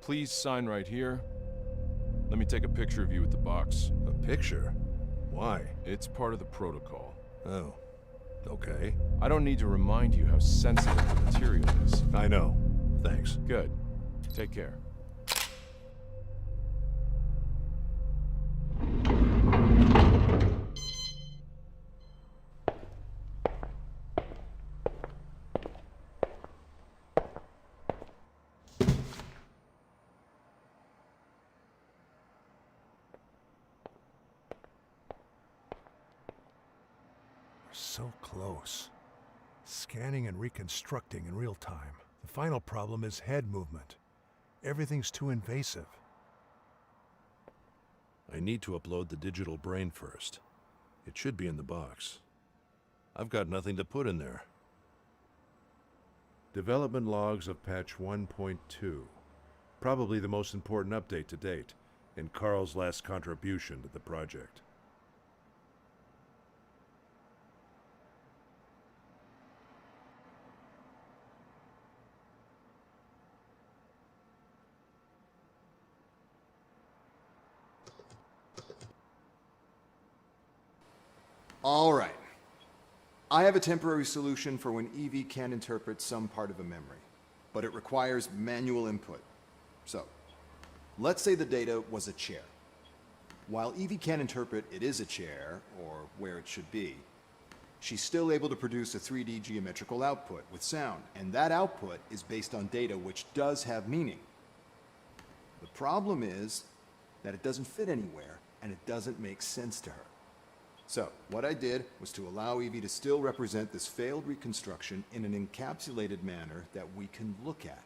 Please sign right here. Let me take a picture of you with the box. A picture? Why? It's part of the protocol. Oh, okay. I don't need to remind you how sensitive the material is. I know. Thanks. Good. Take care. So close. Scanning and reconstructing in real time. The final problem is head movement. Everything's too invasive. I need to upload the digital brain first. It should be in the box. I've got nothing to put in there. Development logs of patch 1.2. Probably the most important update to date, and Carl's last contribution to the project. All right. I have a temporary solution for when Evie can't interpret some part of a memory, but it requires manual input. So, let's say the data was a chair. While Evie can't interpret it is a chair, or where it should be, she's still able to produce a 3D geometrical output with sound, and that output is based on data which does have meaning. The problem is that it doesn't fit anywhere, and it doesn't make sense to her. So, what I did was to allow Evie to still represent this failed reconstruction in an encapsulated manner that we can look at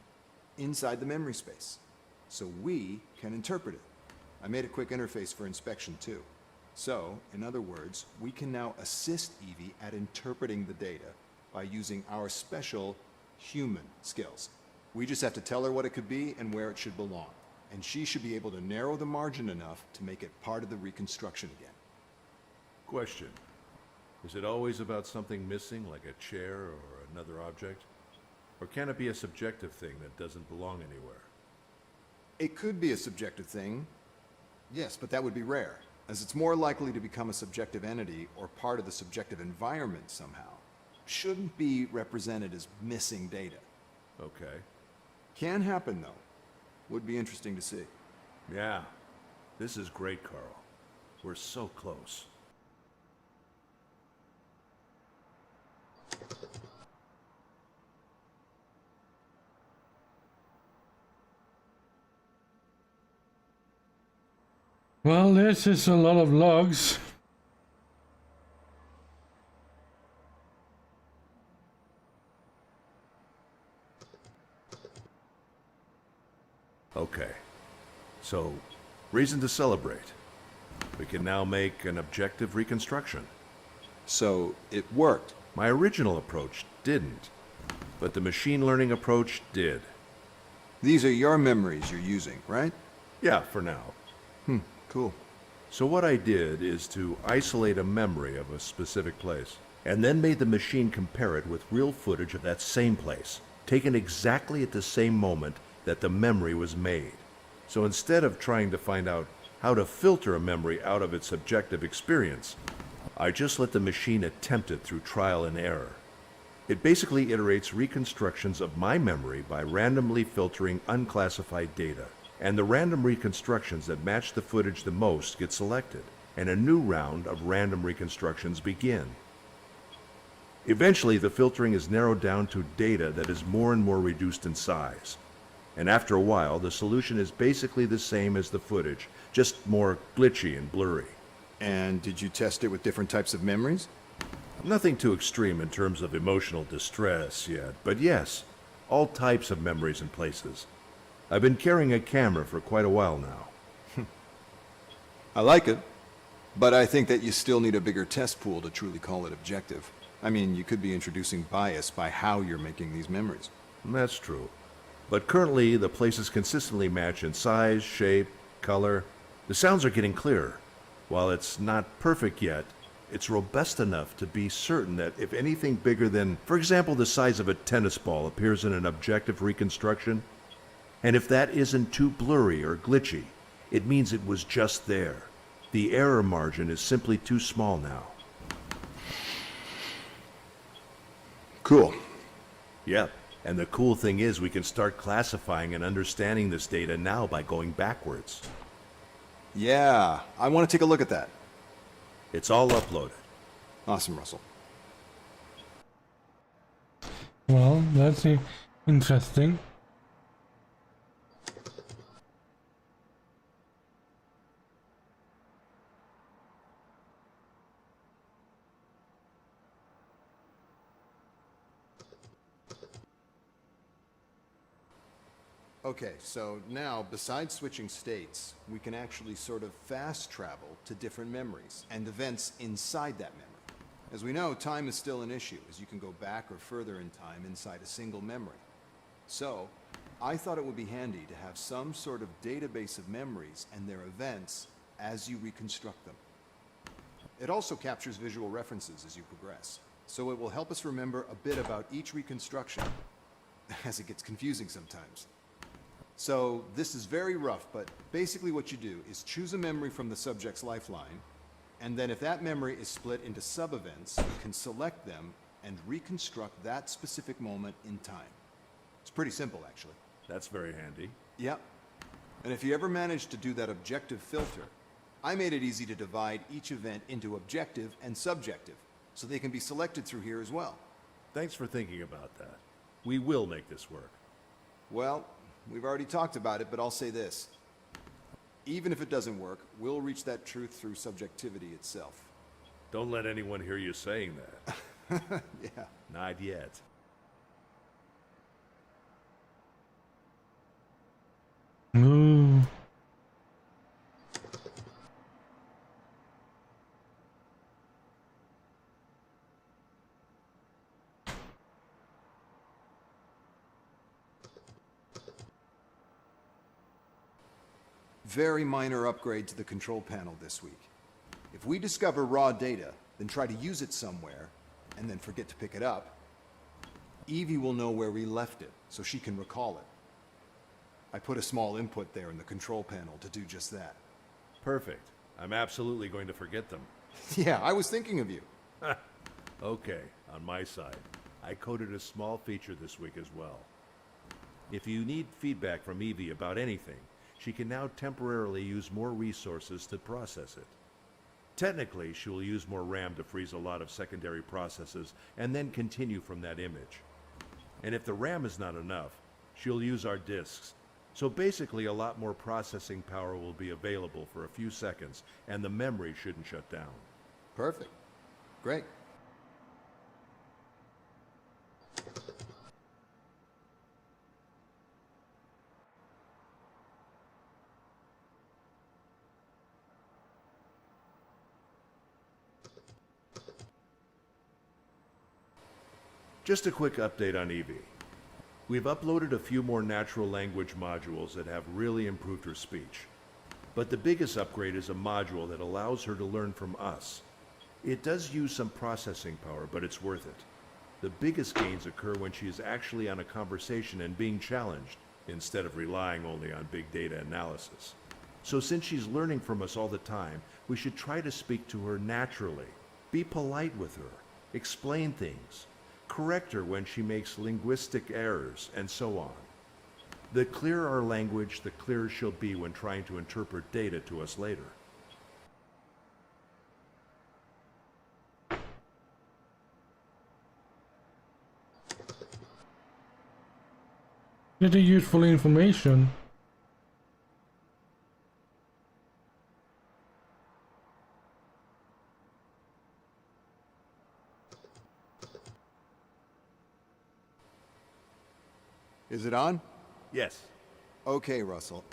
inside the memory space, so we can interpret it. I made a quick interface for inspection too. So, in other words, we can now assist Evie at interpreting the data by using our special human skills. We just have to tell her what it could be and where it should belong, and she should be able to narrow the margin enough to make it part of the reconstruction again. Question. Is it always about something missing, like a chair or another object? Or can it be a subjective thing that doesn't belong anywhere? It could be a subjective thing, yes, but that would be rare, as it's more likely to become a subjective entity or part of the subjective environment somehow. Shouldn't be represented as missing data. Okay. Can happen, though. Would be interesting to see. Yeah. This is great, Carl. We're so close. Well, this is a lot of logs. Okay. So, reason to celebrate. We can now make an objective reconstruction. So, it worked. My original approach didn't, but the machine learning approach did. These are your memories you're using, right? Yeah, for now. Cool. So what I did is to isolate a memory of a specific place, and then made the machine compare it with real footage of that same place, taken exactly at the same moment that the memory was made. So instead of trying to find out how to filter a memory out of its subjective experience, I just let the machine attempt it through trial and error. It basically iterates reconstructions of my memory by randomly filtering unclassified data. And the random reconstructions that match the footage the most get selected, and a new round of random reconstructions begin. Eventually, the filtering is narrowed down to data that is more and more reduced in size. And after a while, the solution is basically the same as the footage, just more glitchy and blurry. And did you test it with different types of memories? Nothing too extreme in terms of emotional distress yet, but yes, all types of memories and places. I've been carrying a camera for quite a while now. I like it, but I think that you still need a bigger test pool to truly call it objective. I mean, you could be introducing bias by how you're making these memories. That's true. But currently, the places consistently match in size, shape, color. The sounds are getting clearer. While it's not perfect yet, it's robust enough to be certain that if anything bigger than, for example, the size of a tennis ball appears in an objective reconstruction, and if that isn't too blurry or glitchy, it means it was just there. The error margin is simply too small now. Cool. Yep. And the cool thing is we can start classifying and understanding this data now by going backwards. Yeah, I want to take a look at that. It's all uploaded. Awesome, Russell. Well, that's interesting. Okay, so now, besides switching states, we can actually sort of fast travel to different memories and events inside that memory. As we know, time is still an issue, as you can go back or further in time inside a single memory. So, I thought it would be handy to have some sort of database of memories and their events as you reconstruct them. It also captures visual references as you progress, so it will help us remember a bit about each reconstruction, as it gets confusing sometimes. So this is very rough, but basically what you do is choose a memory from the subject's lifeline, and then if that memory is split into sub-events, you can select them and reconstruct that specific moment in time. It's pretty simple, actually. That's very handy. Yep. And if you ever manage to do that objective filter, I made it easy to divide each event into objective and subjective, so they can be selected through here as well. Thanks for thinking about that. We will make this work. Well, we've already talked about it, but I'll say this. Even if it doesn't work, we'll reach that truth through subjectivity itself. Don't let anyone hear you saying that. Yeah. Not yet. Ooh. Very minor upgrade to the control panel this week. If we discover raw data, then try to use it somewhere, and then forget to pick it up, Evie will know where we left it, so she can recall it. I put a small input there in the control panel to do just that. Perfect. I'm absolutely going to forget them. Yeah, I was thinking of you. Okay, on my side, I coded a small feature this week as well. If you need feedback from Evie about anything, she can now temporarily use more resources to process it. Technically, she will use more RAM to freeze a lot of secondary processes and then continue from that image. And if the RAM is not enough, she'll use our disks. So basically, a lot more processing power will be available for a few seconds, and the memory shouldn't shut down. Perfect. Great. Just a quick update on Evie. We've uploaded a few more natural language modules that have really improved her speech. But the biggest upgrade is a module that allows her to learn from us. It does use some processing power, but it's worth it. The biggest gains occur when she is actually on a conversation and being challenged, instead of relying only on big data analysis. So since she's learning from us all the time, we should try to speak to her naturally. Be polite with her. Explain things. correct her when she makes linguistic errors, and so on. The clearer our language, the clearer she'll be when trying to interpret data to us later. Pretty useful information. Is it on? Yes. Okay, Russell.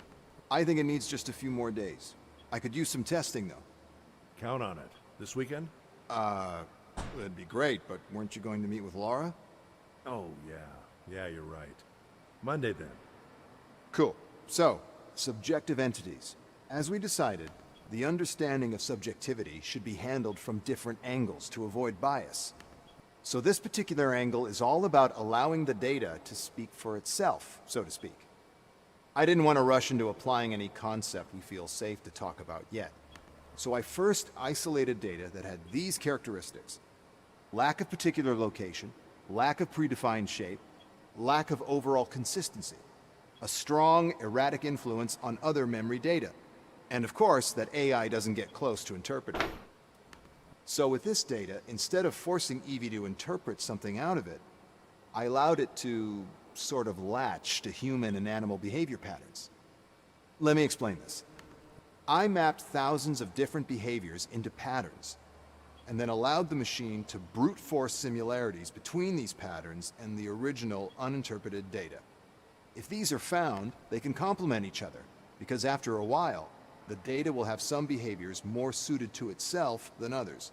I think it needs just a few more days. I could use some testing, though. Count on it. This weekend? That'd be great, but weren't you going to meet with Laura? Oh, yeah. Yeah, you're right. Monday, then. Cool. So, subjective entities. As we decided, the understanding of subjectivity should be handled from different angles to avoid bias. So this particular angle is all about allowing the data to speak for itself, so to speak. I didn't want to rush into applying any concept we feel safe to talk about yet. So I first isolated data that had these characteristics: lack of particular location, lack of predefined shape, lack of overall consistency, a strong erratic influence on other memory data, and of course that AI doesn't get close to interpreting. So with this data, instead of forcing Evie to interpret something out of it, I allowed it to sort of latch to human and animal behavior patterns. Let me explain this. I mapped thousands of different behaviors into patterns, and then allowed the machine to brute force similarities between these patterns and the original uninterpreted data. If these are found, they can complement each other, because after a while, the data will have some behaviors more suited to itself than others.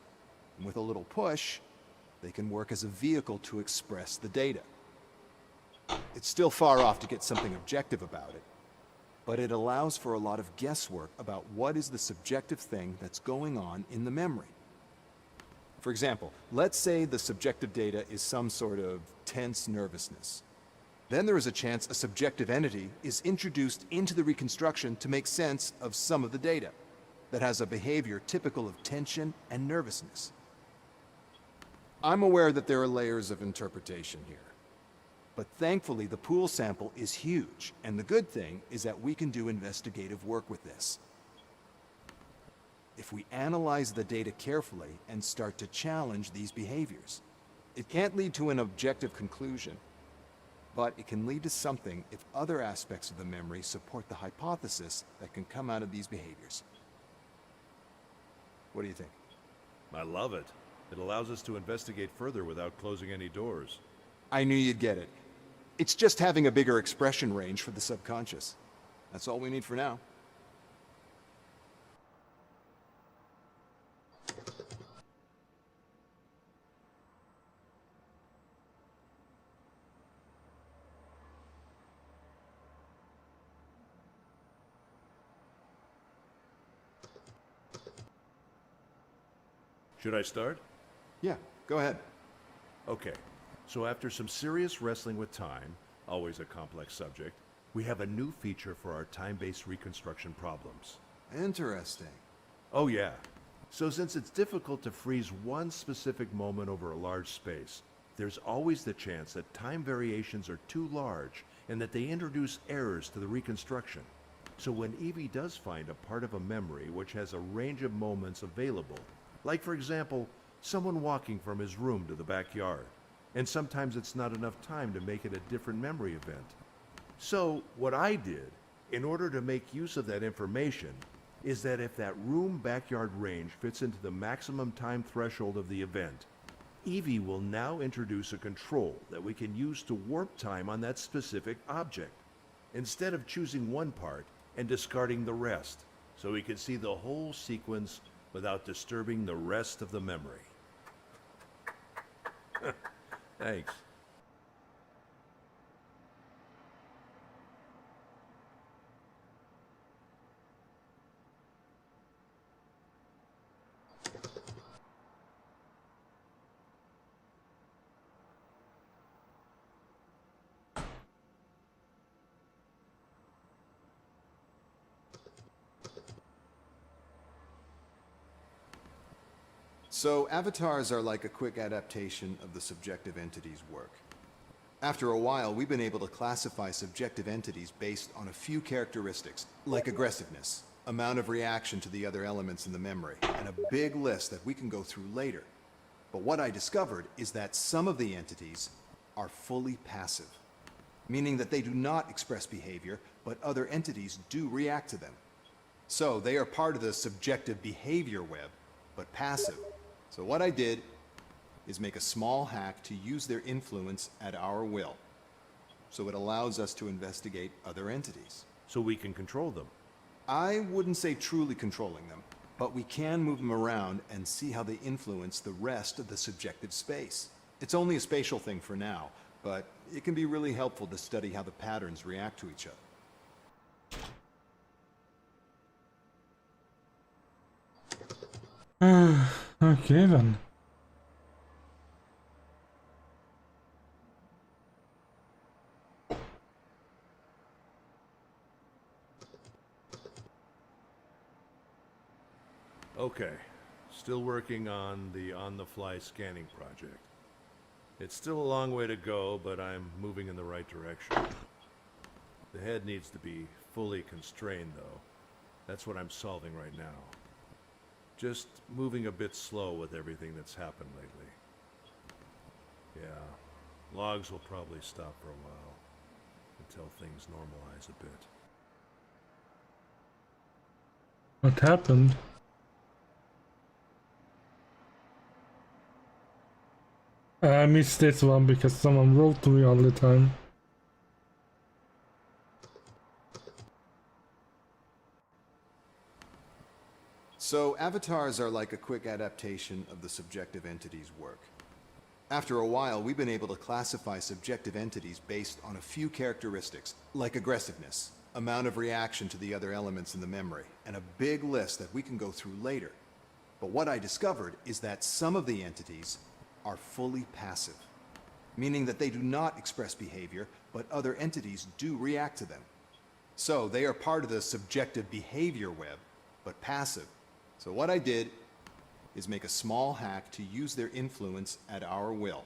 And with a little push, they can work as a vehicle to express the data. It's still far off to get something objective about it, but it allows for a lot of guesswork about what is the subjective thing that's going on in the memory. For example, let's say the subjective data is some sort of tense nervousness. Then there is a chance a subjective entity is introduced into the reconstruction to make sense of some of the data that has a behavior typical of tension and nervousness. I'm aware that there are layers of interpretation here, but thankfully the pool sample is huge, and the good thing is that we can do investigative work with this. If we analyze the data carefully and start to challenge these behaviors, it can't lead to an objective conclusion, but it can lead to something if other aspects of the memory support the hypothesis that can come out of these behaviors. What do you think? I love it. It allows us to investigate further without closing any doors. I knew you'd get it. It's just having a bigger expression range for the subconscious. That's all we need for now. Should I start? Yeah, go ahead. Okay, so after some serious wrestling with time, always a complex subject, we have a new feature for our time-based reconstruction problems. Interesting. Oh yeah. So since it's difficult to freeze one specific moment over a large space, there's always the chance that time variations are too large and that they introduce errors to the reconstruction. So when Evie does find a part of a memory which has a range of moments available, like for example, someone walking from his room to the backyard, and sometimes it's not enough time to make it a different memory event. So what I did, in order to make use of that information, is that if that room-backyard range fits into the maximum time threshold of the event, Evie will now introduce a control that we can use to warp time on that specific object, instead of choosing one part and discarding the rest, so we can see the whole sequence without disturbing the rest of the memory. Thanks. So, avatars are like a quick adaptation of the subjective entity's work. After a while, we've been able to classify subjective entities based on a few characteristics, like aggressiveness, amount of reaction to the other elements in the memory, and a big list that we can go through later. But what I discovered is that some of the entities are fully passive, meaning that they do not express behavior, but other entities do react to them. So, they are part of the subjective behavior web, but passive. So what I did is make a small hack to use their influence at our will. So it allows us to investigate other entities. So we can control them. I wouldn't say truly controlling them, but we can move them around and see how they influence the rest of the subjective space. It's only a spatial thing for now, but it can be really helpful to study how the patterns react to each other. Okay then. Okay, still working on the on-the-fly scanning project. It's still a long way to go, but I'm moving in the right direction. The head needs to be fully constrained, though. That's what I'm solving right now. Just moving a bit slow with everything that's happened lately. Yeah, logs will probably stop for a while, until things normalize a bit. What happened? I missed this one because someone wrote to me all the time. So avatars are like a quick adaptation of the subjective entity's work. After a while, we've been able to classify subjective entities based on a few characteristics, like aggressiveness, amount of reaction to the other elements in the memory, and a big list that we can go through later. But what I discovered is that some of the entities are fully passive, meaning that they do not express behavior, but other entities do react to them. So they are part of the subjective behavior web, but passive. So what I did is make a small hack to use their influence at our will.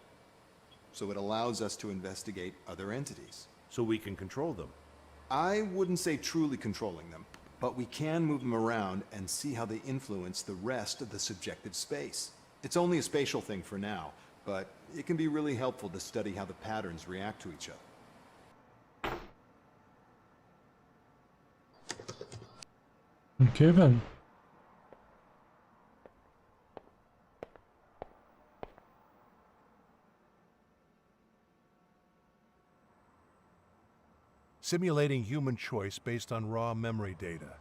So it allows us to investigate other entities. So we can control them. I wouldn't say truly controlling them, but we can move them around and see how they influence the rest of the subjective space. It's only a spatial thing for now, but it can be really helpful to study how the patterns react to each other. Okay then. Simulating human choice based on raw memory data.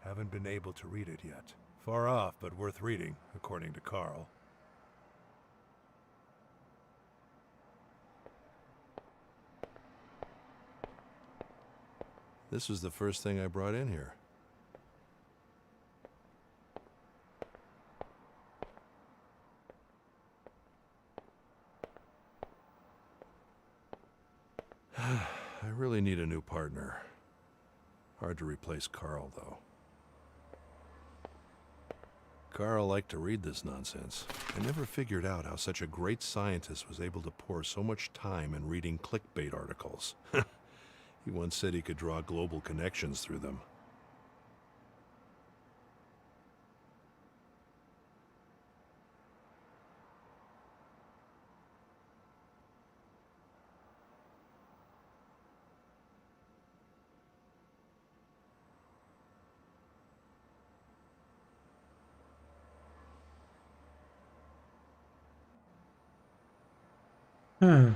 Haven't been able to read it yet. Far off, but worth reading, according to Carl. This was the first thing I brought in here. I really need a new partner. Hard to replace Carl, though. Carl liked to read this nonsense. I never figured out how such a great scientist was able to pour so much time in reading clickbait articles. He once said he could draw global connections through them. Hmm.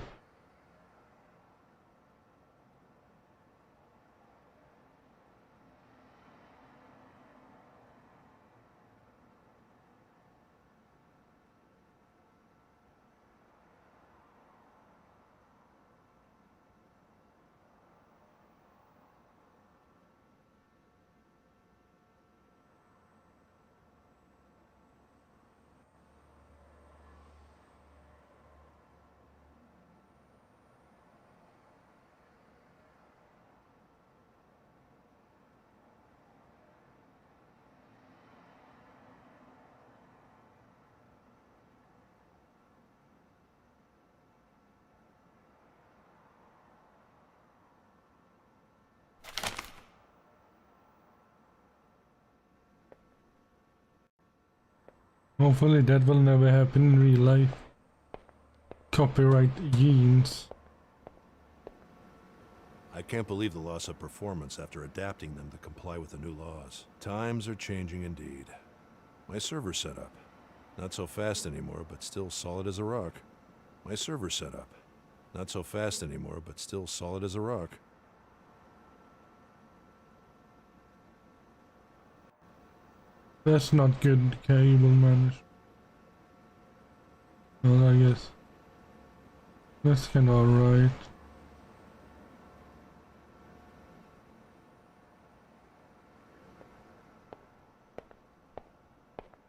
Hopefully that will never happen in real life. Copyright genes. I can't believe the loss of performance after adapting them to comply with the new laws. Times are changing indeed. My server's set up. Not so fast anymore, but still solid as a rock. My server's set up. Not so fast anymore, but still solid as a rock. That's not good cable management. Well, I guess that's kinda alright.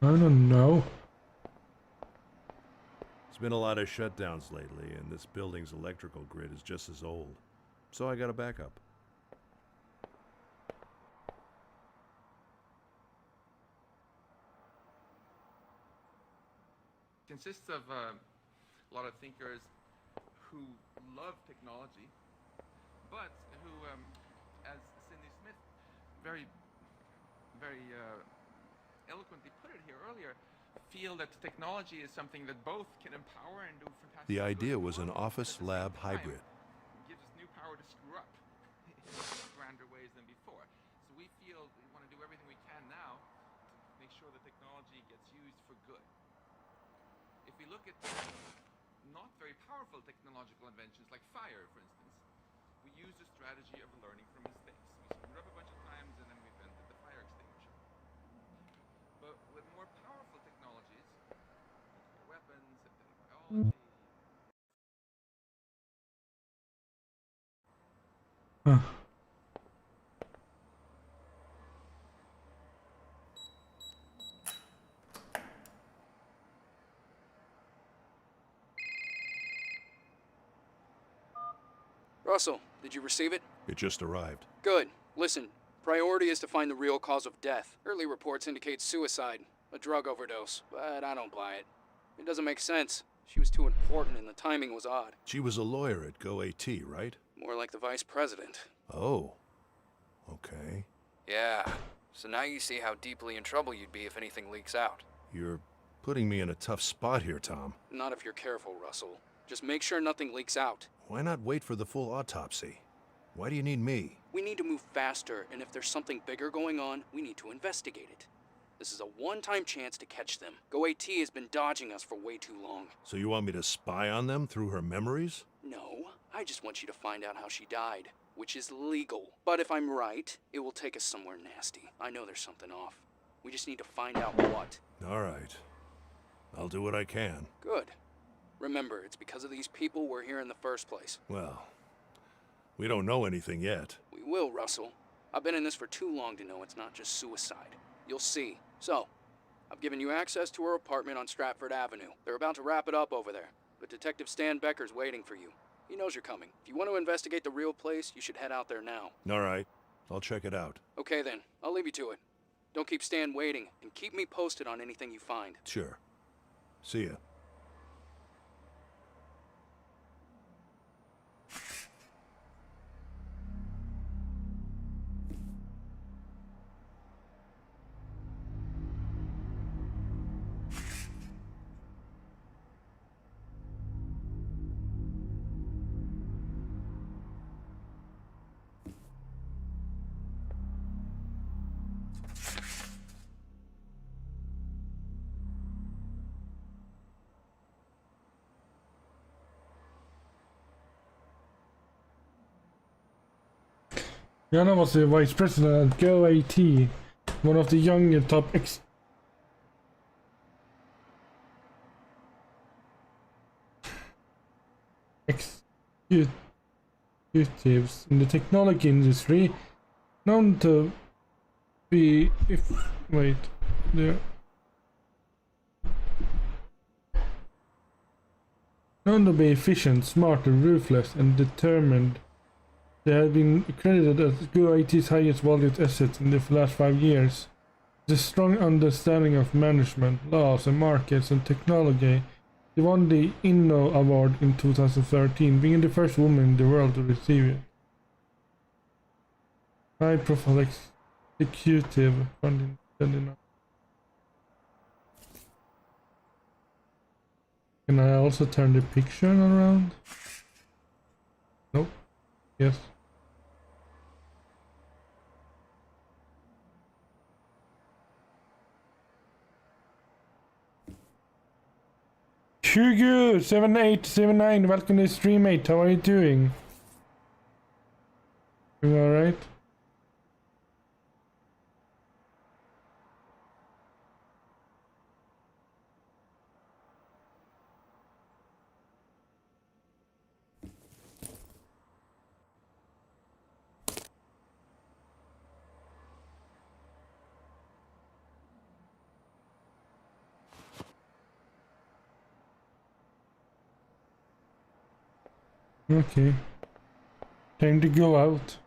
I don't know. There's been a lot of shutdowns lately, and this building's electrical grid is just as old. So I got a backup. Consists of a lot of thinkers who love technology, but who, as Cindy Smith very eloquently put it here earlier, feel that technology is something that both can empower and do fantastic. The idea good was an work, office but at the lab same time, hybrid. it gives us new power to screw up in grander ways than before. So we feel we want to do everything we can now to make sure the technology gets used for good. If we look at not very powerful technological inventions like fire, for instance, we use the strategy of learning from mistakes. We screwed up a bunch of times and then we invented the fire extinguisher. But with more powerful technologies, nuclear weapons, synthetic biology, Huh. Russell, did you receive it? It just arrived. Good. Listen, priority is to find the real cause of death. Early reports indicate suicide, a drug overdose, but I don't buy it. It doesn't make sense. She was too important and the timing was odd. She was a lawyer at GoAT, right? More like the vice president. Oh. Okay. Yeah. So now you see how deeply in trouble you'd be if anything leaks out. You're putting me in a tough spot here, Tom. Not if you're careful, Russell. Just make sure nothing leaks out. Why not wait for the full autopsy? Why do you need me? We need to move faster, and if there's something bigger going on, we need to investigate it. This is a one-time chance to catch them. GoAT has been dodging us for way too long. So you want me to spy on them through her memories? No, I just want you to find out how she died, which is legal. But if I'm right, it will take us somewhere nasty. I know there's something off. We just need to find out what. All right. I'll do what I can. Good. Remember, it's because of these people we're here in the first place. Well, we don't know anything yet. We will, Russell. I've been in this for too long to know it's not just suicide. You'll see. So, I've given you access to her apartment on Stratford Avenue. They're about to wrap it up over there, but Detective Stan Becker's waiting for you. He knows you're coming. If you want to investigate the real place, you should head out there now. All right. I'll check it out. Okay then, I'll leave you to it. Don't keep Stan waiting, and keep me posted on anything you find. Sure. See ya. Jana was the vice president at GoAT, one of the younger top executives in the technology industry, known to be known to be efficient, smart, and ruthless, and determined. They have been credited as GoAT's highest valued assets in the last 5 years. With a strong understanding of management, laws, and markets and technology, they won the Inno Award in 2013, being the first woman in the world to receive it. High-profile executive funding. Can I also turn the picture around? Nope. Yes. Hugo7879, welcome to the stream, mate. How are you doing? Doing alright? Okay. Time to go out.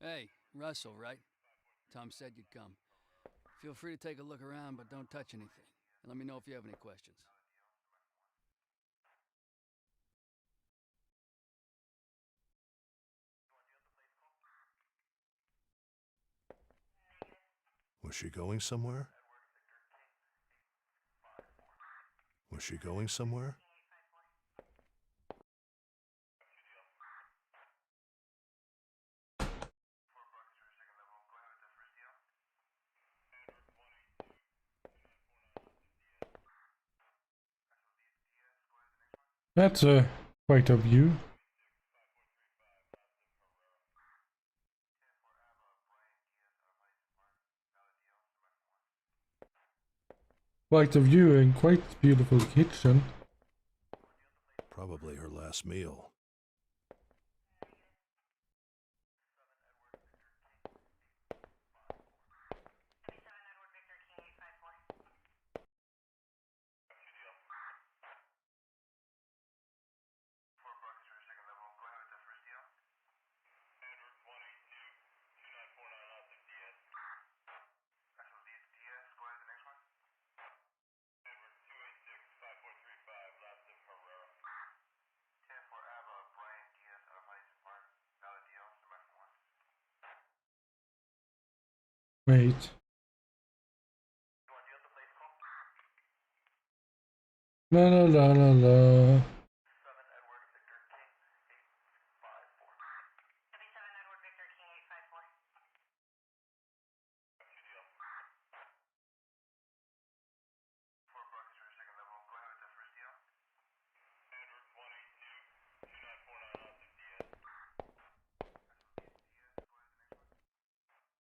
Hey, Russell, right? Tom said you'd come. Feel free to take a look around, but don't touch anything. And let me know if you have any questions. Was she going somewhere? Was she going somewhere? That's a quite a view. Quite a view and quite beautiful kitchen. Probably her last meal. Wait. La la la la la.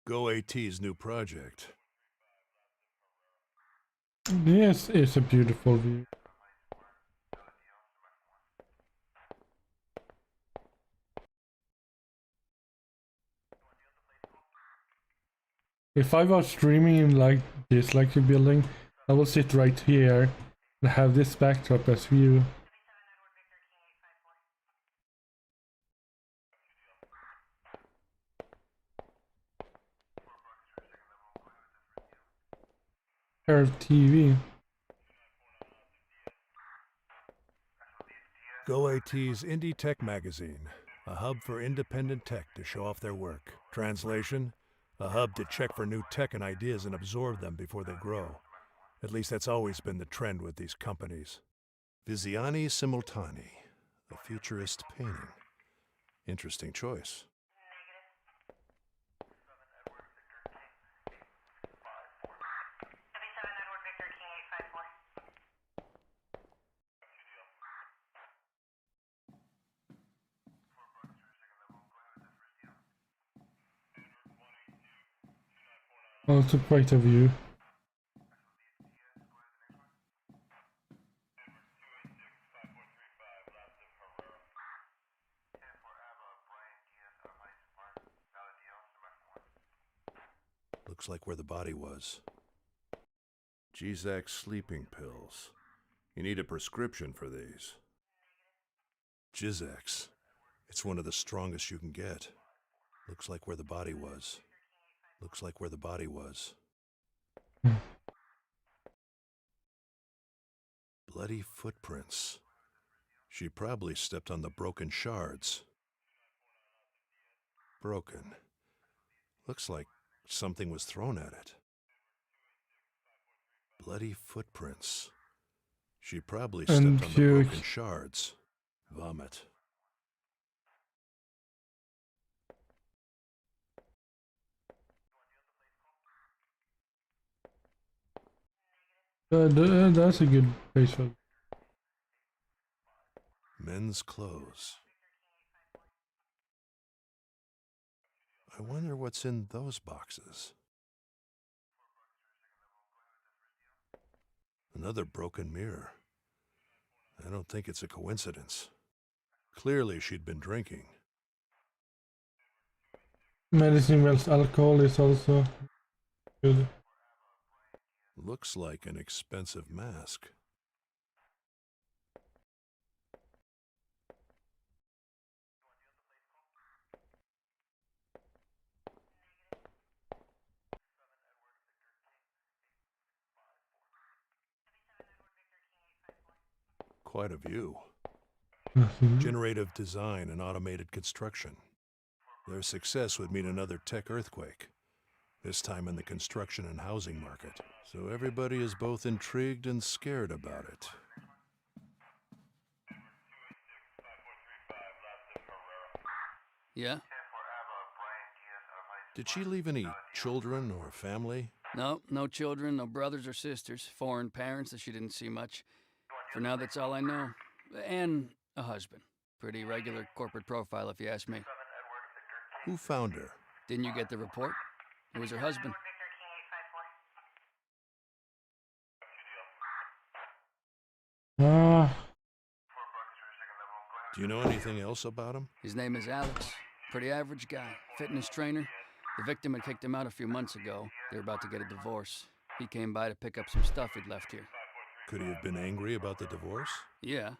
Go AT's new project. This is a beautiful view. If I was streaming in like this, like a building, I will sit right here and have this backdrop as view. Curved TV. Go AT's Indie Tech Magazine, a hub for independent tech to show off their work. Translation, a hub to check for new tech and ideas and absorb them before they grow. At least that's always been the trend with these companies. Visioni Simultanei, a futurist painting. Interesting choice. Also quite a view. Looks like where the body was. Gzak sleeping pills. You need a prescription for these. Gizex. It's one of the strongest you can get. Looks like where the body was. Looks like where the body was. Bloody footprints. She probably stepped on the broken shards. Broken. Looks like something was thrown at it. Bloody footprints. She probably stepped And on the broken puke. shards. Vomit. That's a good visual. Men's clothes. I wonder what's in those boxes. Another broken mirror. I don't think it's a coincidence. Clearly she'd been drinking. Medicine wells alcohol is also good. Looks like an expensive mask. Quite a view. Generative design and automated construction. Their success would mean another tech earthquake, this time in the construction and housing market. So everybody is both intrigued and scared about it. Yeah? Did she leave any children or family? No, no children, no brothers or sisters, foreign parents that she didn't see much. For now, that's all I know. And a husband. Pretty regular corporate profile, if you ask me. Who found her? Didn't you get the report? It was her husband. Ah, Do you know anything else about him? His name is Alex. Pretty average guy. Fitness trainer. The victim had kicked him out a few months ago. They were about to get a divorce. He came by to pick up some stuff he'd left here. Could he have been angry about the divorce? Yeah.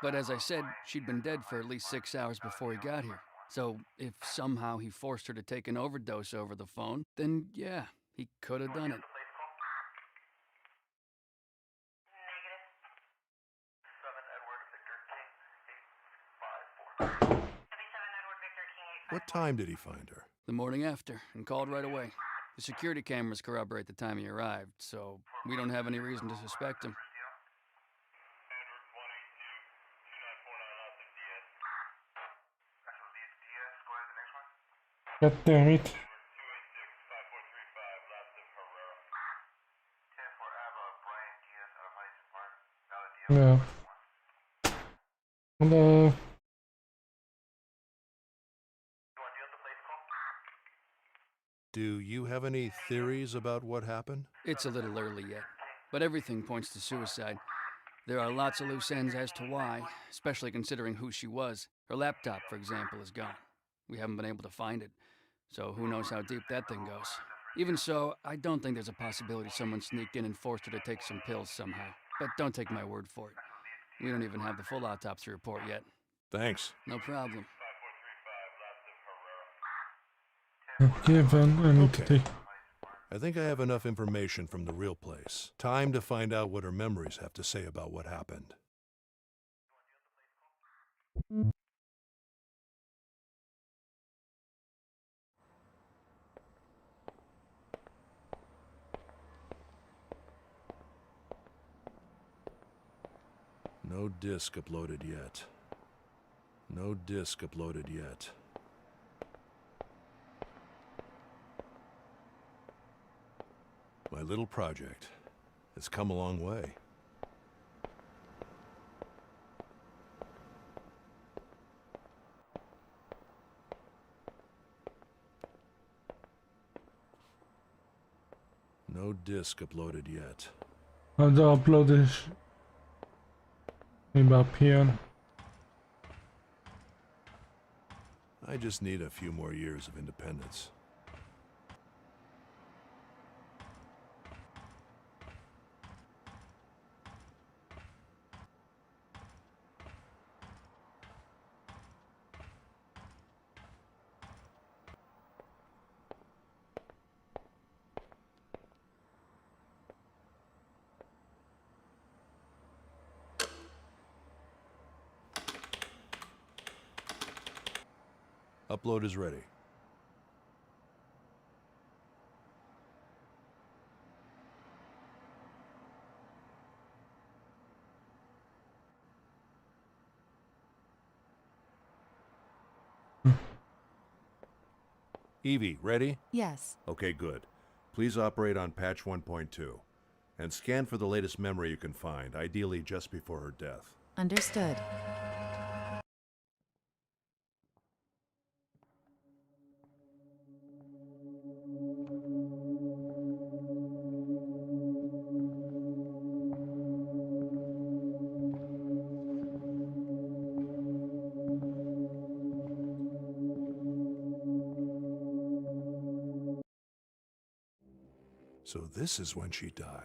But as I said, she'd been dead for at least 6 hours before he got here. So if somehow he forced her to take an overdose over the phone, then yeah, he could have done it. What time did he find her? The morning after, and called right away. The security cameras corroborate the time he arrived, so we don't have any reason to suspect him. god damn it. Yeah. And Do you have any theories about what happened? It's a little early yet, but everything points to suicide. There are lots of loose ends as to why, especially considering who she was. Her laptop, for example, is gone. We haven't been able to find it, so who knows how deep that thing goes. Even so, I don't think there's a possibility someone sneaked in and forced her to take some pills somehow. But don't take my word for it. We don't even have the full autopsy report yet. Thanks. No problem. okay, then I need to Okay. take. I think I have enough information from the real place. Time to find out what her memories have to say about what happened. No disk uploaded yet. No disk uploaded yet. My little project has come a long way. No disk uploaded yet. I'll upload this. Maybe up here. I just need a few more years of independence. Upload is ready. Evie, ready? Yes. Okay, good. Please operate on patch 1.2. And scan for the latest memory you can find, ideally just before her death. Understood. So this is when she died.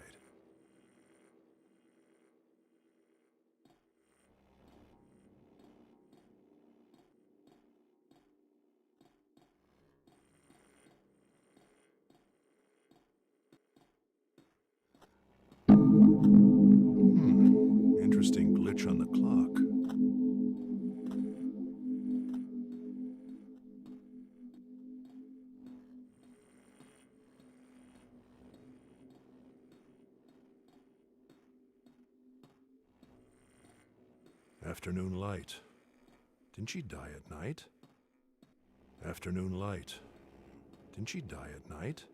Interesting glitch on the clock. Afternoon light. Didn't she die at night? Afternoon light. Didn't she die at night?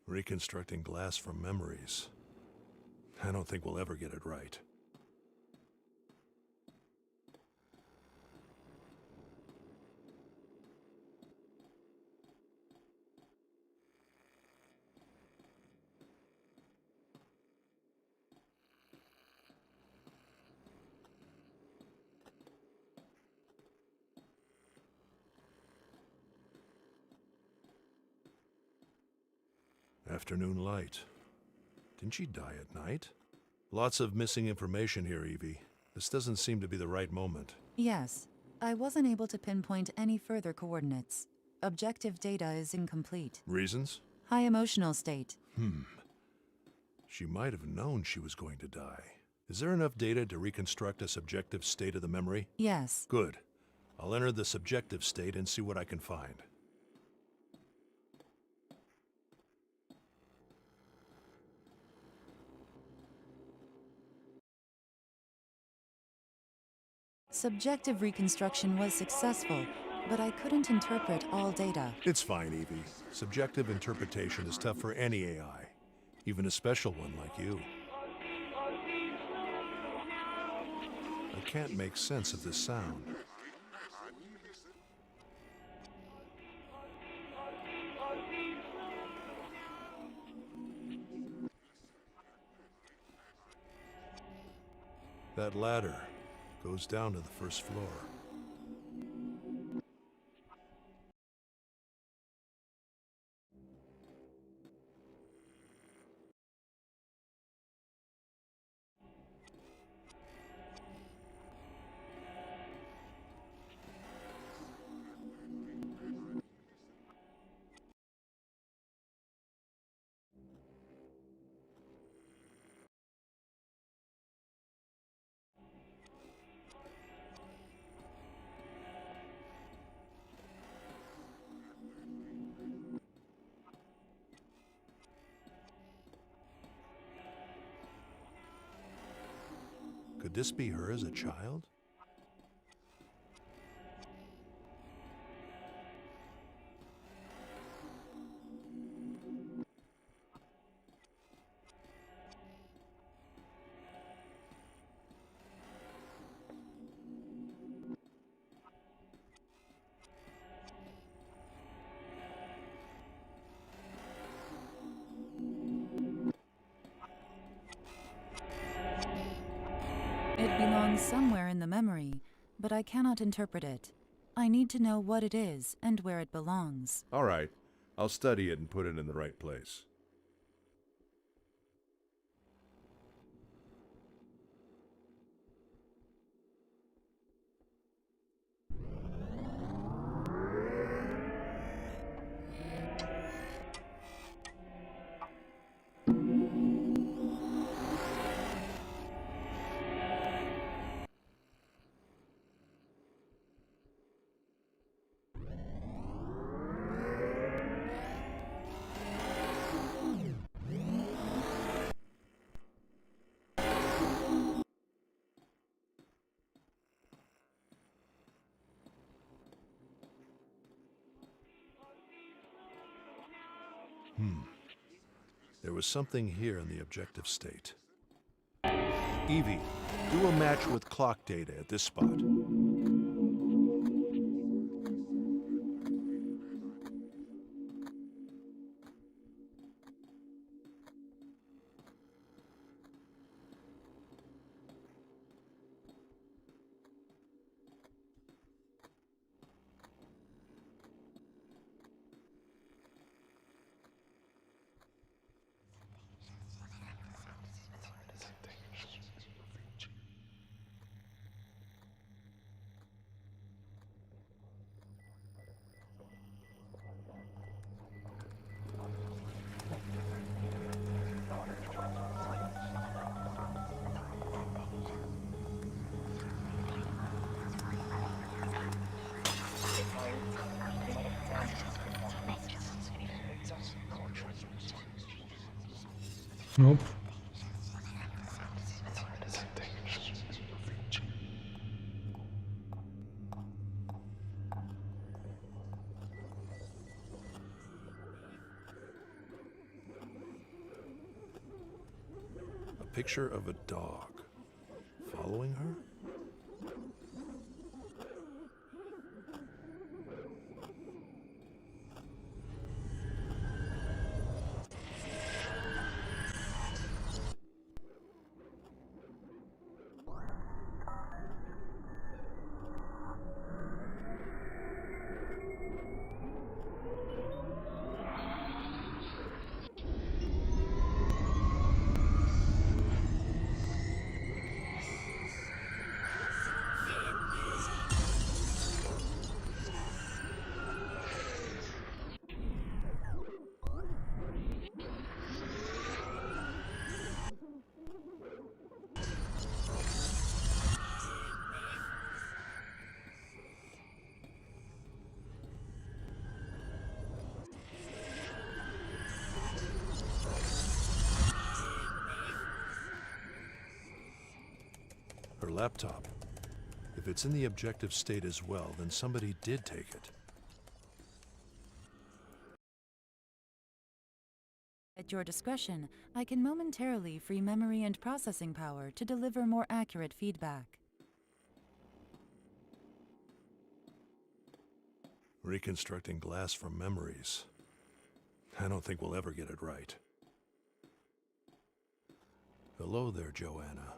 Reconstructing glass from memories. I don't think we'll ever get it right. Afternoon light. Didn't she die at night? Lots of missing information here, Evie. This doesn't seem to be the right moment. Yes. I wasn't able to pinpoint any further coordinates. Objective data is incomplete. Reasons? High emotional state. She might have known she was going to die. Is there enough data to reconstruct a subjective state of the memory? Yes. Good. I'll enter the subjective state and see what I can find. Subjective reconstruction was successful, but I couldn't interpret all data. It's fine, Evie. Subjective interpretation is tough for any AI, even a special one like you. I can't make sense of this sound. That ladder goes down to the first floor. Could this be her as a child? It belongs somewhere in the memory, but I cannot interpret it. I need to know what it is and where it belongs. All right. I'll study it and put it in the right place. There was something here in the objective state. Evie, do a match with clock data at this spot. Nope. A picture of a dog. Following her? Her laptop. If it's in the objective state as well, then somebody did take it. At your discretion, I can momentarily free memory and processing power to deliver more accurate feedback. Reconstructing glass from memories. I don't think we'll ever get it right. Hello there, Joanna.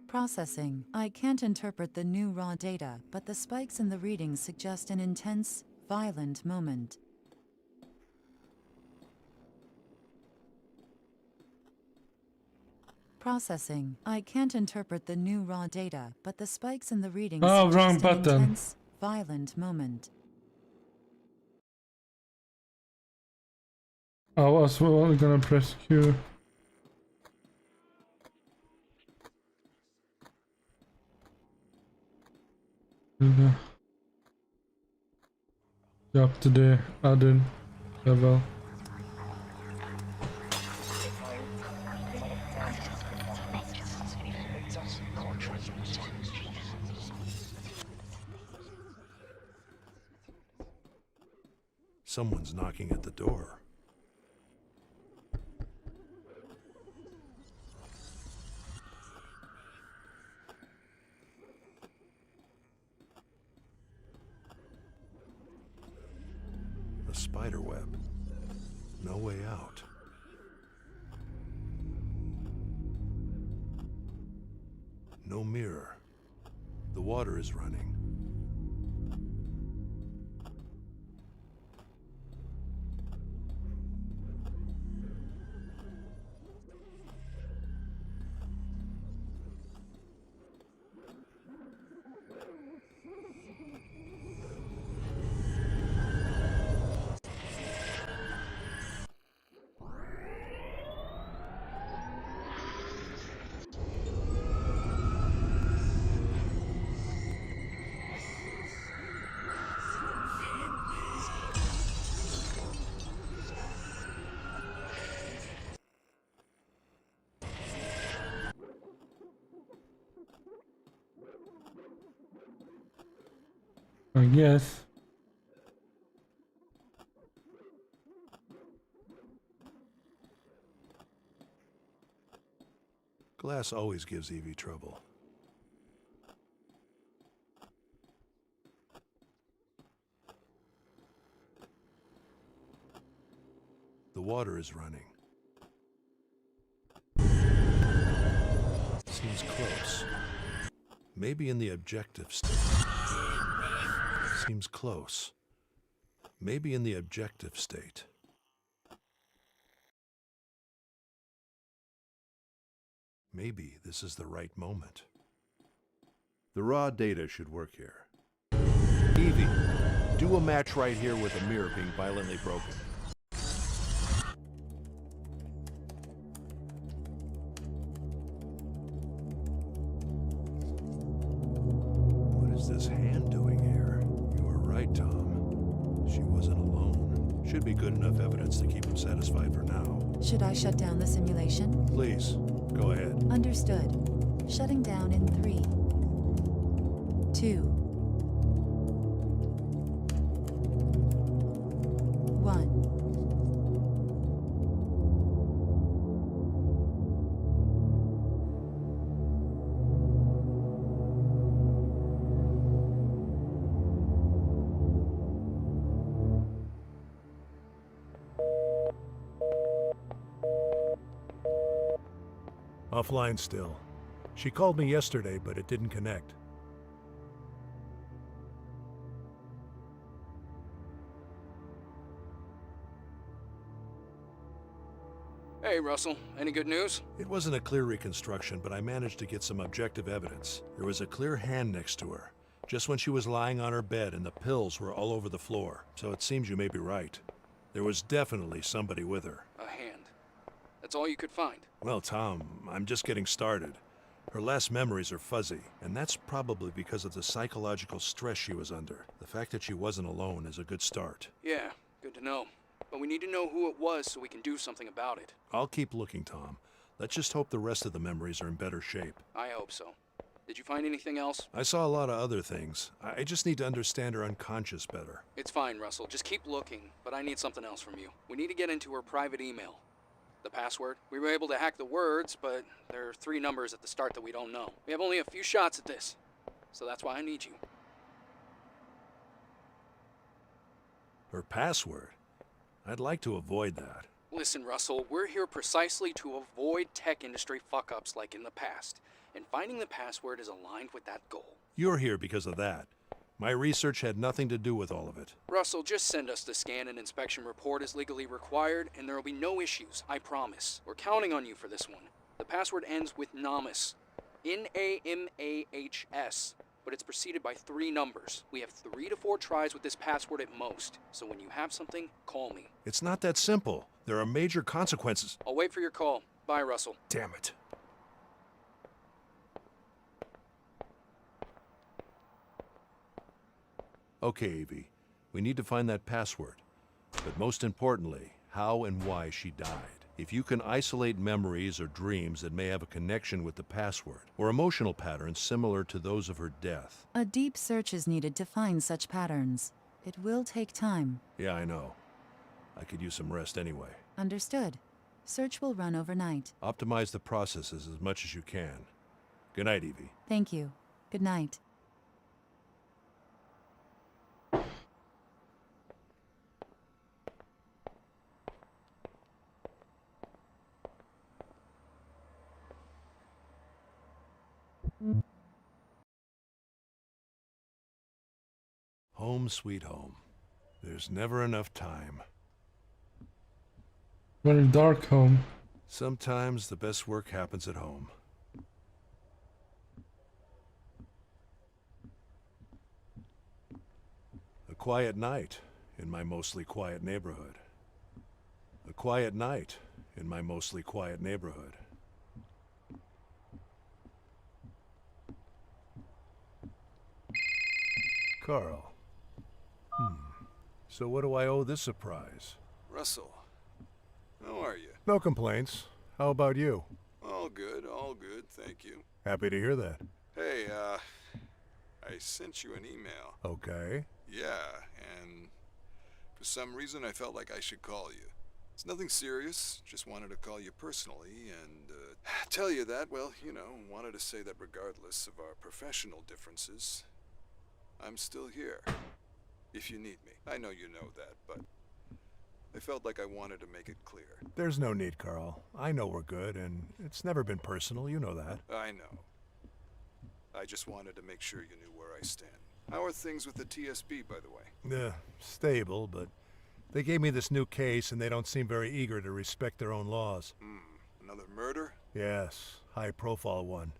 Processing. I can't interpret the new raw data, but the spikes in the readings suggest an intense, violent moment. Processing. I can't interpret the new raw data, but the spikes in the readings Oh, wrong suggest an button. intense, violent moment. I was only gonna press Q. Up to the other level. Someone's knocking at the door. A spider web. No way out. No mirror. The water is running. I guess. Glass always gives Evie trouble. The water is running. Seems close. Maybe in the objective state. Seems close. Maybe in the objective state. Maybe this is the right moment. The raw data should work here. Evie, do a match right here with a mirror being violently broken. What is this hand doing here? You were right, Tom. She wasn't alone. Should be good enough evidence to keep him satisfied for now. Should I shut down the simulation? Please, go ahead. Understood. Shutting down in 3, 2, 1. Offline still. She called me yesterday, but it didn't connect. Hey, Russell. Any good news? It wasn't a clear reconstruction, but I managed to get some objective evidence. There was a clear hand next to her, just when she was lying on her bed, and the pills were all over the floor. So it seems you may be right. There was definitely somebody with her. A hand. That's all you could find. Well, Tom, I'm just getting started. Her last memories are fuzzy, and that's probably because of the psychological stress she was under. The fact that she wasn't alone is a good start. Yeah, good to know. But we need to know who it was so we can do something about it. I'll keep looking, Tom. Let's just hope the rest of the memories are in better shape. I hope so. Did you find anything else? I saw a lot of other things. I just need to understand her unconscious better. It's fine, Russell. Just keep looking, but I need something else from you. We need to get into her private email. The password. We were able to hack the words, but there are 3 numbers at the start that we don't know. We have only a few shots at this, so that's why I need you. Her password? I'd like to avoid that. Listen, Russell, we're here precisely to avoid tech industry fuck-ups like in the past, and finding the password is aligned with that goal. You're here because of that. My research had nothing to do with all of it. Russell, just send us the scan and inspection report as legally required, and there will be no issues, I promise. We're counting on you for this one. The password ends with Namas. N-A-M-A-H-S. But it's preceded by 3 numbers. We have 3 to 4 tries with this password at most, so when you have something, call me. It's not that simple. There are major consequences. I'll wait for your call. Bye, Russell. Damn it. Okay, Evie. We need to find that password. But most importantly, how and why she died. If you can isolate memories or dreams that may have a connection with the password, or emotional patterns similar to those of her death. A deep search is needed to find such patterns. It will take time. Yeah, I know. I could use some rest anyway. Understood. Search will run overnight. Optimize the processes as much as you can. Good night, Evie. Thank you. Good night. Home sweet home. There's never enough time. Very dark home. Sometimes the best work happens at home. A quiet night in my mostly quiet neighborhood. A quiet night in my mostly quiet neighborhood. Carl. So what do I owe this surprise? Russell, how are you? No complaints. How about you? All good, thank you. Happy to hear that. Hey, I sent you an email. Okay. Yeah, and for some reason I felt like I should call you. It's nothing serious, just wanted to call you personally and tell you that, well, you know, wanted to say that regardless of our professional differences, I'm still here. If you need me. I know you know that, but I felt like I wanted to make it clear. There's no need, Carl. I know we're good, and it's never been personal, you know that. I know. I just wanted to make sure you knew where I stand. How are things with the TSB, by the way? Stable, but they gave me this new case, and they don't seem very eager to respect their own laws. Another murder? Yes, high-profile one.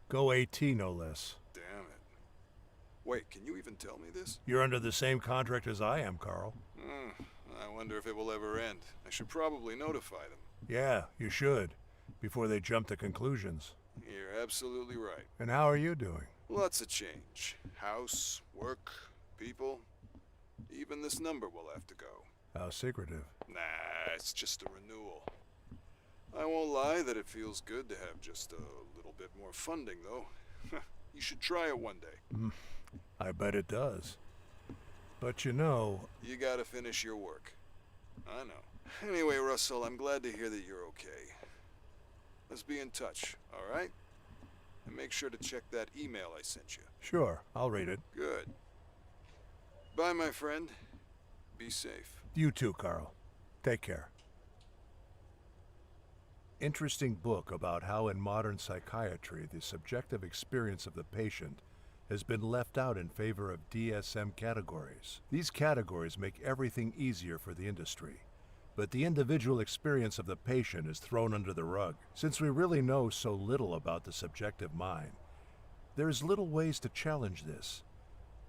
Go AT, no less. Damn it. Wait, can you even tell me this? You're under the same contract as I am, Carl. I wonder if it will ever end. I should probably notify them. Yeah, you should, before they jump to conclusions. You're absolutely right. And how are you doing? Lots of change. House, work, people. Even this number will have to go. How secretive. Nah, it's just a renewal. I won't lie that it feels good to have just a little bit more funding, though. You should try it one day. I bet it does. But you know... You gotta finish your work. I know. Anyway, Russell, I'm glad to hear that you're okay. Let's be in touch, alright? And make sure to check that email I sent you. Sure, I'll read it. Good. Bye, my friend. Be safe. You too, Carl. Take care. Interesting book about how in modern psychiatry the subjective experience of the patient has been left out in favor of DSM categories. These categories make everything easier for the industry, but the individual experience of the patient is thrown under the rug. Since we really know so little about the subjective mind, there's little ways to challenge this.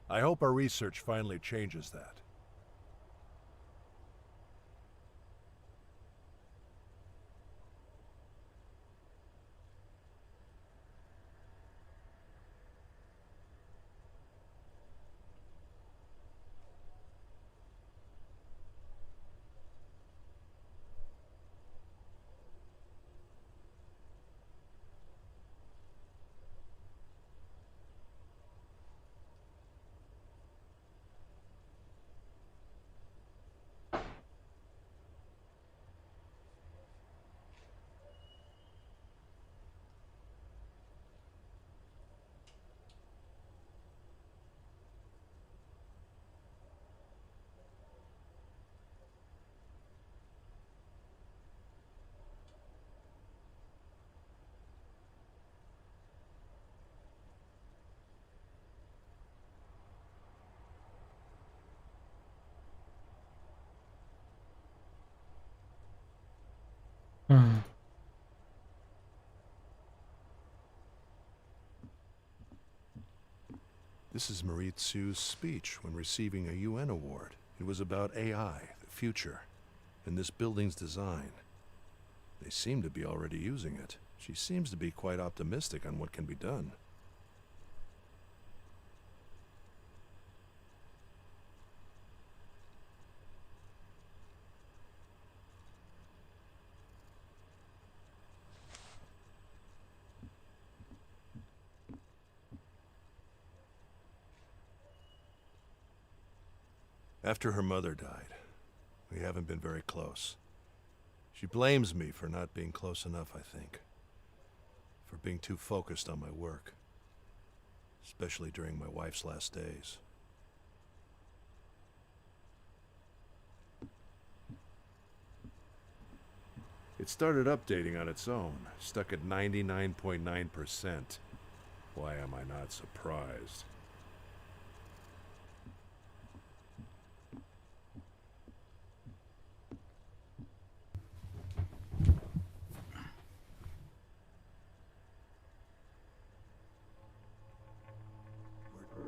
I hope our research finally changes that. This is Marie Tsu's speech when receiving a UN award. It was about AI, the future, and this building's design. They seem to be already using it. She seems to be quite optimistic on what can be done. After her mother died, we haven't been very close. She blames me for not being close enough, I think. For being too focused on my work. Especially during my wife's last days. It started updating on its own, stuck at 99.9%. Why am I not surprised?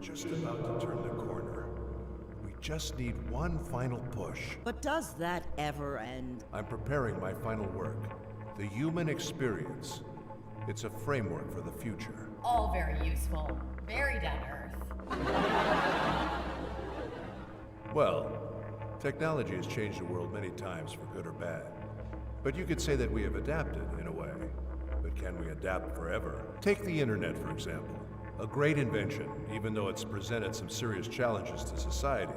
Just about to turn the corner. We just need one final push. But does that ever end? I'm preparing my final work. The human experience. It's a framework for the future. All very useful. Very down to earth. Well, technology has changed the world many times for good or bad. But you could say that we have adapted, in a way. But can we adapt forever? Take the internet, for example. A great invention, even though it's presented some serious challenges to society.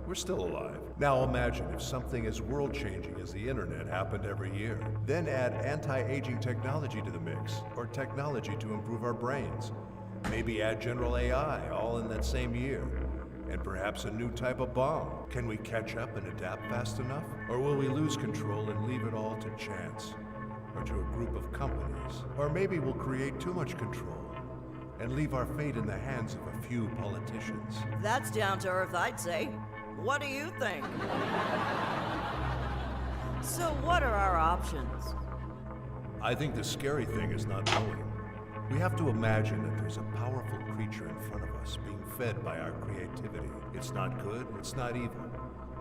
We're still alive. Now imagine if something as world-changing as the internet happened every year. Then add anti-aging technology to the mix, or technology to improve our brains. Maybe add general AI, all in that same year. And perhaps a new type of bomb. Can we catch up and adapt fast enough? Or will we lose control and leave it all to chance? Or to a group of companies? Or maybe we'll create too much control and leave our fate in the hands of a few politicians. That's down to earth, I'd say. What do you think? So what are our options? I think the scary thing is not knowing. We have to imagine that there's a powerful creature in front of us being fed by our creativity. It's not good, it's not evil.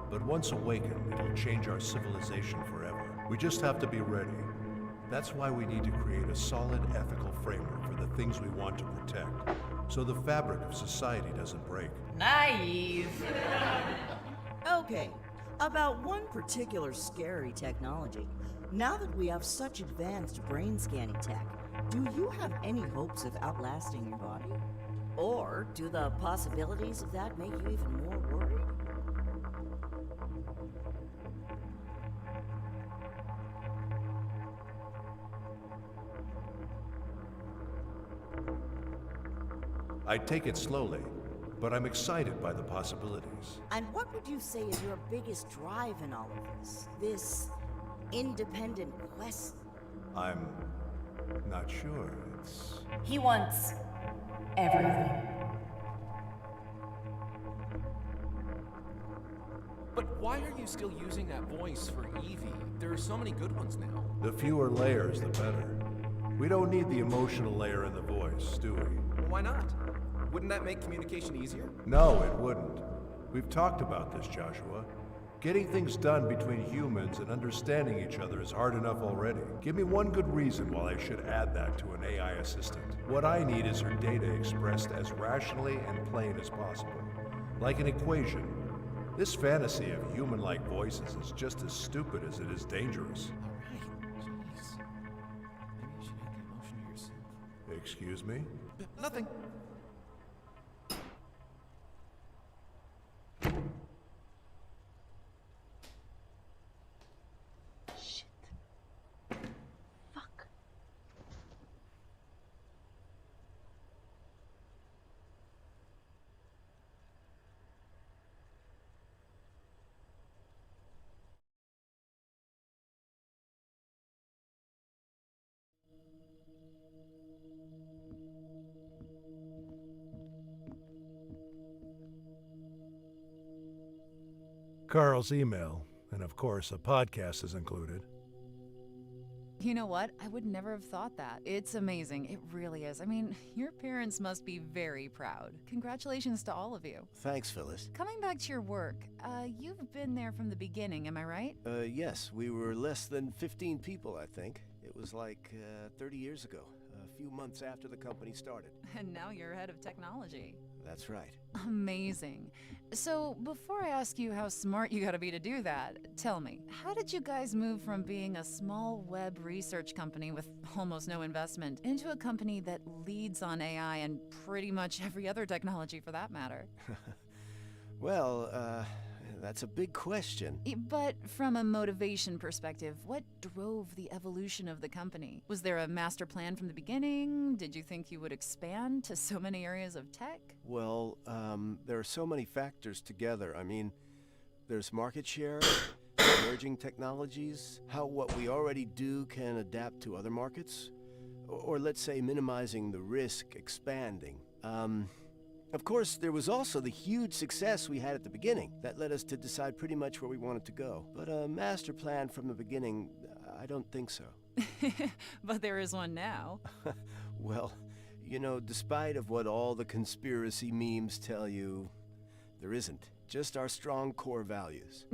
But once awakened, it'll change our civilization forever. We just have to be ready. That's why we need to create a solid ethical framework for the things we want to protect, so the fabric of society doesn't break. Naive. Okay, about one particular scary technology. Now that we have such advanced brain scanning tech, do you have any hopes of outlasting your body? Or do the possibilities of that make you even more worried? I'd take it slowly, but I'm excited by the possibilities. And what would you say is your biggest drive in all of this? This independent quest? I'm not sure. It's... He wants everything. But why are you still using that voice for Evie? There are so many good ones now. The fewer layers, the better. We don't need the emotional layer in the voice, do we? Why not? Wouldn't that make communication easier? No, it wouldn't. We've talked about this, Joshua. Getting things done between humans and understanding each other is hard enough already. Give me one good reason why I should add that to an AI assistant. What I need is her data expressed as rationally and plain as possible. Like an equation. This fantasy of human-like voices is just as stupid as it is dangerous. Alright, jeez. Maybe you should add the emotion to yourself. Excuse me? Nothing. Carl's email, and of course a podcast is included. You know what? I would never have thought that. It's amazing. It really is. I mean, your parents must be very proud. Congratulations to all of you. Thanks, Phyllis. Coming back to your work, you've been there from the beginning, am I right? Yes, we were less than 15 people, I think. It was like 30 years ago, a few months after the company started. And now you're head of technology. That's right. Amazing. So, before I ask you how smart you gotta be to do that, tell me, how did you guys move from being a small web research company with almost no investment into a company that leads on AI and pretty much every other technology for that matter? Well, that's a big question. But from a motivation perspective, what drove the evolution of the company? Was there a master plan from the beginning? Did you think you would expand to so many areas of tech? Well, there are so many factors together. I mean, there's market share, emerging technologies, how what we already do can adapt to other markets, or let's say minimizing the risk expanding. Of course, there was also the huge success we had at the beginning. That led us to decide pretty much where we wanted to go. But a master plan from the beginning, I don't think so. But there is one now. Well, you know, despite of what all the conspiracy memes tell you, there isn't. just our strong core values.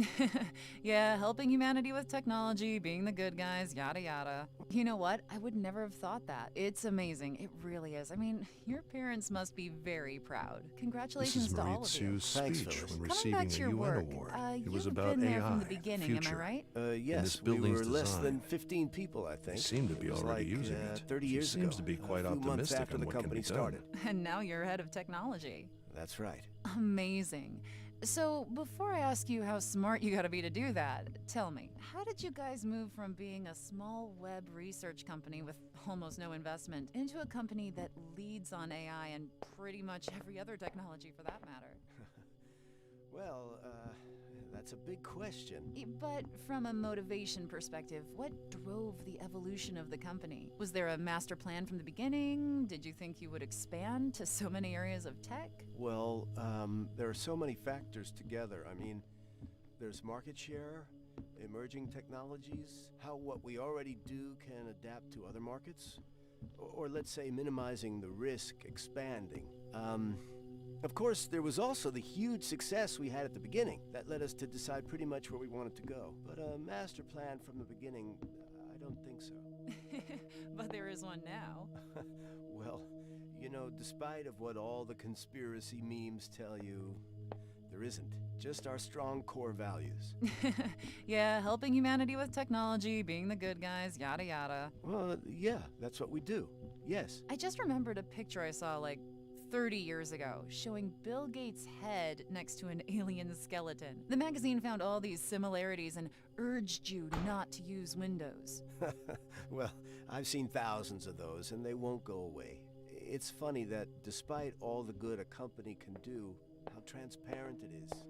Yeah, helping humanity with technology, being the good guys, yada yada. You know what? I would never have thought that. It's amazing. It really is. I mean, your parents must be very proud. This Congratulations is to Marie all of you. Tsu's Thanks, speech Phyllis. when Coming back receiving to a your UN work, award. It was you've about been there AI, from the beginning, am I future. right? Yes, this we building's were less than design. 15 people, I think. They seem to be It was already like, using it. 30 She years ago. seems to be quite a few months optimistic after on the what can company be done. started. And now you're head of technology. That's right. Amazing. So, before I ask you how smart you gotta be to do that, tell me, how did you guys move from being a small web research company with almost no investment into a company that leads on AI and pretty much every other technology for that matter? Well, that's a big question. But from a motivation perspective, what drove the evolution of the company? Was there a master plan from the beginning? Did you think you would expand to so many areas of tech? Well, there are so many factors together. I mean, there's market share, emerging technologies, how what we already do can adapt to other markets, or let's say minimizing the risk, expanding. Of course, there was also the huge success we had at the beginning. That led us to decide pretty much where we wanted to go. But a master plan from the beginning, I don't think so. But there is one now. Well, you know, despite of what all the conspiracy memes tell you, there isn't. Just our strong core values. Yeah, helping humanity with technology, being the good guys, yada yada. Well, yeah, that's what we do. Yes. I just remembered a picture I saw like 30 years ago showing Bill Gates' head next to an alien skeleton. The magazine found all these similarities and urged you not to use Windows. Well, I've seen thousands of those, and they won't go away. It's funny that despite all the good a company can do, how transparent it is.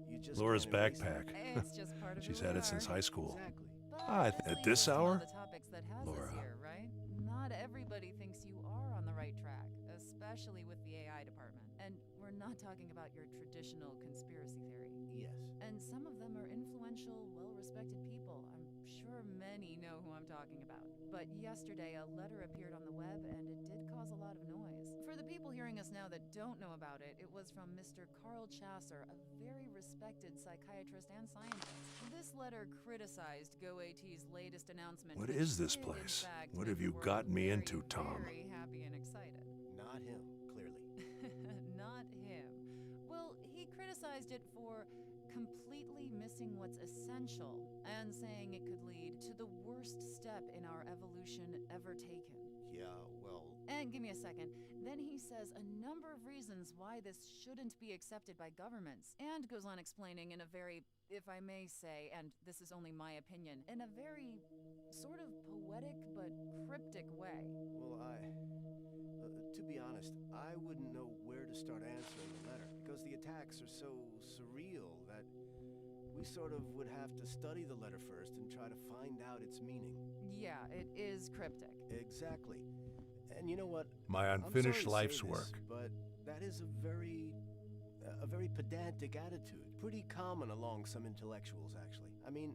You just Laura's can't erase backpack. It's just part of She's who had we it since are. high school. Exactly. But At this honestly, hour? it's one of the topics that has Laura. us here, right? Not everybody thinks you are on the right track, especially with the AI department. And we're not talking about your traditional conspiracy theory. Yes. And some of them are influential, well-respected people. I'm sure many know who I'm talking about. But yesterday, a letter appeared on the web, and it did cause a lot of noise. For the people hearing us now that don't know about it, it was from Mr. Carl Chasser, a very respected psychiatrist and scientist. This letter criticized GoAT's latest announcement. What which is this did, in place? fact, What make have the you world gotten me very, into, Tom? Very happy and excited. Not him, clearly. Not him. Well, he criticized it for completely missing what's essential and saying it could lead to the worst step in our evolution ever taken. Yeah, well... And give me a second. Then he says a number of reasons why this shouldn't be accepted by governments, and goes on explaining in a very, if I may say, and this is only my opinion, in a very sort of poetic but cryptic way. Well, to be honest, I wouldn't know where to start answering the letter, because the attacks are so surreal that we sort of would have to study the letter first and try to find out its meaning. Yeah, it is cryptic. Exactly. And you know what? My I'm unfinished sorry to life's say this, work. but that is a very pedantic attitude. Pretty common along some intellectuals, actually. I mean,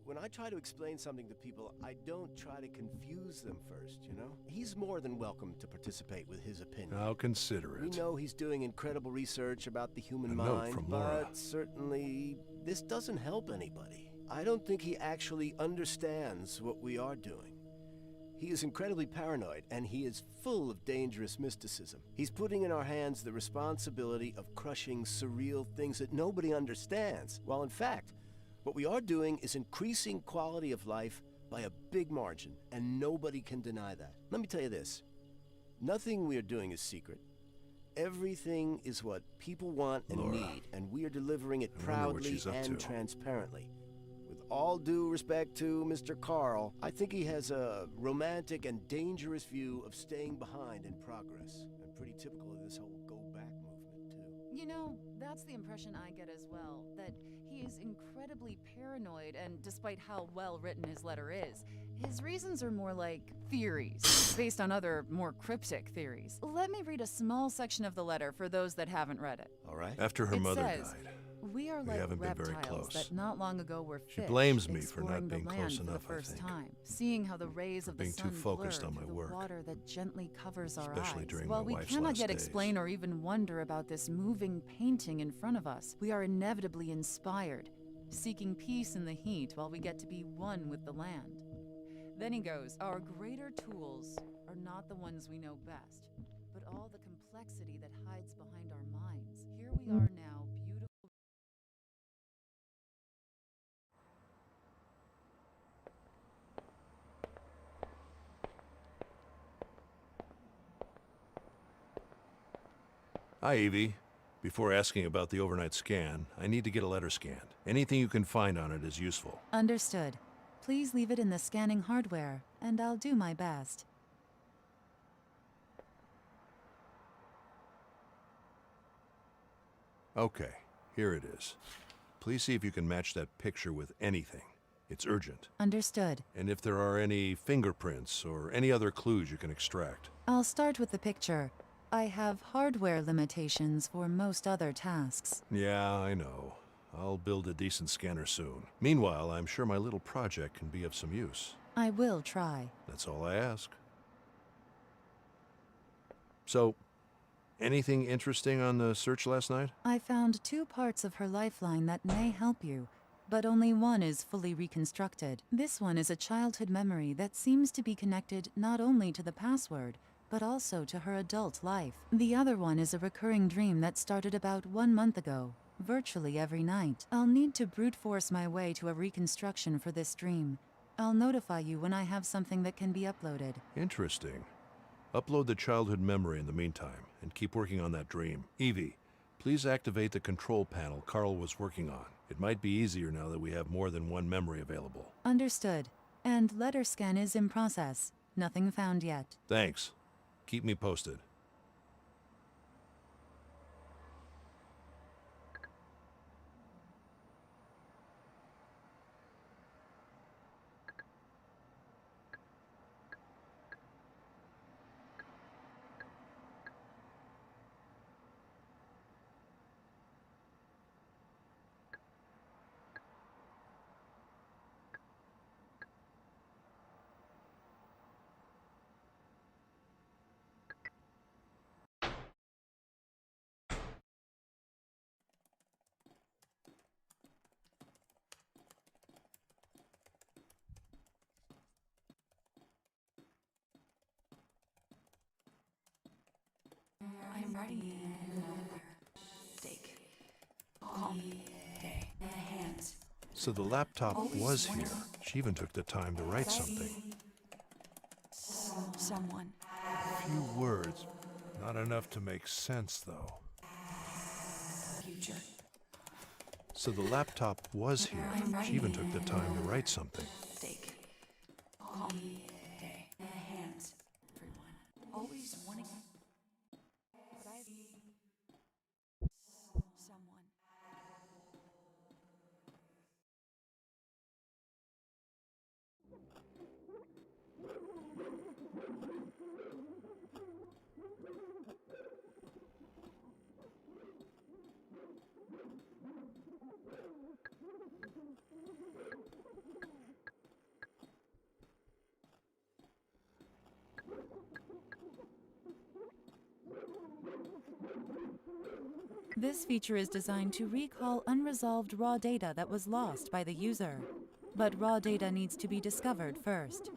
when I try to explain something to people, I don't try to confuse them first, you know? He's more than welcome to participate with his opinion. I'll consider We it. know he's doing incredible research about the human A note mind, from Laura. but certainly this doesn't help anybody. I don't think he actually understands what we are doing. He is incredibly paranoid, and he is full of dangerous mysticism. He's putting in our hands the responsibility of crushing surreal things that nobody understands, while in fact, what we are doing is increasing quality of life by a big margin, and nobody can deny that. Let me tell you this. Nothing we are doing is secret. Everything is what people want and Laura. need, and we are delivering it I wonder what proudly she's up and to. transparently. With all due respect to Mr. Carl, I think he has a romantic and dangerous view of staying behind in progress, and pretty typical of this whole go back movement, too. You know, that's the impression I get as well, that he is incredibly paranoid, and despite how well written his letter is, his reasons are more like theories, based on other, more cryptic theories. Let me read a small section of the letter for those that haven't read it. All right? After her It mother says, died. We are We like haven't been very reptiles close. that not long ago were She fish, blames me for exploring not being the close land enough, for I the first think. time, seeing how the rays For of the being too sun focused blur on my through work. the water that gently covers our Especially eyes. during While my we wife's cannot last yet days. explain or even wonder about this moving painting in front of us, we are inevitably inspired, seeking peace in the heat while we get to be one with the land. Then he goes, our greater tools are not the ones we know best, but all the complexity that hides behind our minds. Here we are now, beautiful. Hi, Evie. Before asking about the overnight scan, I need to get a letter scanned. Anything you can find on it is useful. Understood. Please leave it in the scanning hardware, and I'll do my best. Okay, here it is. Please see if you can match that picture with anything. It's urgent. Understood. And if there are any fingerprints or any other clues you can extract. I'll start with the picture. I have hardware limitations for most other tasks. Yeah, I know. I'll build a decent scanner soon. Meanwhile, I'm sure my little project can be of some use. I will try. That's all I ask. So, anything interesting on the search last night? I found 2 parts of her lifeline that may help you, but only one is fully reconstructed. This one is a childhood memory that seems to be connected not only to the password, but also to her adult life. The other one is a recurring dream that started about 1 month ago, virtually every night. I'll need to brute force my way to a reconstruction for this dream. I'll notify you when I have something that can be uploaded. Interesting. Upload the childhood memory in the meantime, and keep working on that dream. Evie, please activate the control panel Carl was working on. It might be easier now that we have more than one memory available. Understood. And letter scan is in process. Nothing found yet. Thanks. Keep me posted. I'm ready. Take. Calm. Day. Hands. So the laptop was here. She even took the time to write something. Someone. Few words. Not enough to make sense, though. Future. So the laptop was here. She even took the time to write something. Take. Calm. Day. Hands. Everyone. Always wanting. Someone. This feature is designed to recall unresolved raw data that was lost by the user. But raw data needs to be discovered first.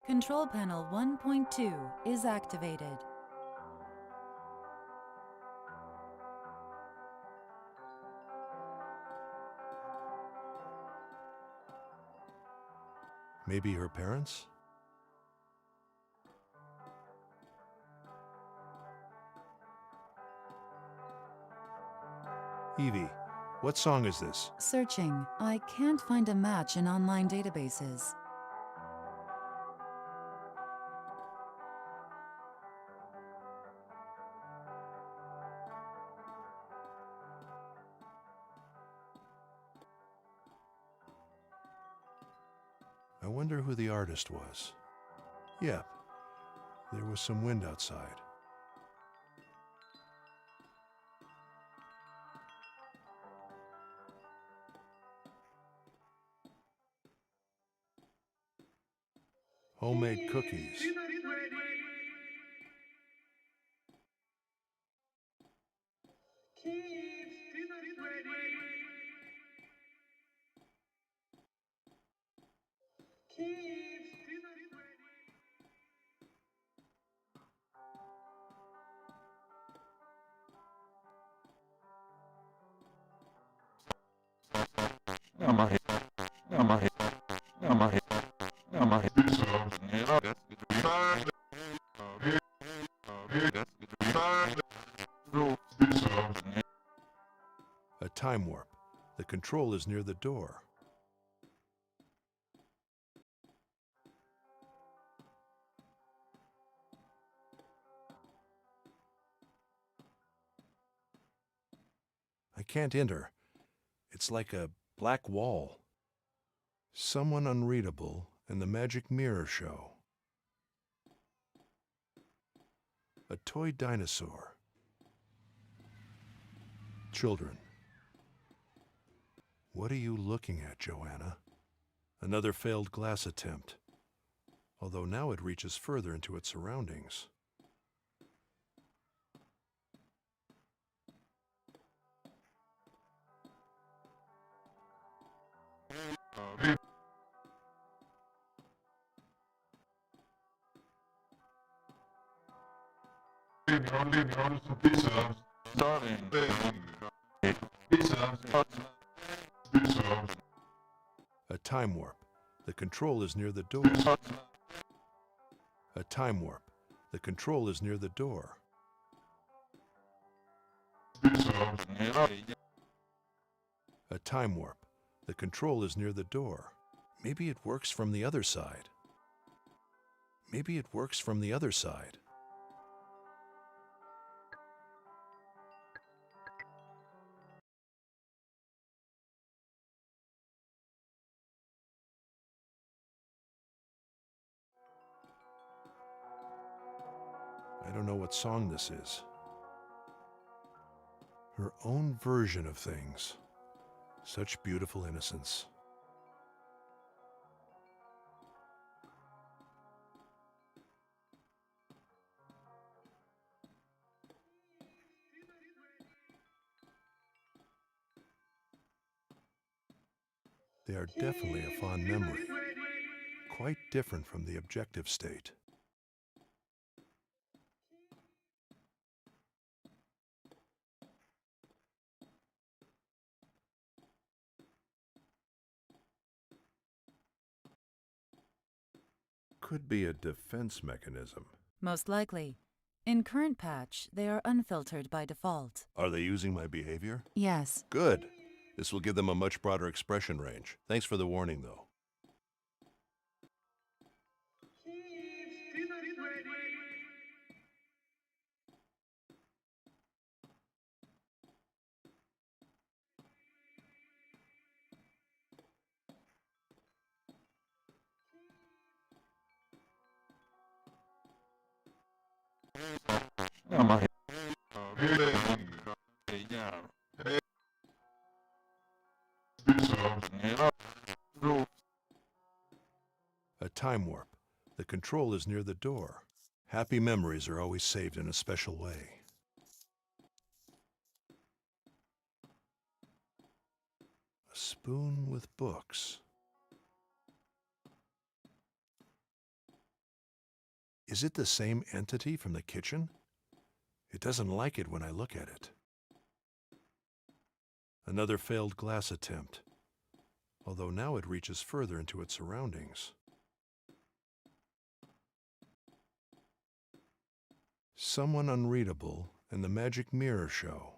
Control panel 1.2 is activated. Maybe her parents? Evie, what song is this? Searching. I can't find a match in online databases. I wonder who the artist was. Yep, there was some wind outside. Homemade cookies. A time warp. The control is near the door. I can't enter. It's like a black wall. Someone unreadable and the magic mirror show. A toy dinosaur. Children. What are you looking at, Joanna? Another failed glass attempt, although now it reaches further into its surroundings. A time warp. The control is near the door. A time warp. The control is near the door. A time warp. The control is near the door. Maybe it works from the other side. Maybe it works from the other side. I don't know what song this is. Her own version of things. Such beautiful innocence. They are definitely a fond memory, quite different from the objective state. Could be a defense mechanism. Most likely. In current patch, they are unfiltered by default. Are they using my behavior? Yes. Good. This will give them a much broader expression range. Thanks for the warning, though. A time warp. The control is near the door. Happy memories are always saved in a special way. A spoon with books. Is it the same entity from the kitchen? It doesn't like it when I look at it. Another failed glass attempt, although now it reaches further into its surroundings. Someone unreadable and the magic mirror show.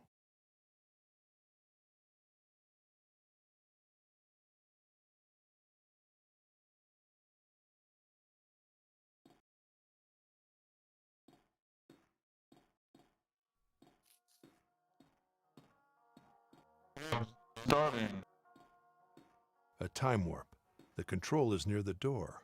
A time warp. The control is near the door.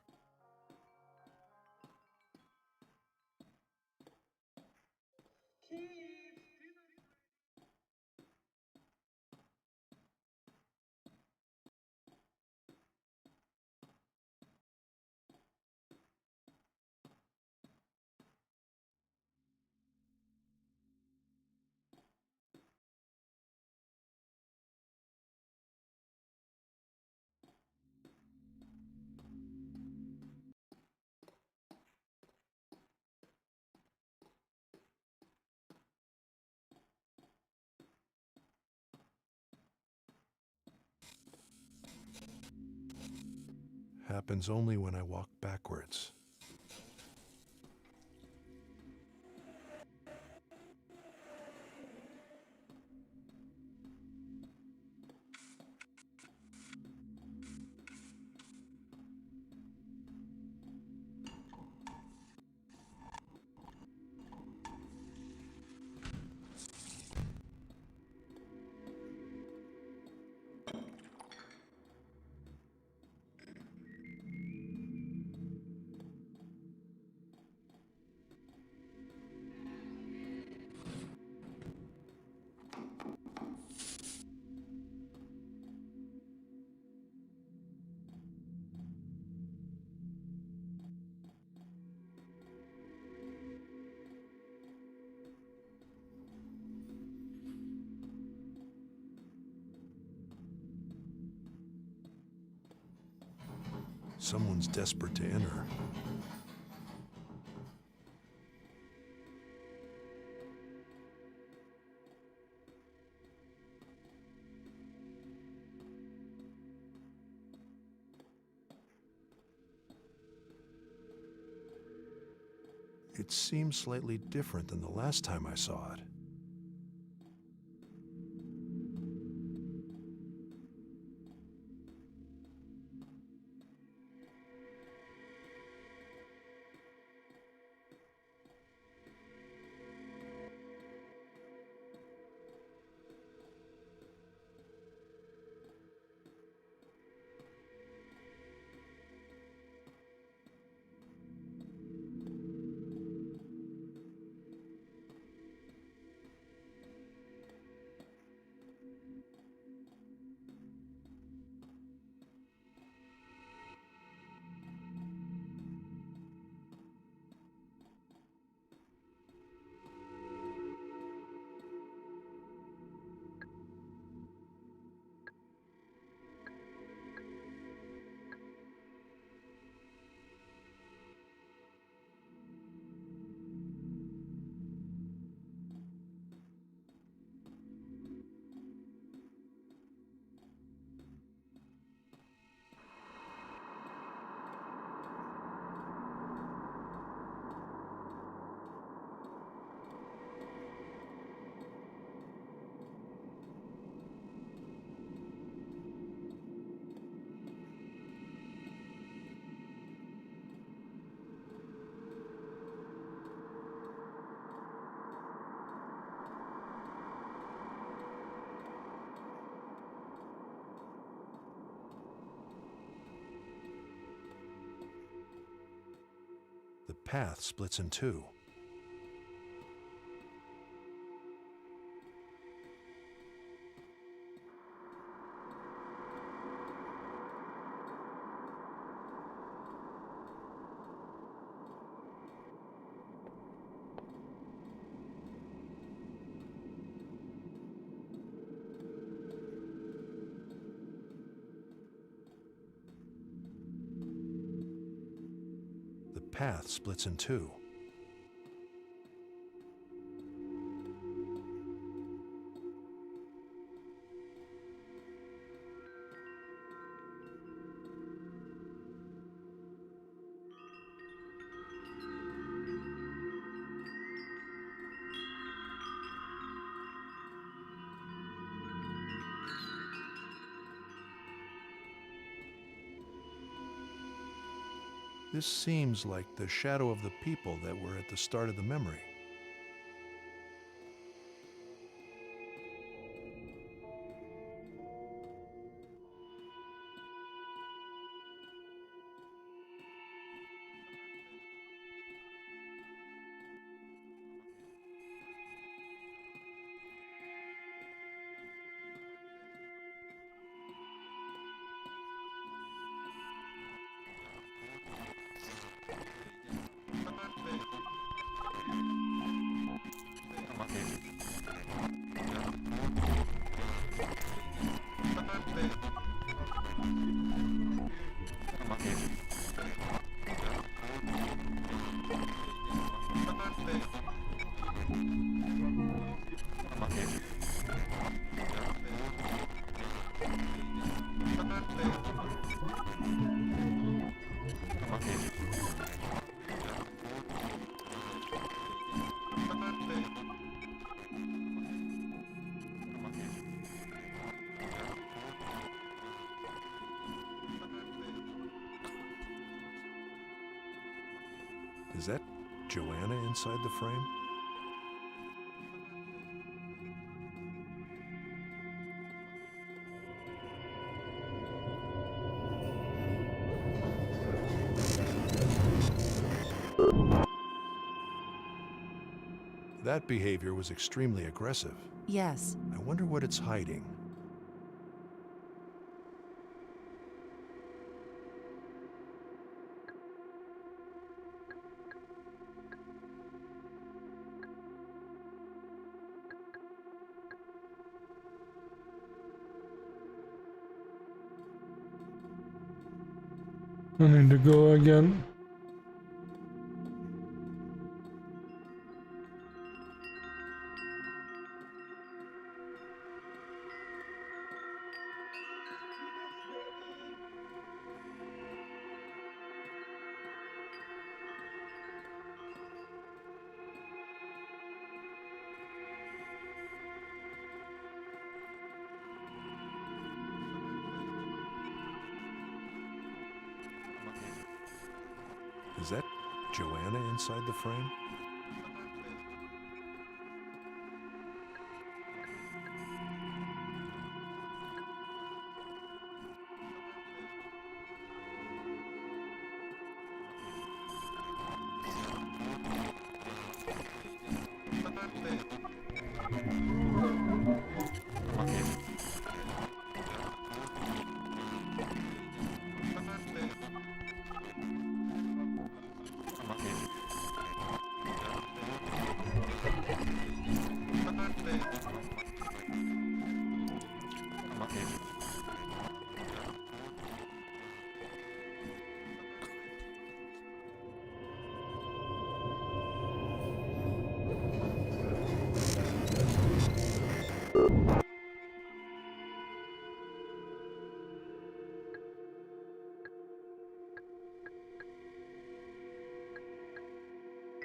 Happens only when I walk backwards. Someone's desperate to enter. It seems slightly different than the last time I saw it. The path splits in two. The path splits in two. This seems like the shadow of the people that were at the start of the memory. Is that Joanna inside the frame? That behavior was extremely aggressive. Yes. I wonder what it's hiding. I need to go again. Is that Joanna inside the frame?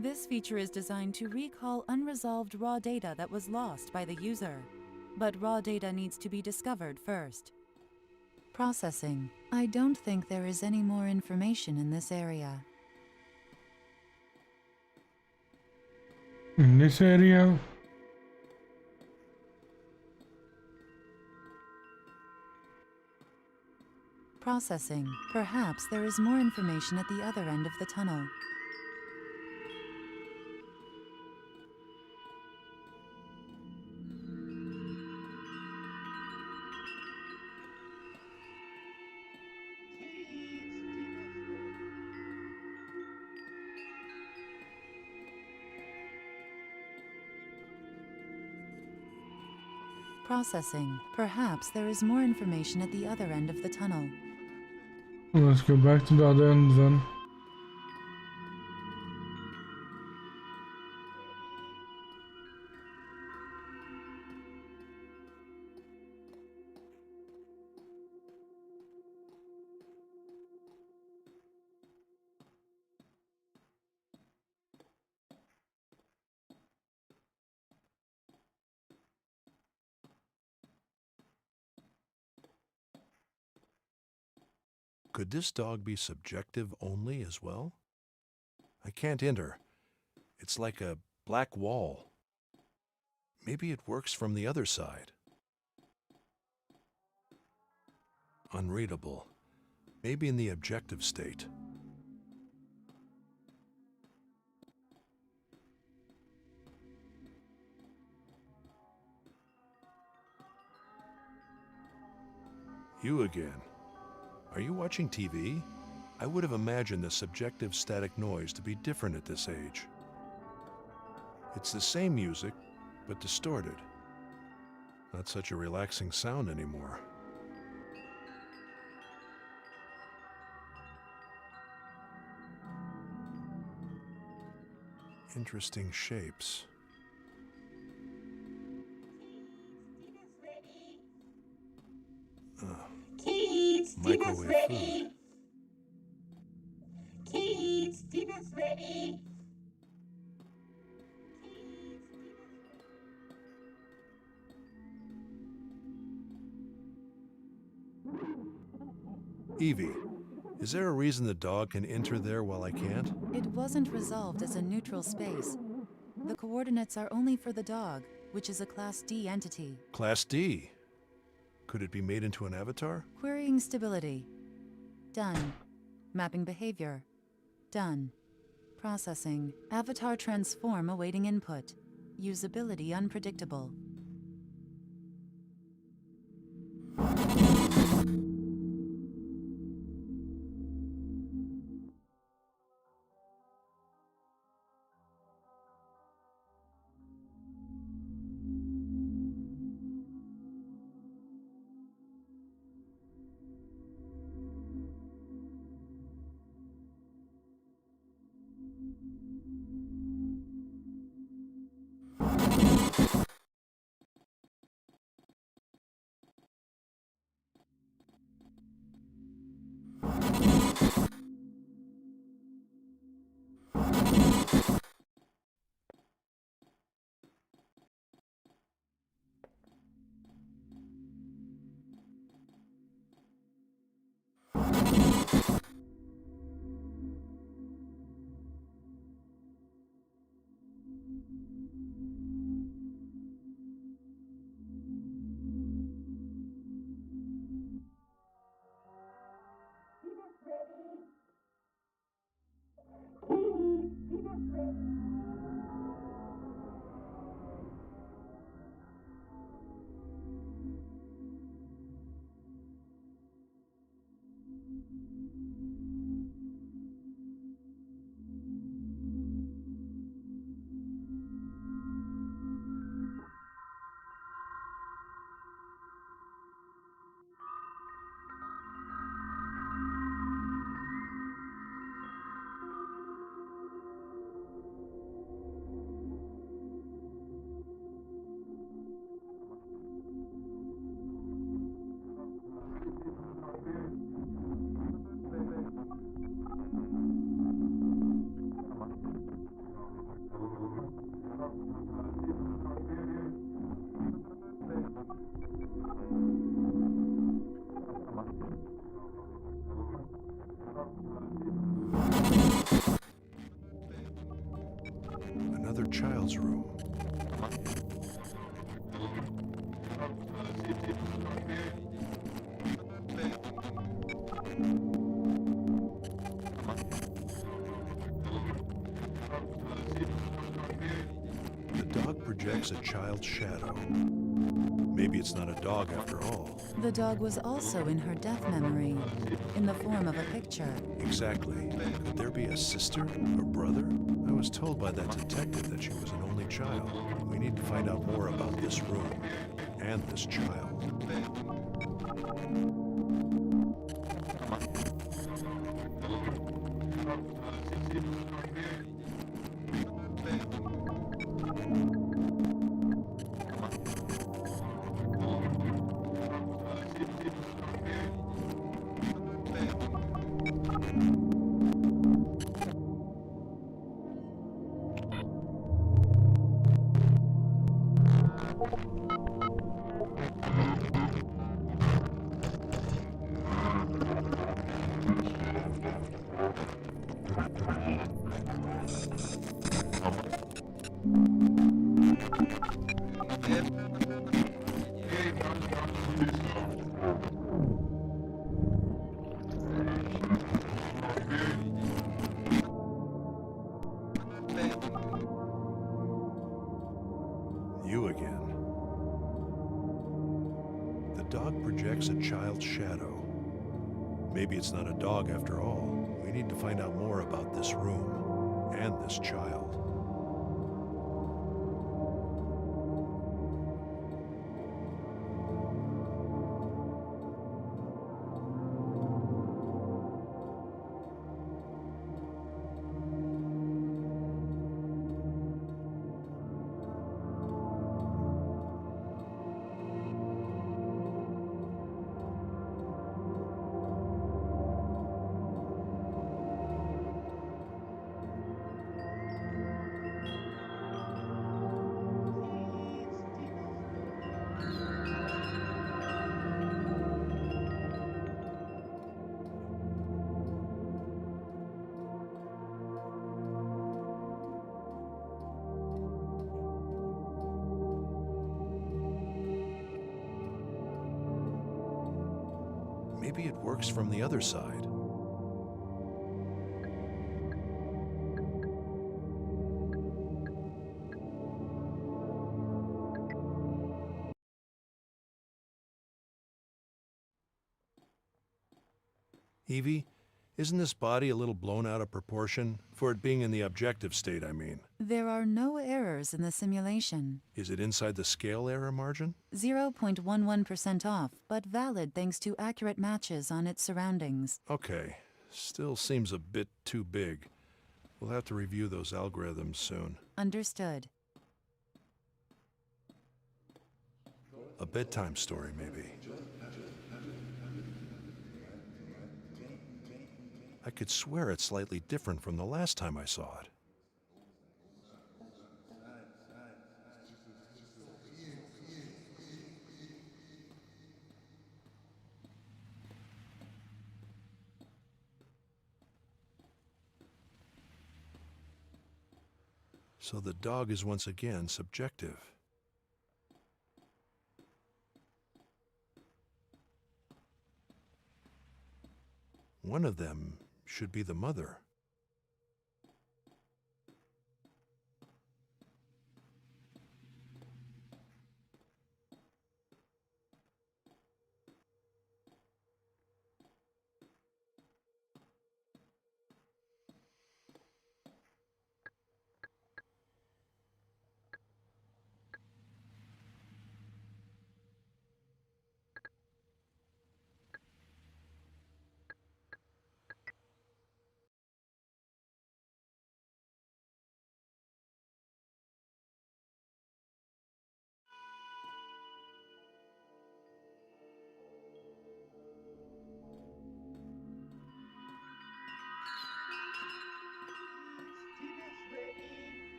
This feature is designed to recall unresolved raw data that was lost by the user. But raw data needs to be discovered first. Processing. I don't think there is any more information in this area. In this area? Processing. Perhaps there is more information at the other end of the tunnel. Processing. Perhaps there is more information at the other end of the tunnel. Let's go back to the other end then. Could this dog be subjective only as well? I can't enter. It's like a black wall. Maybe it works from the other side. Unreadable. Maybe in the objective state. You again. Are you watching TV? I would have imagined the subjective static noise to be different at this age. It's the same music, but distorted. Not such a relaxing sound anymore. Interesting shapes. Microwave food. Kids, dinner's ready. Evie, Is there a reason the dog can enter there while I can't? It wasn't resolved as a neutral space. The coordinates are only for the dog, which is a Class D entity. Class D. Could it be made into an avatar? Querying stability. Done. Mapping behavior. Done. Processing. Avatar transform awaiting input. Usability unpredictable. Another child's room. The dog projects a child's shadow. Maybe it's not a dog after all. The dog was also in her death memory, in the form of a picture. Exactly. Could there be a sister or brother? I was told by that detective that she was an only child. We need to find out more about this room and this child. You again. The dog projects a child's shadow. Maybe it's not a dog after all. We need to find out more about this room and this child. maybe it works from the other side. Evie, isn't this body a little blown out of proportion? For it being in the objective state, I mean. There are no errors in the simulation. Is it inside the scale error margin? 0.11% off, but valid thanks to accurate matches on its surroundings. Okay. Still seems a bit too big. We'll have to review those algorithms soon. Understood. A bedtime story, maybe. I could swear it's slightly different from the last time I saw it. So the dog is once again subjective. One of them should be the mother.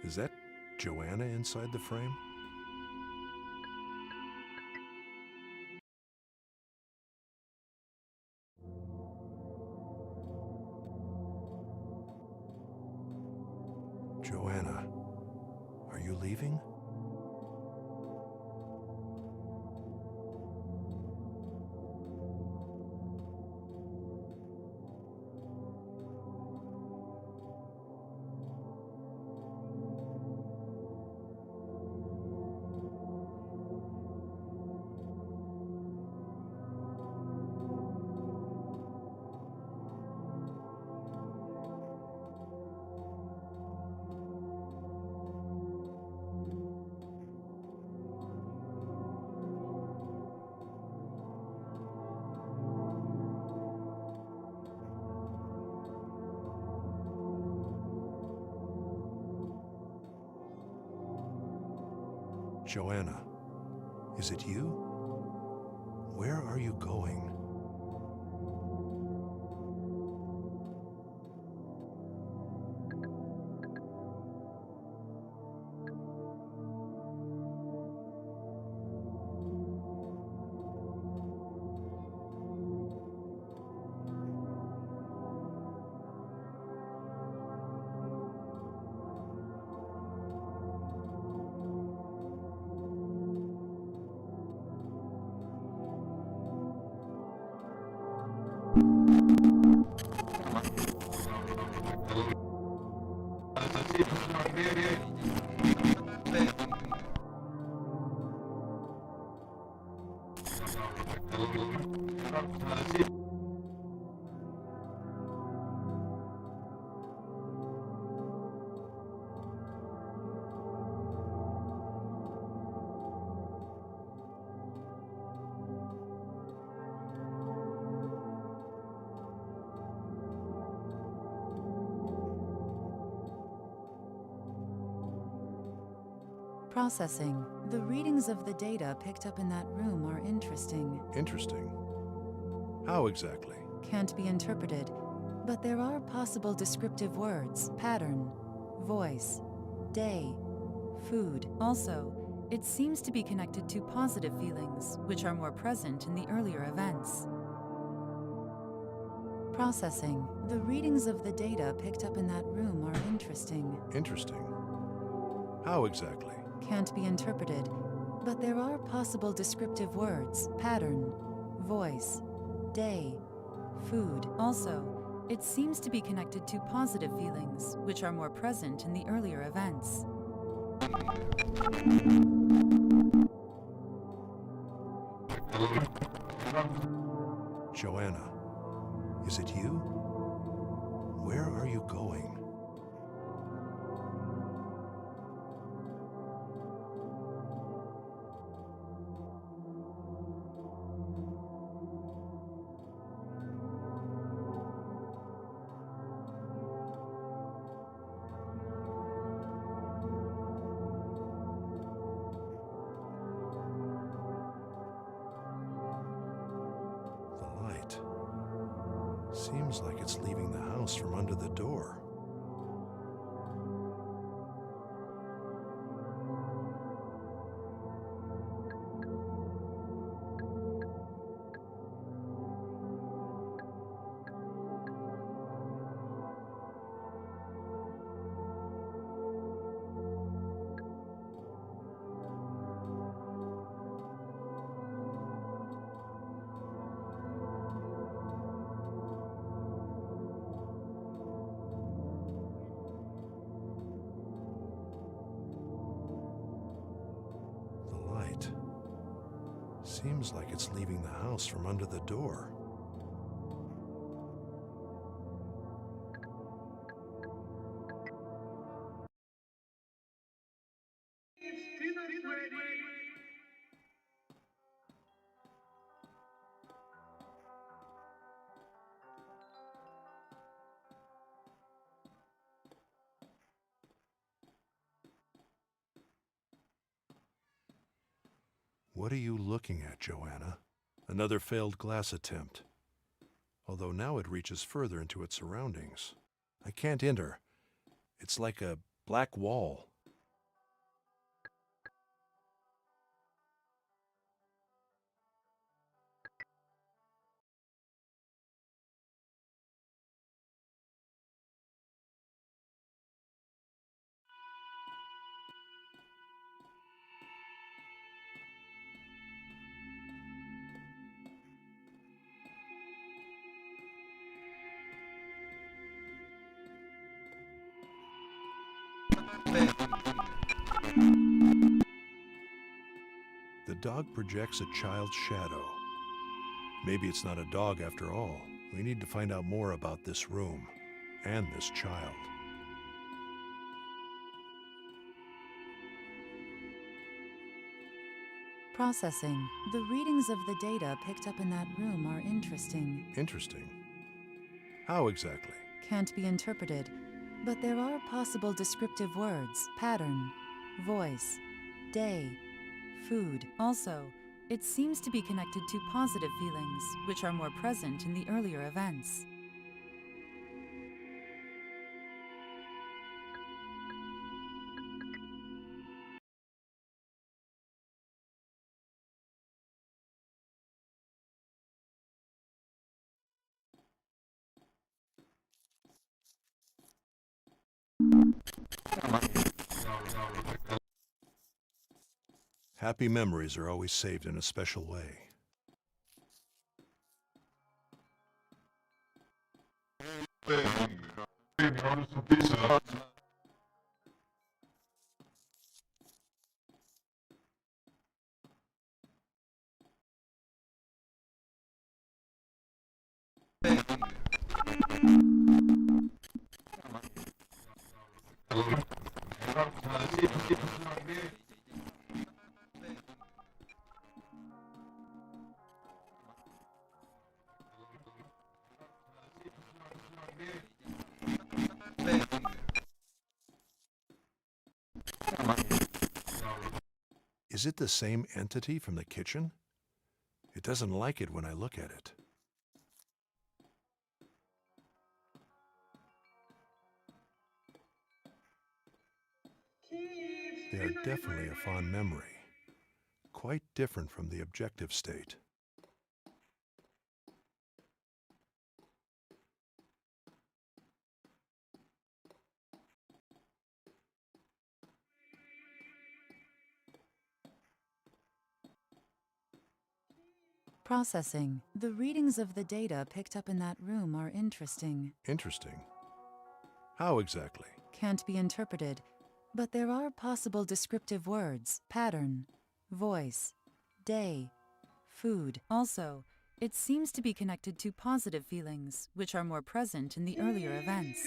Is that Joanna inside the frame? Joanna, are you leaving? Joanna, is it you? Where are you going? Processing. The readings of the data picked up in that room are interesting. Interesting. How exactly? Can't be interpreted, but there are possible descriptive words: pattern, voice, day, food. Also, it seems to be connected to positive feelings, which are more present in the earlier events. Processing. The readings of the data picked up in that room are interesting. Interesting. How exactly? Can't be interpreted, but there are possible descriptive words: pattern, voice, day, food. Also, it seems to be connected to positive feelings, which are more present in the earlier events. Joanna, is it you? Where are you going? The light seems like it's leaving the house from under the door. The light seems like it's leaving the house from under the door. What are you looking at, Joanna? Another failed glass attempt. Although now it reaches further into its surroundings. I can't enter. It's like a black wall. The dog projects a child's shadow. Maybe it's not a dog after all. We need to find out more about this room and this child. Processing. The readings of the data picked up in that room are interesting. Interesting. How exactly? Can't be interpreted, but there are possible descriptive words: pattern, voice, day, food. Also, it seems to be connected to positive feelings, which are more present in the earlier events. Happy memories are always saved in a special way. Is it the same entity from the kitchen? It doesn't like it when I look at it. They are definitely a fond memory, quite different from the objective state. Processing. The readings of the data picked up in that room are interesting. Interesting. How exactly? Can't be interpreted, but there are possible descriptive words: pattern, voice, day, food. Also, it seems to be connected to positive feelings, which are more present in the earlier events.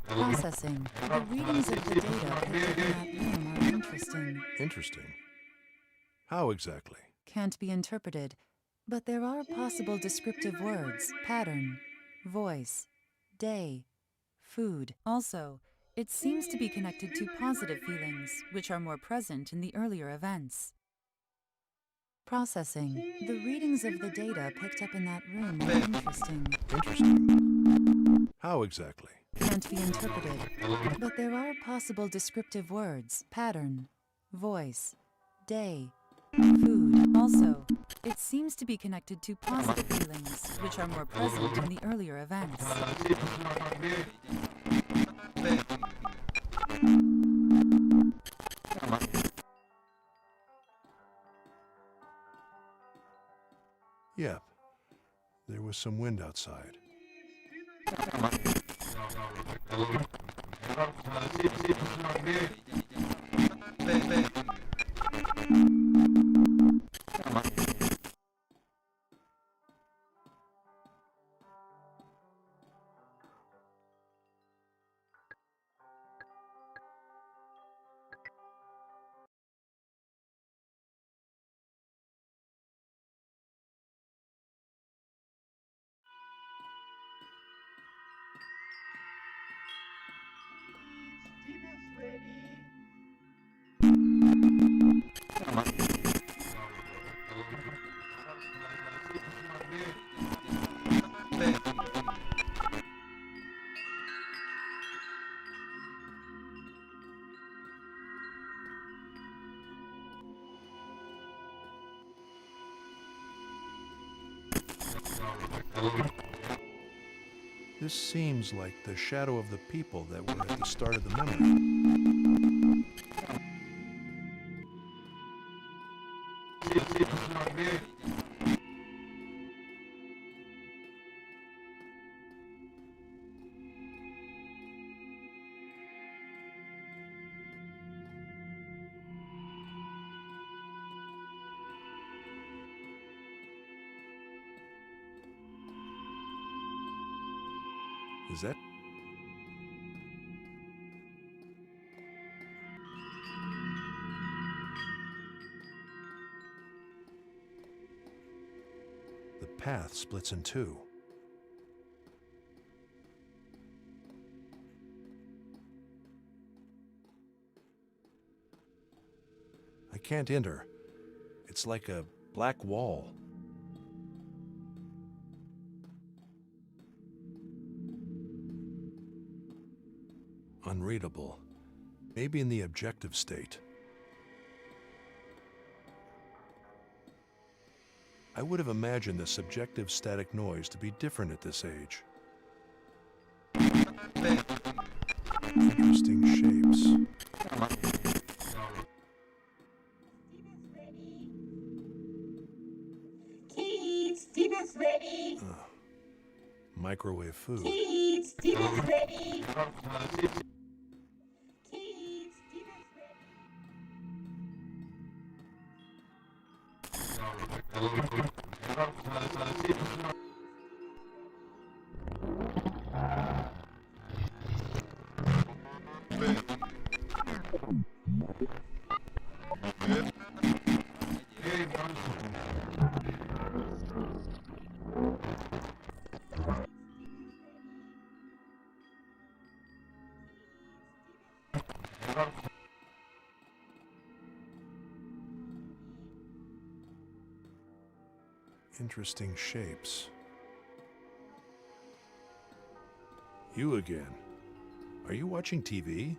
Processing. The readings of the data picked up in that room are interesting. Interesting. How exactly? Can't be interpreted, but there are possible descriptive words: pattern, voice, day, food. Also, it seems to be connected to positive feelings, which are more present in the earlier events. Processing. The readings of the data picked up in that room are interesting. Interesting. How exactly? Can't be interpreted, but there are possible descriptive words: pattern, voice, day, food. Also, it seems to be connected to positive feelings, which are more present in the earlier events. Yep. There was some wind outside. This seems like the shadow of the people that were at the start of the memory. Is that... The path splits in two. I can't enter. It's like a black wall. Unreadable. Maybe in the objective state. I would have imagined the subjective static noise to be different at this age. Interesting shapes. Kids, dinner's ready. Microwave food. Kids, dinner's ready. Kids, dinner's ready. Interesting shapes. You again. Are you watching TV?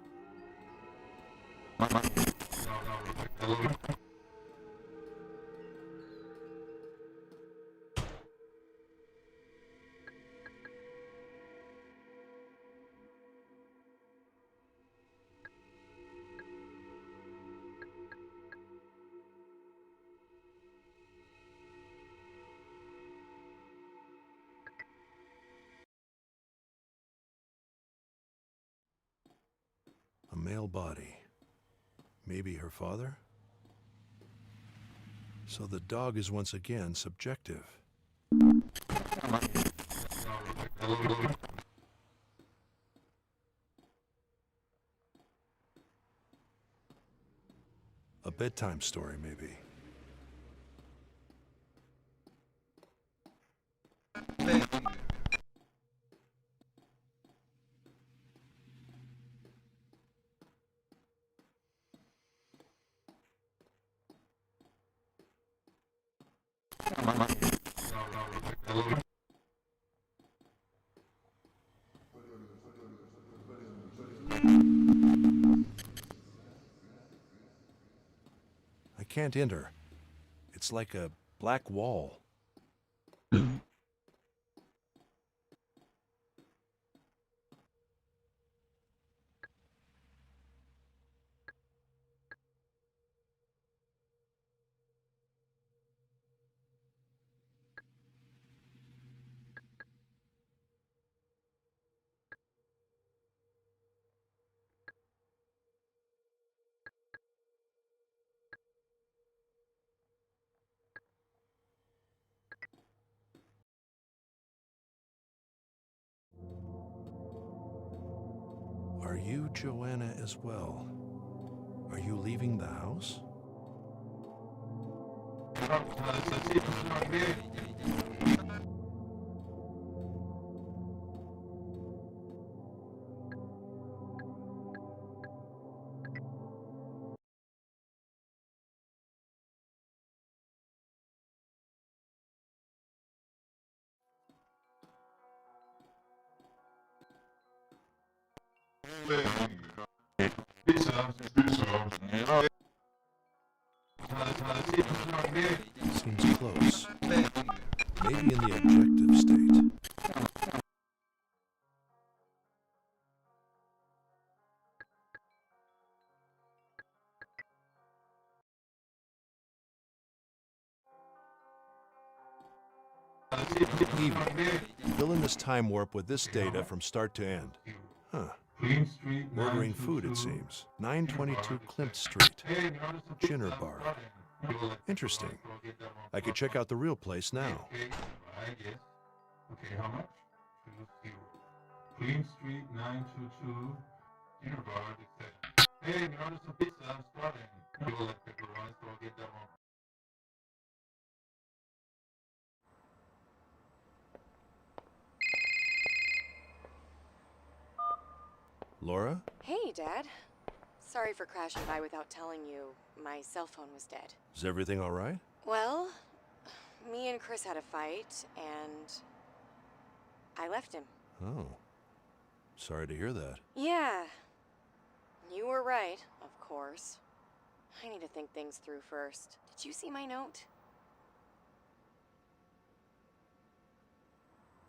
A male body. Maybe her father? So the dog is once again subjective. A bedtime story, maybe. I can't enter. It's like a black wall. Are you Joanna as well? Are you leaving the house? Seems close. Maybe in the objective state. Evie, fill in this time warp with this data from start to end. Huh. Ordering food, it seems. 922 Klimt Street. Jinner Bar. Interesting. I could check out the real place now. Okay, how much? 20. Queen Street 922 Dinner Bar. Hey, we ordered some pizza. I'm starving. You will like pepperoni, so I'll get that one. Laura? Hey, Dad. Sorry for crashing by without telling you. My cell phone was dead. Is everything all right? Well, me and Chris had a fight, and I left him. Oh. Sorry to hear that. Yeah. You were right, of course. I need to think things through first. Did you see my note?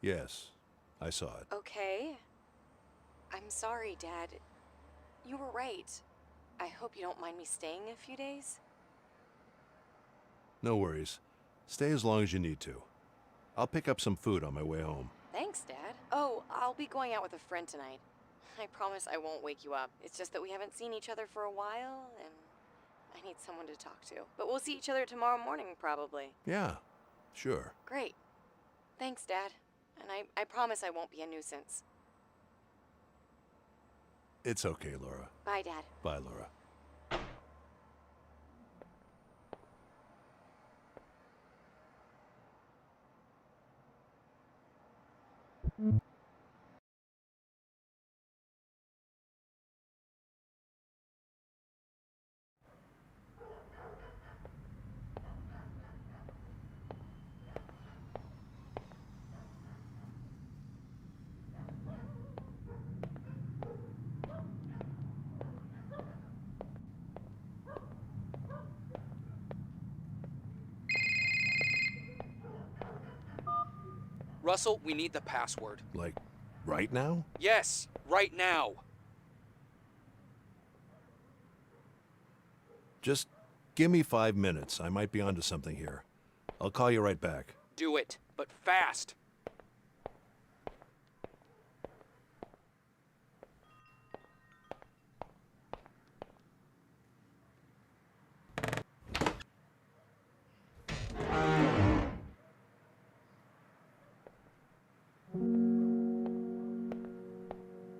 Yes, I saw it. Okay. I'm sorry, Dad. You were right. I hope you don't mind me staying a few days. No worries. Stay as long as you need to. I'll pick up some food on my way home. Thanks, Dad. Oh, I'll be going out with a friend tonight. I promise I won't wake you up. It's just that we haven't seen each other for a while, and I need someone to talk to. But we'll see each other tomorrow morning, probably. Yeah, sure. Great. Thanks, Dad. And I promise I won't be a nuisance. It's okay, Laura. Bye, Dad. Bye, Laura. Russell, we need the password. Like, right now? Yes, right now. Just give me 5 minutes. I might be onto something here. I'll call you right back. Do it, but fast.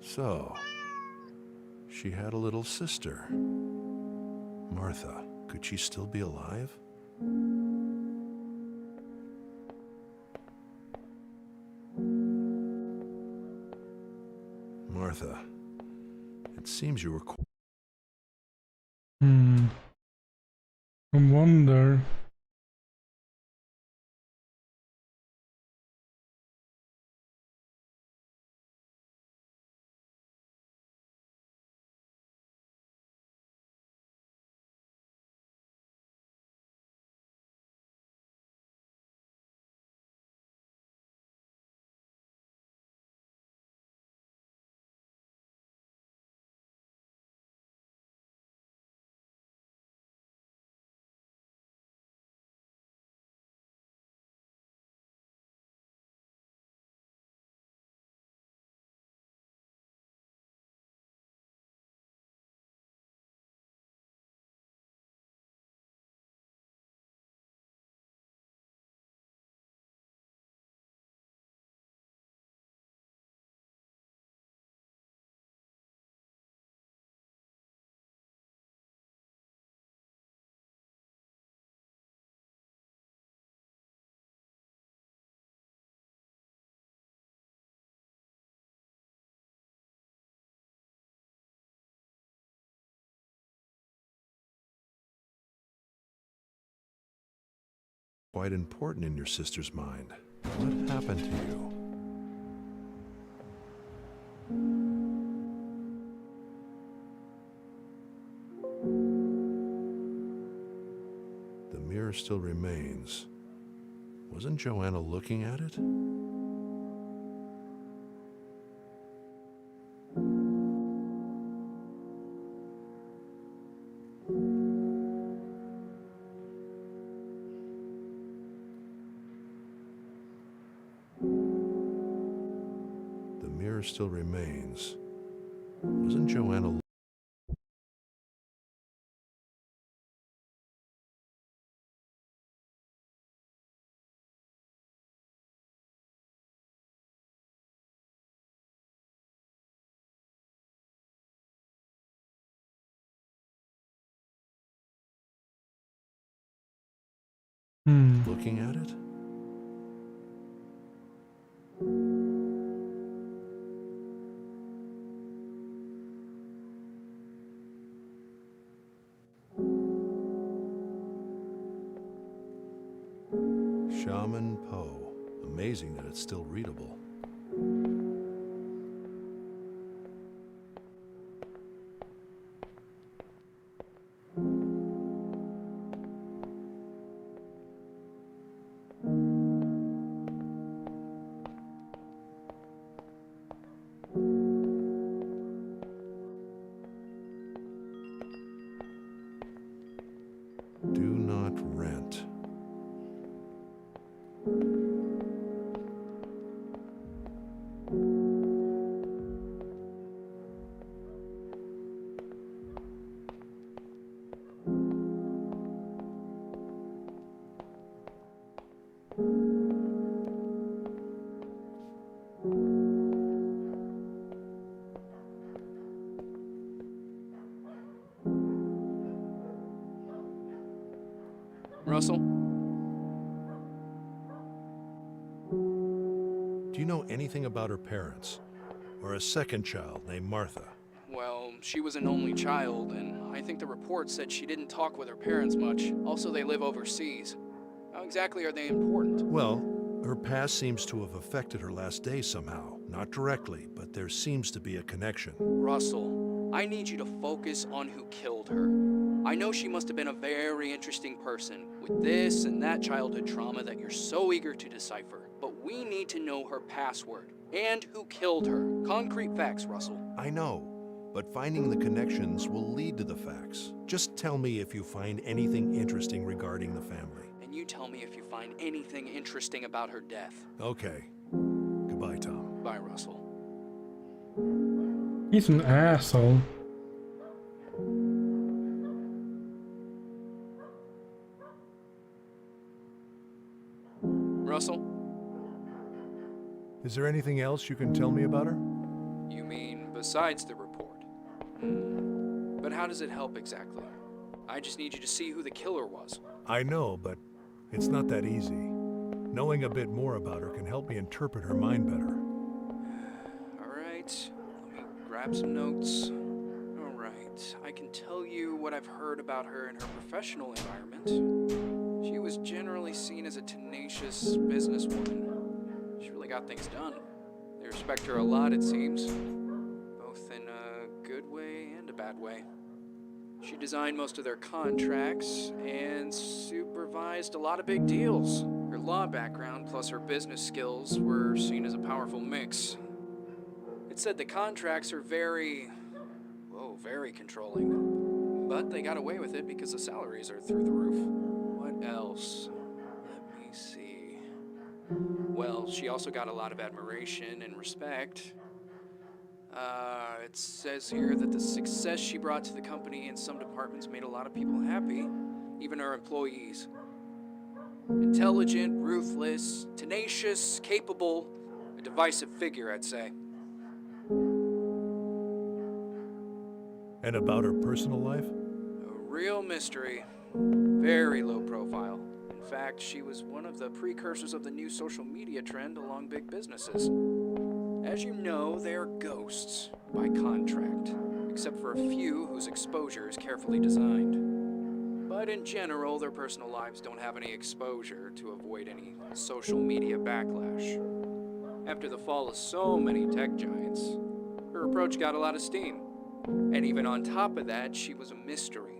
So, she had a little sister. Martha, could she still be alive? Martha, it seems you were... I wonder. Quite important in your sister's mind. What happened to you? The mirror still remains. Wasn't Joanna looking at it? The mirror still remains. Wasn't Joanna... looking at it? Shaman Poe. Amazing that it's still readable. Do not rent. Russell? Do Do you know anything about her parents? Or a second child named Martha? Well, she was an only child, and I think the report said she didn't talk with her parents much. Also, they live overseas. How exactly are they important? Well, her past seems to have affected her last days somehow. Not directly, but there seems to be a connection. Russell, I need you to focus on who killed her. I know she must have been a very interesting person, with this and that childhood trauma that you're so eager to decipher. But we need to know her password, and who killed her. Concrete facts, Russell. I know, but finding the connections will lead to the facts. Just tell me if you find anything interesting regarding the family. And you tell me if you find anything interesting about her death. Okay. Goodbye, Tom. Bye, Russell. He's an asshole. Russell? Is there anything else you can tell me about her? You mean besides the report? But how does it help exactly? I just need you to see who the killer was. I know, but it's not that easy. Knowing a bit more about her can help me interpret her mind better. Alright, let me grab some notes. Alright, I can tell you what I've heard about her in her professional environment. She was generally seen as a tenacious businesswoman. She really got things done. They respect her a lot, it seems. Both in a good way and a bad way. She designed most of their contracts and supervised a lot of big deals. Her law background plus her business skills were seen as a powerful mix. It said the contracts are very controlling. But they got away with it because the salaries are through the roof. What else? Let me see. Well, she also got a lot of admiration and respect. It says here that the success she brought to the company in some departments made a lot of people happy, even her employees. Intelligent, ruthless, tenacious, capable, a divisive figure, I'd say. And about her personal life? A real mystery. Very low profile. In fact, she was one of the precursors of the new social media trend along big businesses. As you know, they are ghosts by contract, except for a few whose exposure is carefully designed. But in general, their personal lives don't have any exposure to avoid any social media backlash. After the fall of so many tech giants, her approach got a lot of steam. And even on top of that, she was a mystery.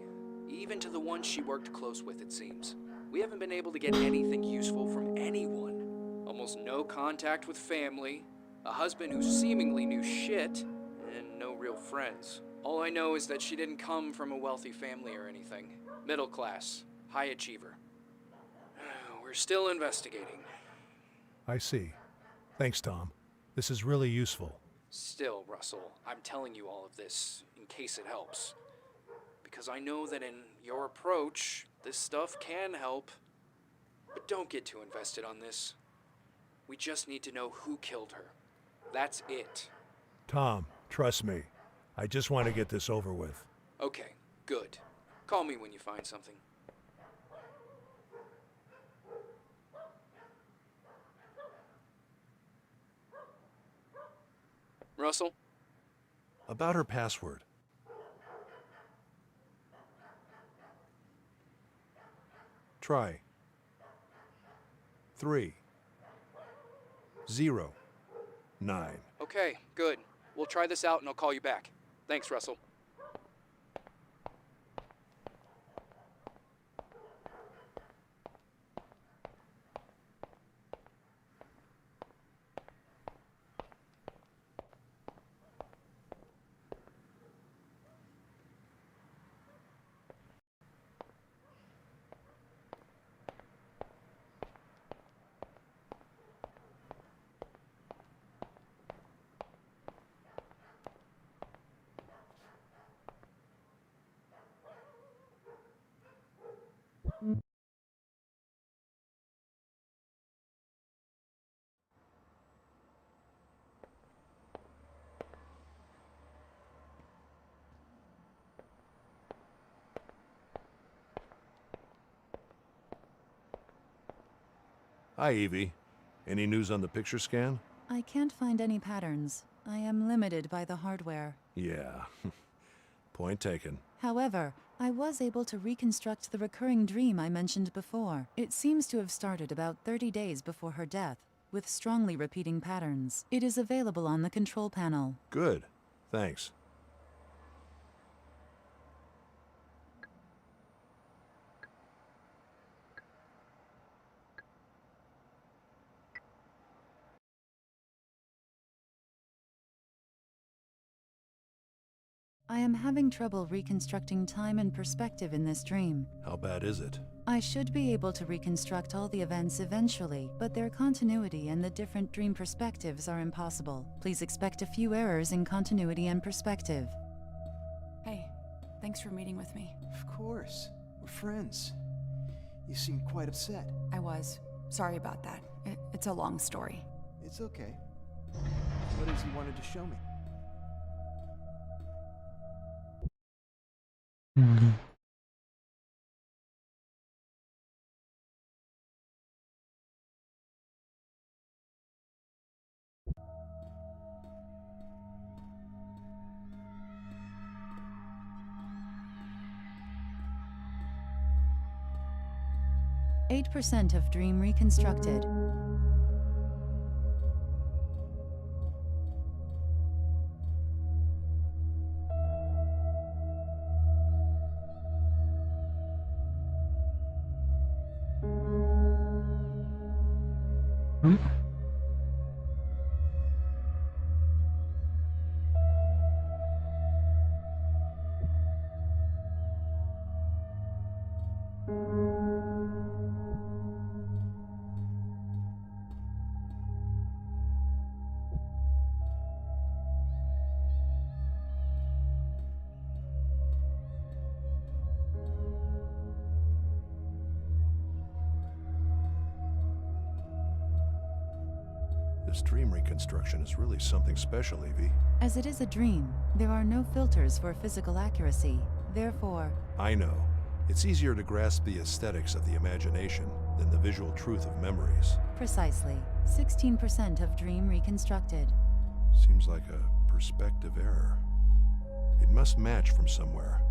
Even to the ones she worked close with, it seems. We haven't been able to get anything useful from anyone. Almost no contact with family, a husband who seemingly knew shit, and no real friends. All I know is that she didn't come from a wealthy family or anything. Middle class, high achiever. We're still investigating. I see. Thanks, Tom. This is really useful. Still, Russell, I'm telling you all of this in case it helps. Because I know that in your approach, this stuff can help. But don't get too invested on this. We just need to know who killed her. That's it. Tom, trust me. I just want to get this over with. Okay, good. Call me when you find something. Russell? About her password. Try 3 0 9. Okay, good. We'll try this out and I'll call you back. Thanks, Russell. Hi, Evie. Any news on the picture scan? I can't find any patterns. I am limited by the hardware. Yeah. Point taken. However, I was able to reconstruct the recurring dream I mentioned before. It seems to have started about 30 days before her death, with strongly repeating patterns. It is available on the control panel. Good. Thanks. I am having trouble reconstructing time and perspective in this dream. How bad is it? I should be able to reconstruct all the events eventually, but their continuity and the different dream perspectives are impossible. Please expect a few errors in continuity and perspective. Hey, thanks for meeting with me. Of course. We're friends. You seem quite upset. I was. Sorry about that. It's a long story. It's okay. What is he wanted to show me? 8% of dream reconstructed. This dream reconstruction is really something special, Evie. As it is a dream, there are no filters for physical accuracy. Therefore, I know. It's easier to grasp the aesthetics of the imagination than the visual truth of memories. precisely, 16% of dream reconstructed. Seems like a perspective error. It must match from somewhere.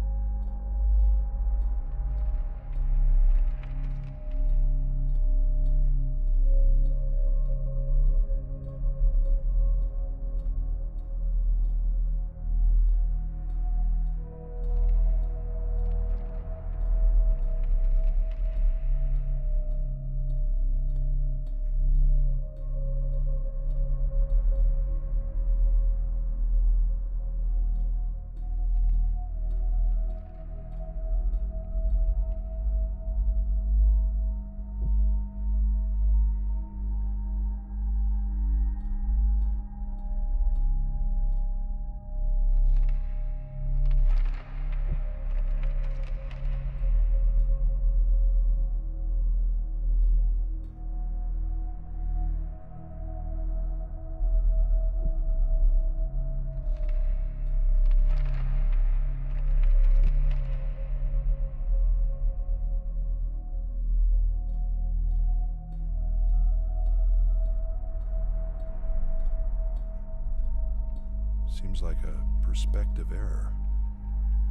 Seems like a perspective error.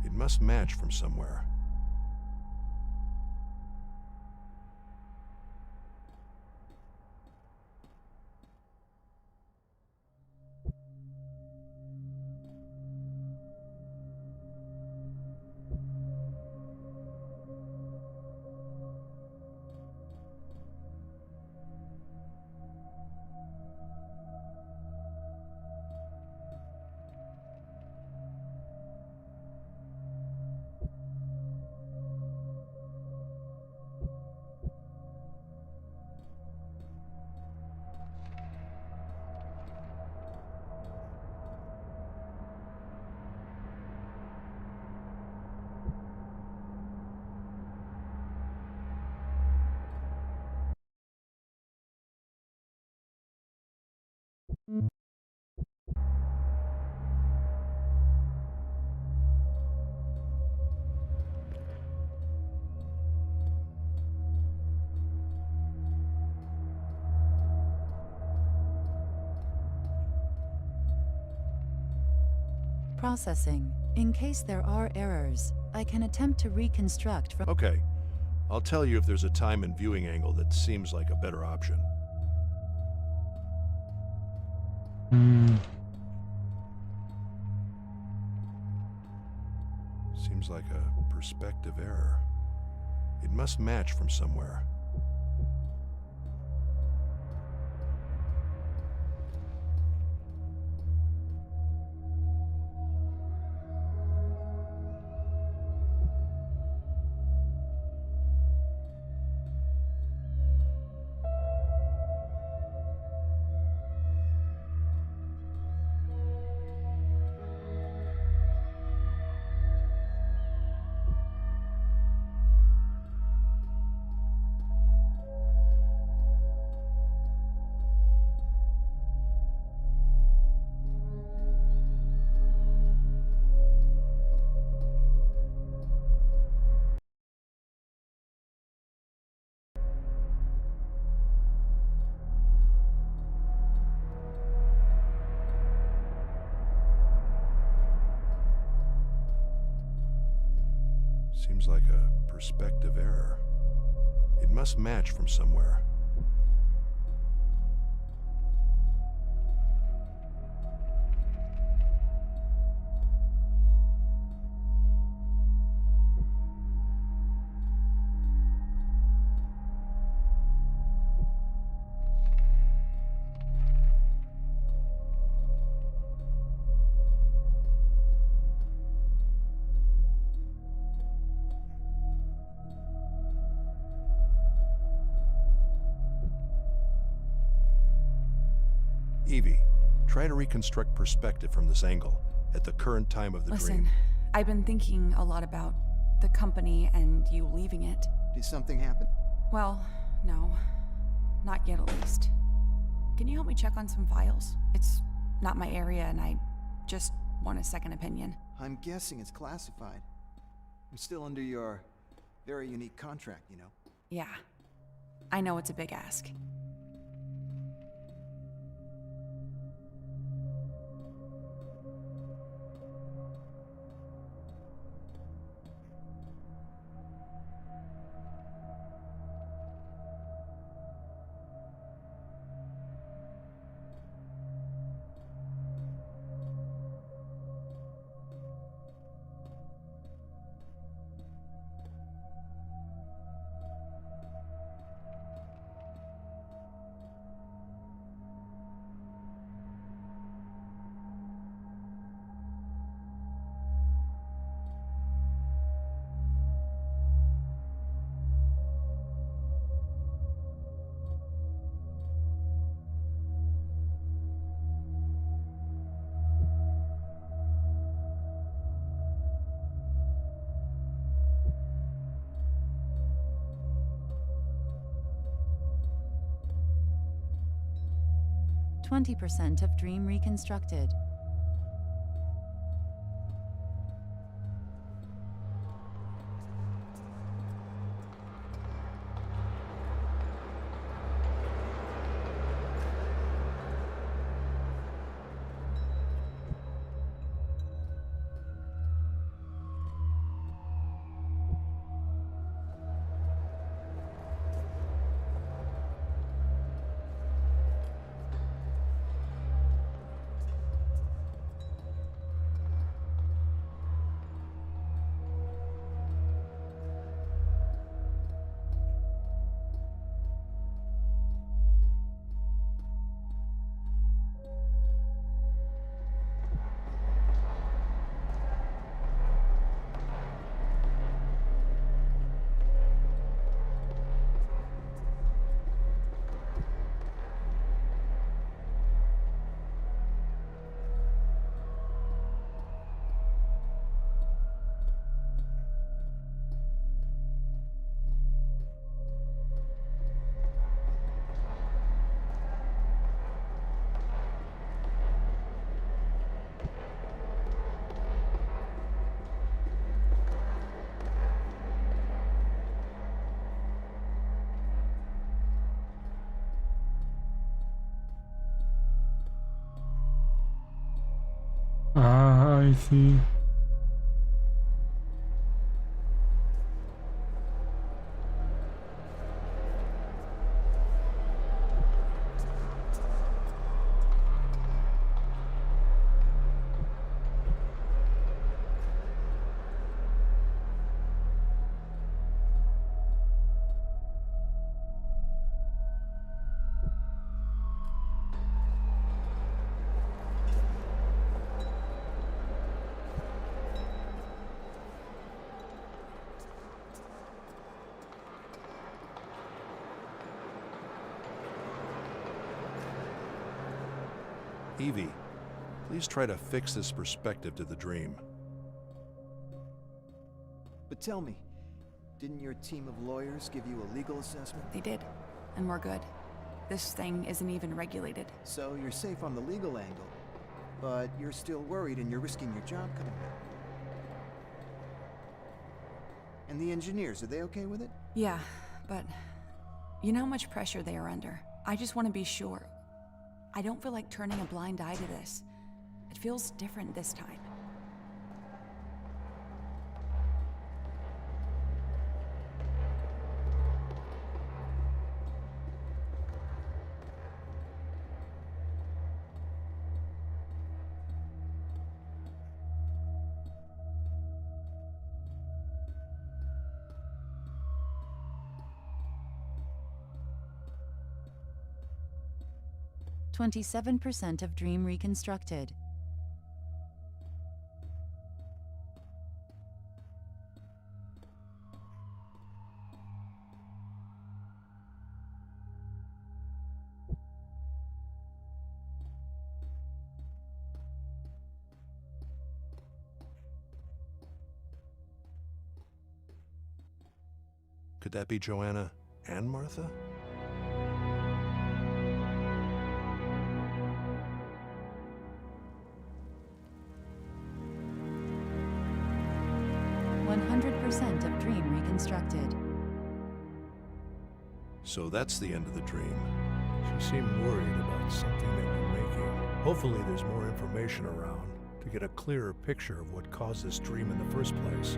It must match from somewhere. Processing. In case there are errors, I can attempt to reconstruct from— Okay. I'll tell you if there's a time and viewing angle that seems like a better option. Seems like a perspective error. It must match from somewhere. Seems like a perspective error. It must match from somewhere. Evie, try to reconstruct perspective from this angle at the current time of the Listen, dream. I've been thinking a lot about the company and you leaving it. Did something happen? Well, no. Not yet, at least. Can you help me check on some files? It's not my area, and I just want a second opinion. I'm guessing it's classified. I'm still under your very unique contract, you know. Yeah. I know it's a big ask. %20 of dream reconstructed. I see. Evie, please try to fix this perspective to the dream. But tell me, didn't your team of lawyers give you a legal assessment? They did, and we're good. This thing isn't even regulated. So you're safe on the legal angle, but you're still worried and you're risking your job coming back. And the engineers, are they okay with it? Yeah, but you know how much pressure they are under. I just want to be sure. I don't feel like turning a blind eye to this. It feels different this time. %27 of dream reconstructed. Could that be Joanna and Martha? %100 of dream reconstructed. So that's the end of the dream. She seemed worried about something they were making. Hopefully there's more information around to get a clearer picture of what caused this dream in the first place.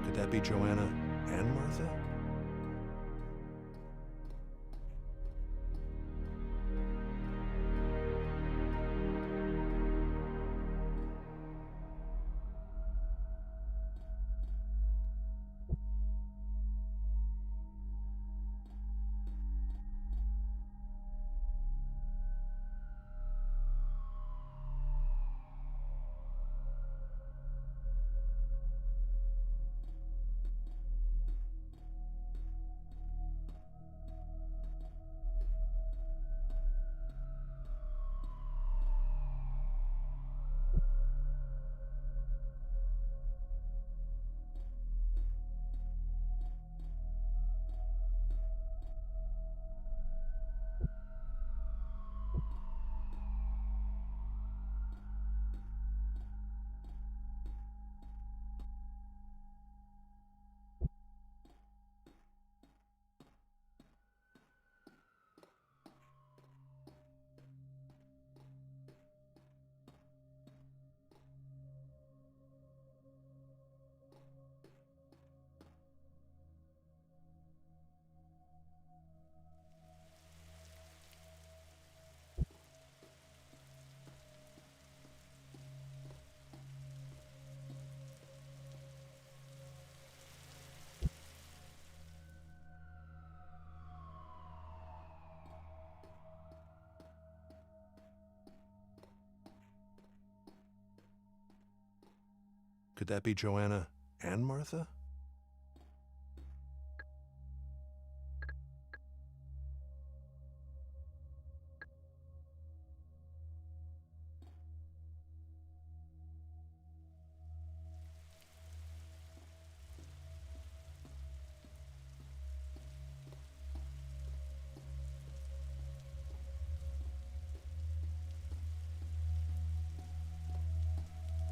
Could that be Joanna and Martha? Could that be Joanna and Martha?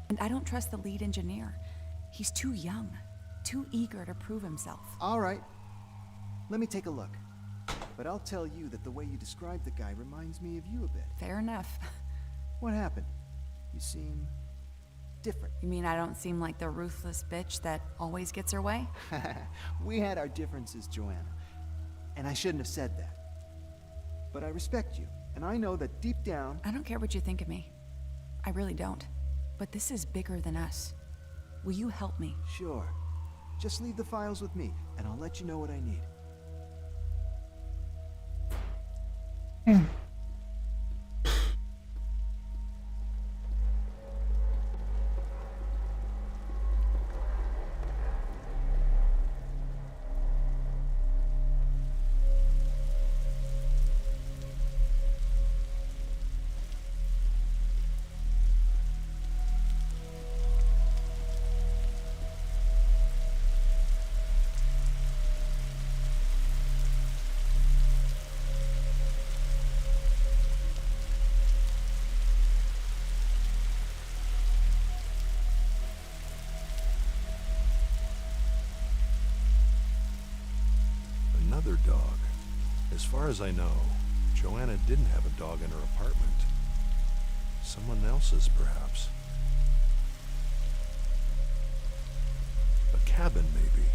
And I don't trust the lead engineer. He's too young, too eager to prove himself. All right. Let me take a look. But I'll tell you that the way you describe the guy reminds me of you a bit. Fair enough. What happened? You seem different. You mean I don't seem like the ruthless bitch that always gets her way? We had our differences, Joanna. And I shouldn't have said that. But I respect you, and I know that deep down... I don't care what you think of me. I really don't. But this is bigger than us. Will you help me? Sure. Just leave the files with me, and I'll let you know what I need. Another dog. As far as I know, Joanna didn't have a dog in her apartment. Someone else's, perhaps. A cabin, maybe.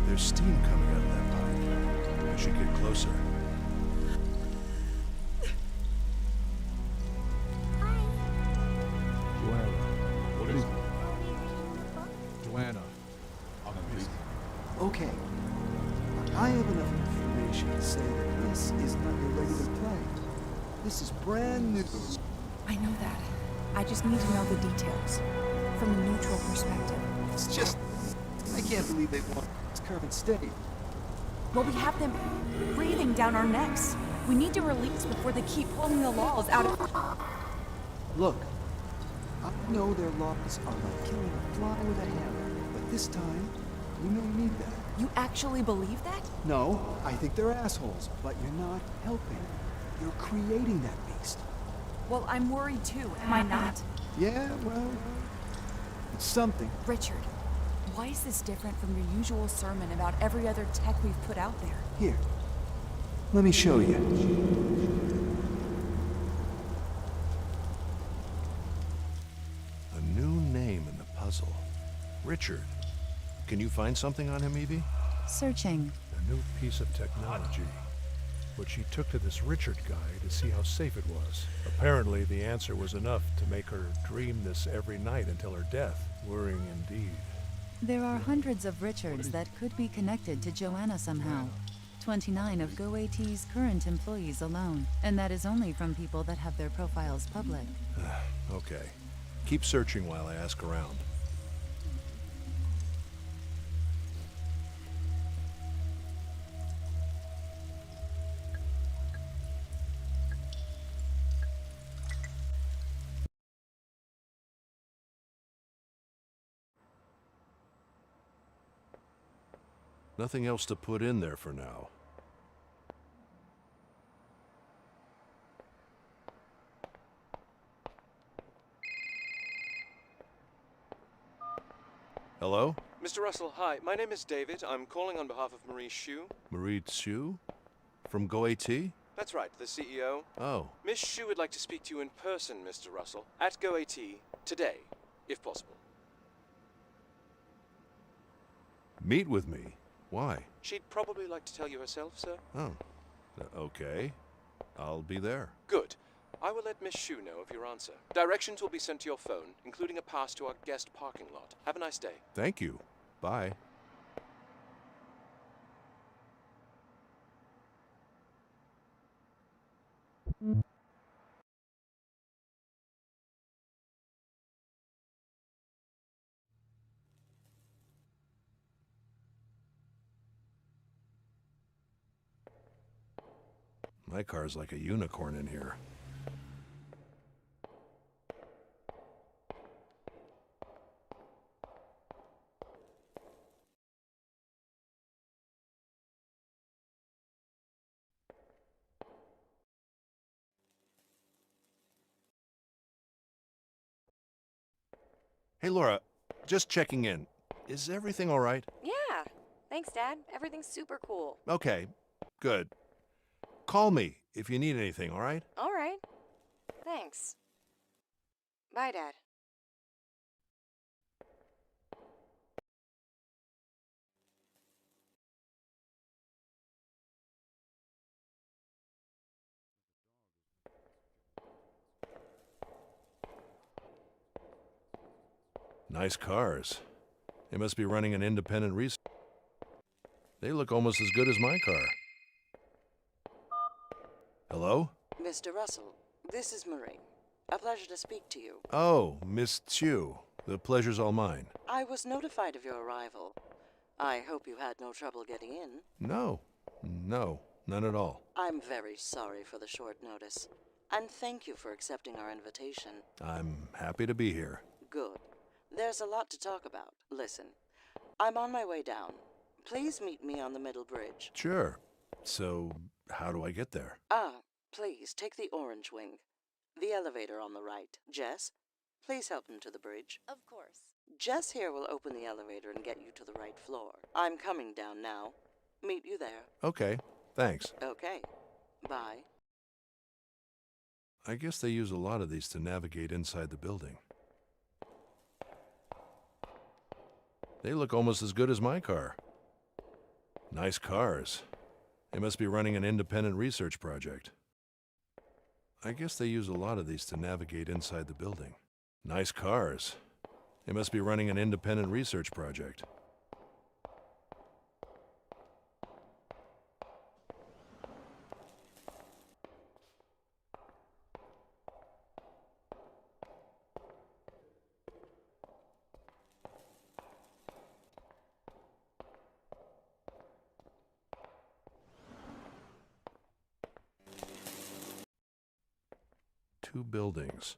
There's steam coming out of that pipe. I should get closer. Joanna, what is it? Joanna, I'm busy. Okay. I have enough information to say that this is not your regular plane. This is brand new. I know that. I just need to know the details. From a neutral perspective. It's just... I can't believe they want this current state. Well, we have them breathing down our necks. We need to release before they keep pulling the laws out of... Look, I know their laws are like killing a fly with a hammer, but this time, we may need that. You actually believe that? No, I think they're assholes, but you're not helping. You're creating that beast. Well, I'm worried too, am I not? Yeah, well, it's something. Richard, why is this different from your usual sermon about every other tech we've put out there? Here, let me show you. A new name in the puzzle. Richard. Can you find something on him, Evie? Searching. A new piece of technology. But she took to this Richard guy to see how safe it was. Apparently, the answer was enough to make her dream this every night until her death. Worrying indeed. There are hundreds of Richards that could be connected to Joanna somehow. 29 of GoAT's current employees alone. And that is only from people that have their profiles public. Okay. Keep searching while I ask around. Nothing else to put in there for now. Hello? Mr. Russell, hi. My name is David. I'm calling on behalf of Marie Xu. Marie Xu? From GoAT? That's right, the CEO. Oh. Miss Xu would like to speak to you in person, Mr. Russell, at GoAT today, if possible. Meet with me? Why? She'd probably like to tell you herself, sir. Oh. Okay. I'll be there. Good. I will let Miss Xu know of your answer. Directions will be sent to your phone, including a pass to our guest parking lot. Have a nice day. Thank you. Bye. My car's like a unicorn in here. Hey, Laura, just checking in. Is everything all right? Yeah. Thanks, Dad. Everything's super cool. Okay, good. Call me if you need anything, all right? All right. Thanks. Bye, Dad. Nice cars. They must be running an independent research. They look almost as good as my car. Hello? Mr. Russell, this is Marie. A pleasure to speak to you. Oh, Miss Chu. The pleasure's all mine. I was notified of your arrival. I hope you had no trouble getting in. No, none at all. I'm very sorry for the short notice, and thank you for accepting our invitation. I'm happy to be here. Good. There's a lot to talk about. Listen, I'm on my way down. Please meet me on the middle bridge. Sure. So, how do I get there? Please take the orange wing. The elevator on the right. Jess, please help him to the bridge. Of course. Jess here will open the elevator and get you to the right floor. I'm coming down now. Meet you there. Okay, thanks. Okay. Bye. I guess they use a lot of these to navigate inside the building. They look almost as good as my car. Nice cars. They must be running an independent research project. I guess they use a lot of these to navigate inside the building. Nice cars. They must be running an independent research project. Two buildings.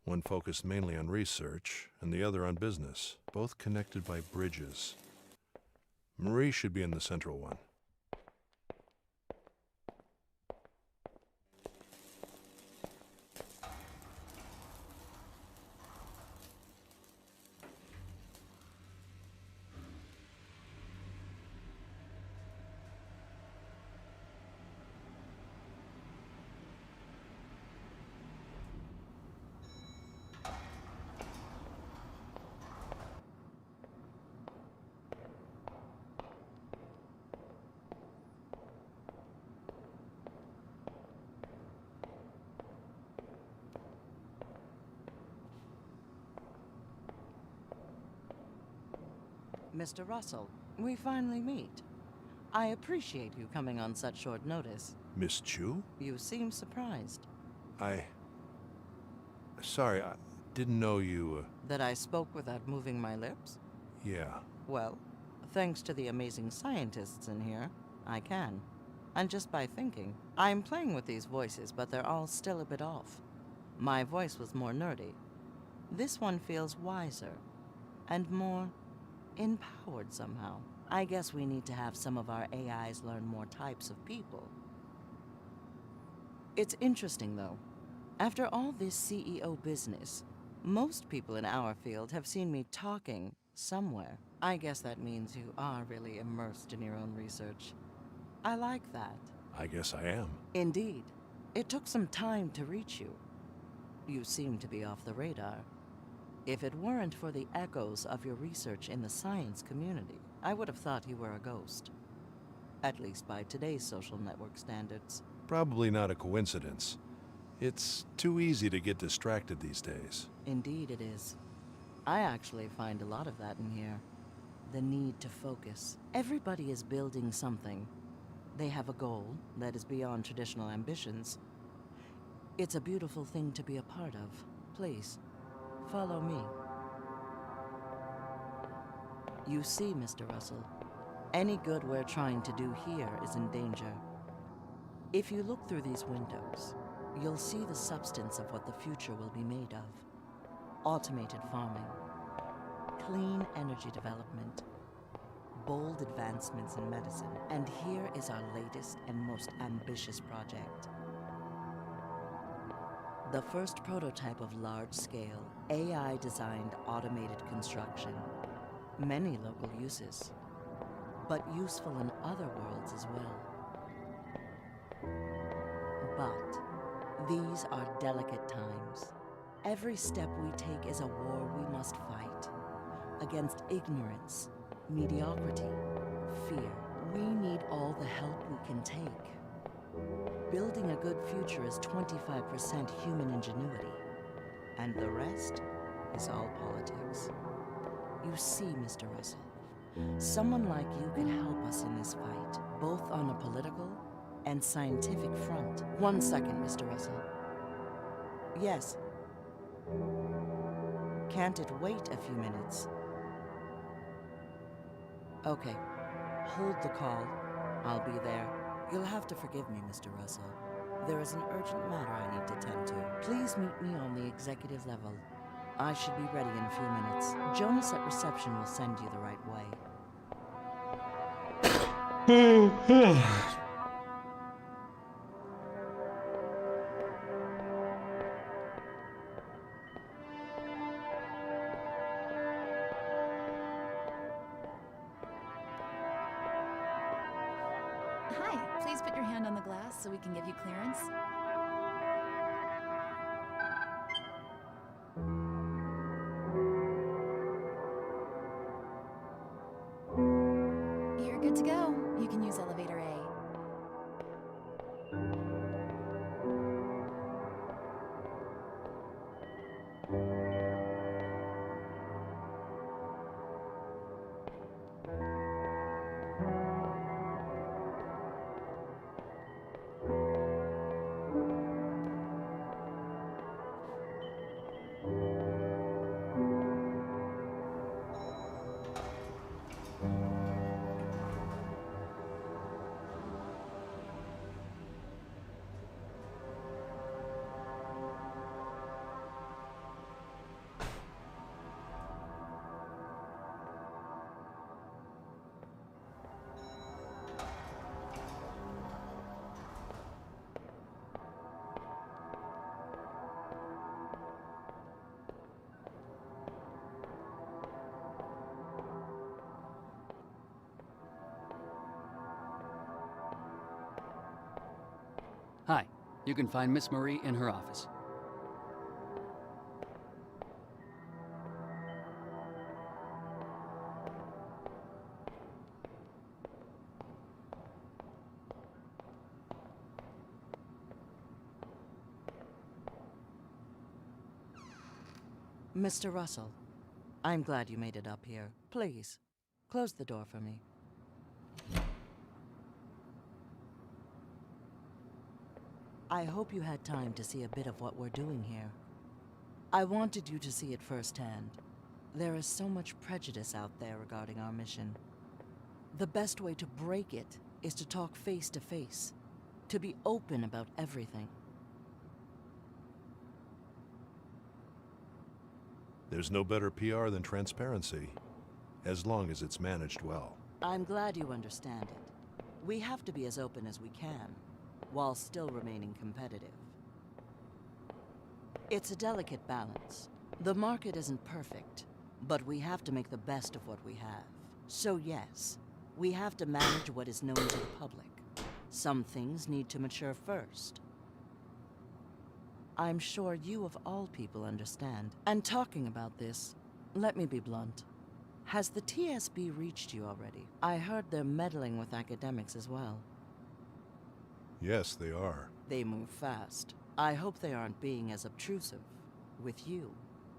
One focused mainly on research, and the other on business, both connected by bridges. Marie should be in the central one. Mr. Russell, we finally meet. I appreciate you coming on such short notice. Miss Chu? You seem surprised. Sorry, I didn't know you, That I spoke without moving my lips? Yeah. Well, thanks to the amazing scientists in here, I can. And just by thinking, I'm playing with these voices, but they're all still a bit off. My voice was more nerdy. This one feels wiser and more empowered somehow. I guess we need to have some of our AIs learn more types of people. It's interesting, though. After all this CEO business, most people in our field have seen me talking somewhere. I guess that means you are really immersed in your own research. I like that. I guess I am. Indeed. It took some time to reach you. You seem to be off the radar. If it weren't for the echoes of your research in the science community, I would have thought you were a ghost. At least by today's social network standards. Probably not a coincidence. It's too easy to get distracted these days. Indeed it is. I actually find a lot of that in here. The need to focus. Everybody is building something. They have a goal that is beyond traditional ambitions. It's a beautiful thing to be a part of. Please, follow me. You see, Mr. Russell, any good we're trying to do here is in danger. If you look through these windows, you'll see the substance of what the future will be made of. Automated farming, clean energy development, bold advancements in medicine. And here is our latest and most ambitious project. The first prototype of large-scale, AI-designed automated construction. Many local uses, but useful in other worlds as well. But these are delicate times. Every step we take is a war we must fight. Against ignorance, mediocrity, fear. We need all the help we can take. Building a good future is 25% human ingenuity, and the rest is all politics. You see, Mr. Russell, someone like you can help us in this fight, both on a political and scientific front. 1 second, Mr. Russell. Yes. Can't it wait a few minutes? Okay. Hold the call. I'll be there. You'll have to forgive me, Mr. Russell. There is an urgent matter I need to tend to. Please meet me on the executive level. I should be ready in a few minutes. Jonas at reception will send you the right way. Hi, please put your hand on the glass so we can give you clearance. You're good to go. You can use elevator A. Hi, you can find Miss Marie in her office. Mr. Russell, I'm glad you made it up here. Please, close the door for me. I hope you had time to see a bit of what we're doing here. I wanted you to see it firsthand. There is so much prejudice out there regarding our mission. The best way to break it is to talk face to face, to be open about everything. There's no better PR than transparency, as long as it's managed well. I'm glad you understand it. We have to be as open as we can, while still remaining competitive. It's a delicate balance. The market isn't perfect, but we have to make the best of what we have. So yes, we have to manage what is known to the public. Some things need to mature first. I'm sure you of all people understand. And talking about this, let me be blunt. Has the TSB reached you already? I heard they're meddling with academics as well. Yes, they are. They move fast. I hope they aren't being as obtrusive with you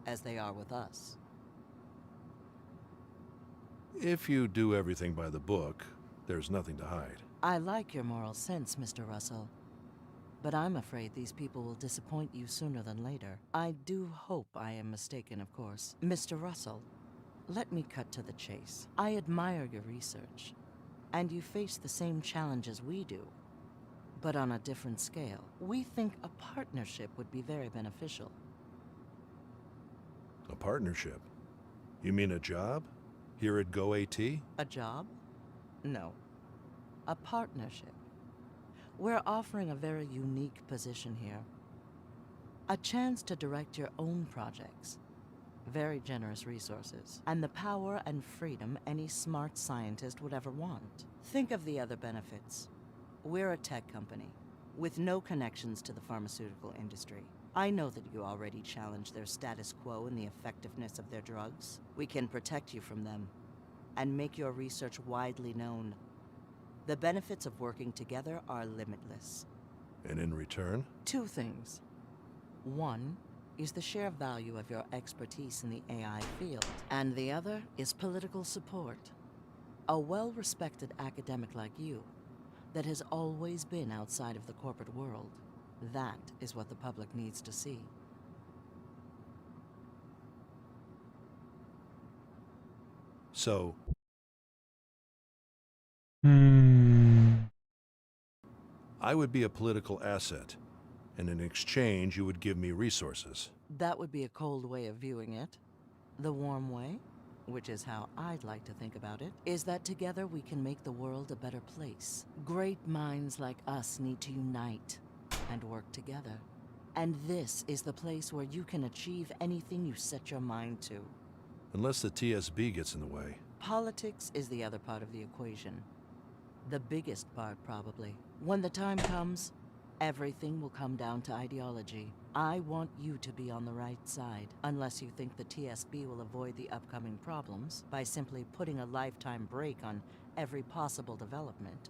as they are with us. If you do everything by the book, there's nothing to hide. I like your moral sense, Mr. Russell. But I'm afraid these people will disappoint you sooner than later. I do hope I am mistaken, of course. Mr. Russell, let me cut to the chase. I admire your research, and you face the same challenges we do, but on a different scale. We think a partnership would be very beneficial. A partnership? You mean a job? Here at GoAT? A job? No. A partnership. We're offering a very unique position here. A chance to direct your own projects. Very generous resources. And the power and freedom any smart scientist would ever want. Think of the other benefits. We're a tech company, with no connections to the pharmaceutical industry. I know that you already challenge their status quo in the effectiveness of their drugs. We can protect you from them, and make your research widely known. The benefits of working together are limitless. And in return? Two things. One is the sheer value of your expertise in the AI field, and the other is political support. A well-respected academic like you that has always been outside of the corporate world. That is what the public needs to see. So, I would be a political asset, and in exchange you would give me resources. That would be a cold way of viewing it. The warm way, which is how I'd like to think about it, is that together we can make the world a better place. Great minds like us need to unite and work together. And this is the place where you can achieve anything you set your mind to. Unless the TSB gets in the way. Politics is the other part of the equation. The biggest part, probably. When the time comes, everything will come down to ideology. I want you to be on the right side, unless you think the TSB will avoid the upcoming problems by simply putting a lifetime brake on every possible development.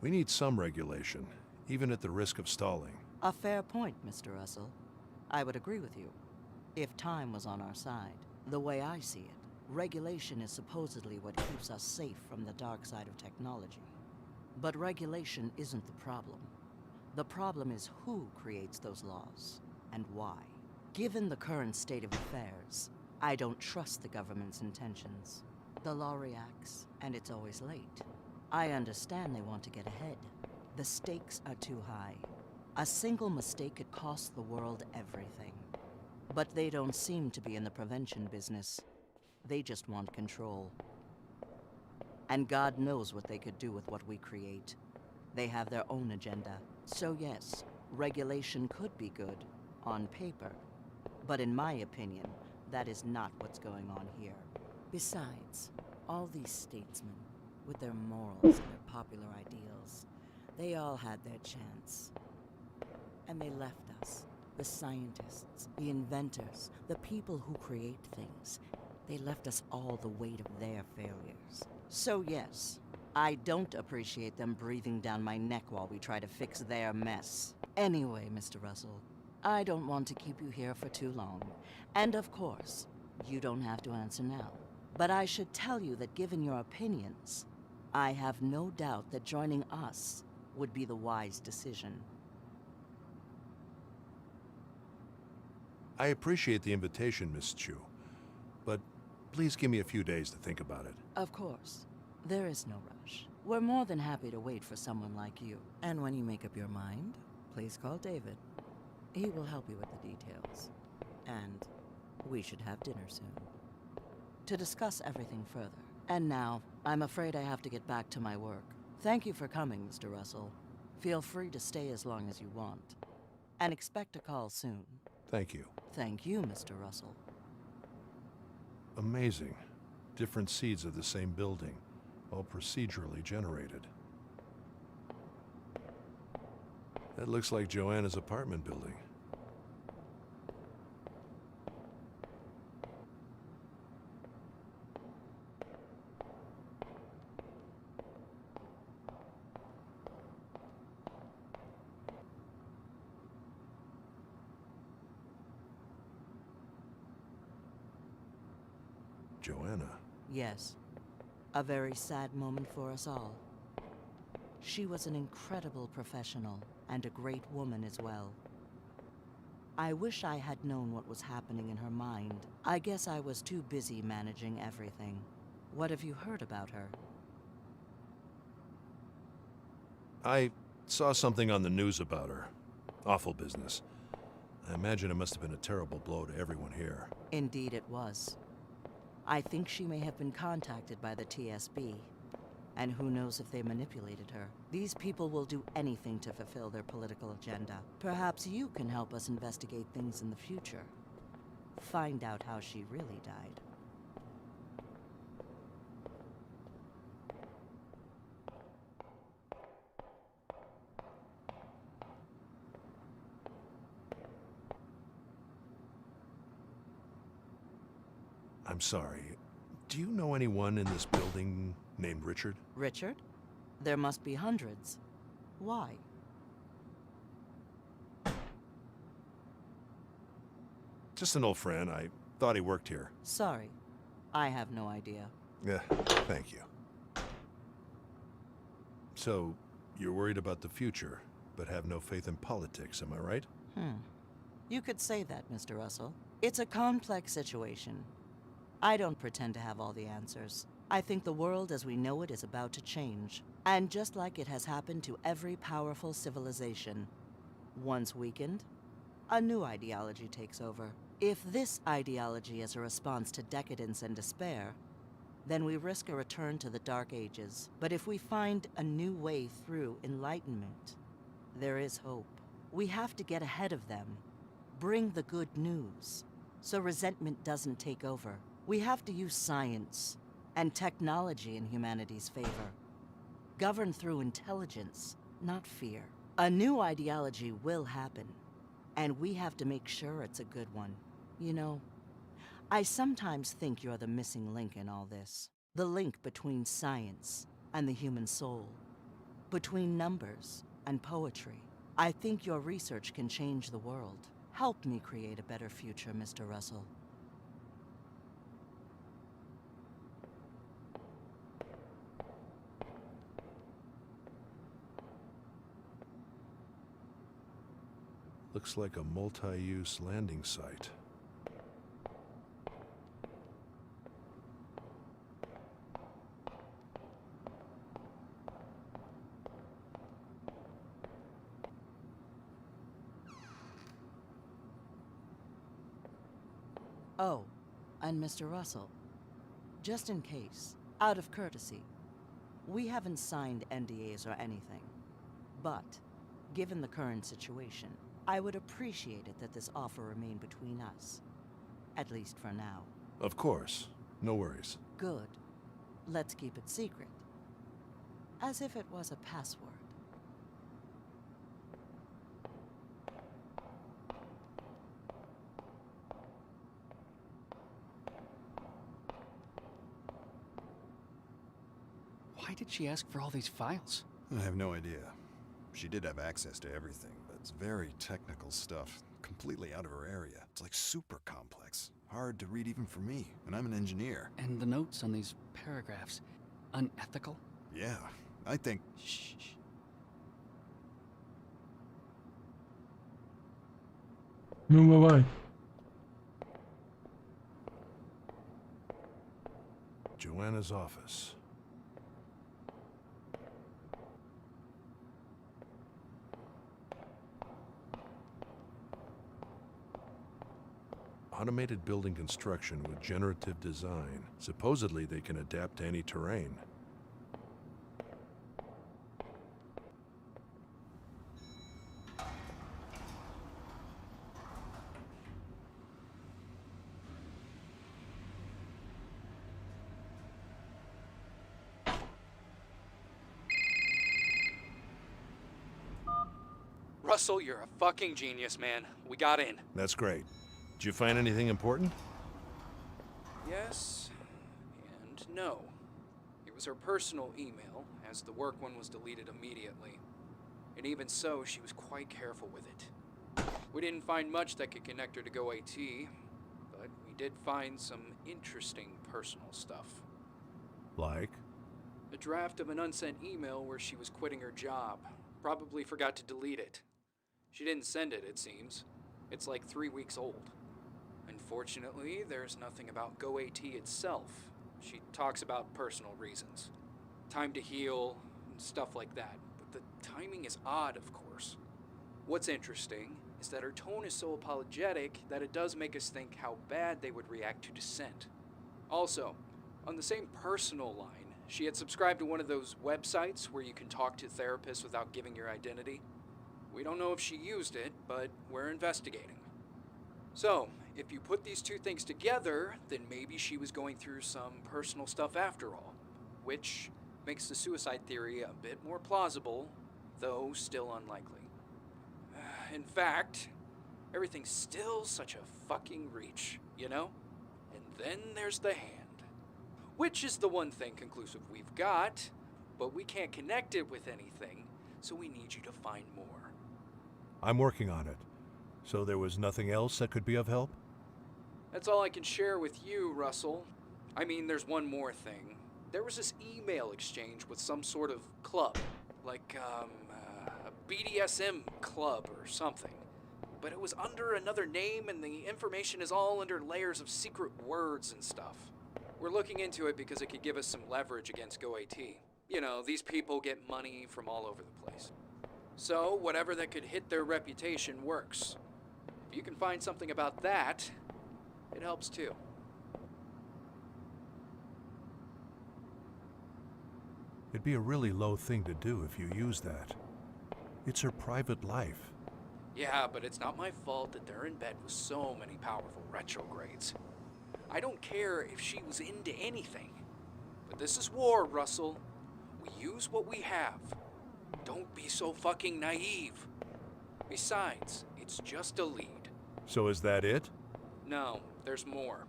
We need some regulation, even at the risk of stalling. A fair point, Mr. Russell. I would agree with you, if time was on our side. The way I see it, regulation is supposedly what keeps us safe from the dark side of technology. But regulation isn't the problem. The problem is who creates those laws, and why. Given the current state of affairs, I don't trust the government's intentions. The law reacts, and it's always late. I understand they want to get ahead. The stakes are too high. A single mistake could cost the world everything. But they don't seem to be in the prevention business. They just want control. And God knows what they could do with what we create. They have their own agenda. So yes, regulation could be good, on paper. But in my opinion, that is not what's going on here. Besides, all these statesmen, with their morals and their popular ideals, they all had their chance. And they left us. The scientists, the inventors, the people who create things. They left us all the weight of their failures. So yes, I don't appreciate them breathing down my neck while we try to fix their mess. Anyway, Mr. Russell, I don't want to keep you here for too long. And of course, you don't have to answer now. But I should tell you that given your opinions, I have no doubt that joining us would be the wise decision. I appreciate the invitation, Miss Chu, but please give me a few days to think about it. Of course. There is no rush. We're more than happy to wait for someone like you. And when you make up your mind, please call David. He will help you with the details. And we should have dinner soon, to discuss everything further. And now, I'm afraid I have to get back to my work. Thank you for coming, Mr. Russell. Feel free to stay as long as you want. And expect a call soon. Thank you. Thank you, Mr. Russell. Amazing. Different seeds of the same building, all procedurally generated. That looks like Joanna's apartment building. Joanna. Yes. A very sad moment for us all. She was an incredible professional and a great woman as well. I wish I had known what was happening in her mind. I guess I was too busy managing everything. What have you heard about her? I saw something on the news about her. Awful business. I imagine it must have been a terrible blow to everyone here. Indeed it was. I think she may have been contacted by the TSB. And who knows if they manipulated her. These people will do anything to fulfill their political agenda. Perhaps you can help us investigate things in the future. Find out how she really died. I'm sorry. Do you know anyone in this building named Richard? Richard? There must be hundreds. Why? Just an old friend. I thought he worked here. Sorry. I have no idea. Yeah, thank you. So, you're worried about the future, but have no faith in politics, am I right? You could say that, Mr. Russell. It's a complex situation. I don't pretend to have all the answers. I think the world as we know it is about to change. And just like it has happened to every powerful civilization, once weakened, a new ideology takes over. If this ideology is a response to decadence and despair, then we risk a return to the Dark Ages. But if we find a new way through enlightenment, there is hope. We have to get ahead of them, bring the good news, so resentment doesn't take over. We have to use science and technology in humanity's favor. Govern through intelligence, not fear. A new ideology will happen, and we have to make sure it's a good one. You know, I sometimes think you're the missing link in all this. The link between science and the human soul. Between numbers and poetry. I think your research can change the world. Help me create a better future, Mr. Russell. Looks like a multi-use landing site. Oh, and Mr. Russell, just in case, out of courtesy, we haven't signed NDAs or anything. But, given the current situation, I would appreciate it that this offer remain between us. At least for now. Of course. No worries. Good. Let's keep it secret. As if it was a password. Why did she ask for all these files? I have no idea. She did have access to everything, but it's very technical stuff. Completely out of her area. It's like super complex. Hard to read even for me, and I'm an engineer. And the notes on these paragraphs. Unethical? Yeah, I think... Shh. No, bye-bye. Joanna's office. Automated building construction with generative design. Supposedly they can adapt to any terrain. Russell, you're a fucking genius, man. We got in. That's great. Did you find anything important? Yes and no. It was her personal email, as the work one was deleted immediately. And even so, she was quite careful with it. We didn't find much that could connect her to GoAT, but we did find some interesting personal stuff. Like? A draft of an unsent email where she was quitting her job. Probably forgot to delete it. She didn't send it, it seems. It's like 3 weeks old. Unfortunately, there's nothing about GoAT itself. She talks about personal reasons. Time to heal, and stuff like that. But the timing is odd, of course. What's interesting is that her tone is so apologetic that it does make us think how bad they would react to dissent. Also, on the same personal line, she had subscribed to one of those websites where you can talk to therapists without giving your identity. We don't know if she used it, but we're investigating. So, if you put these two things together, then maybe she was going through some personal stuff after all, which makes the suicide theory a bit more plausible, though still unlikely. In fact, everything's still such a fucking reach, you know? And then there's the hand. Which is the one thing conclusive we've got, but we can't connect it with anything, so we need you to find more. I'm working on it. So there was nothing else that could be of help? That's all I can share with you, Russell. I mean, there's one more thing. There was this email exchange with some sort of club, like a BDSM club or something. But it was under another name, and the information is all under layers of secret words and stuff. We're looking into it because it could give us some leverage against GoAT. You know, these people get money from all over the place. So, whatever that could hit their reputation works. If you can find something about that, it helps too. It'd be a really low thing to do if you use that. It's her private life. Yeah, but it's not my fault that they're in bed with so many powerful retrogrades. I don't care if she was into anything. But this is war, Russell. We use what we have. Don't be so fucking naive. Besides, it's just a lead. So is that it? No, there's more.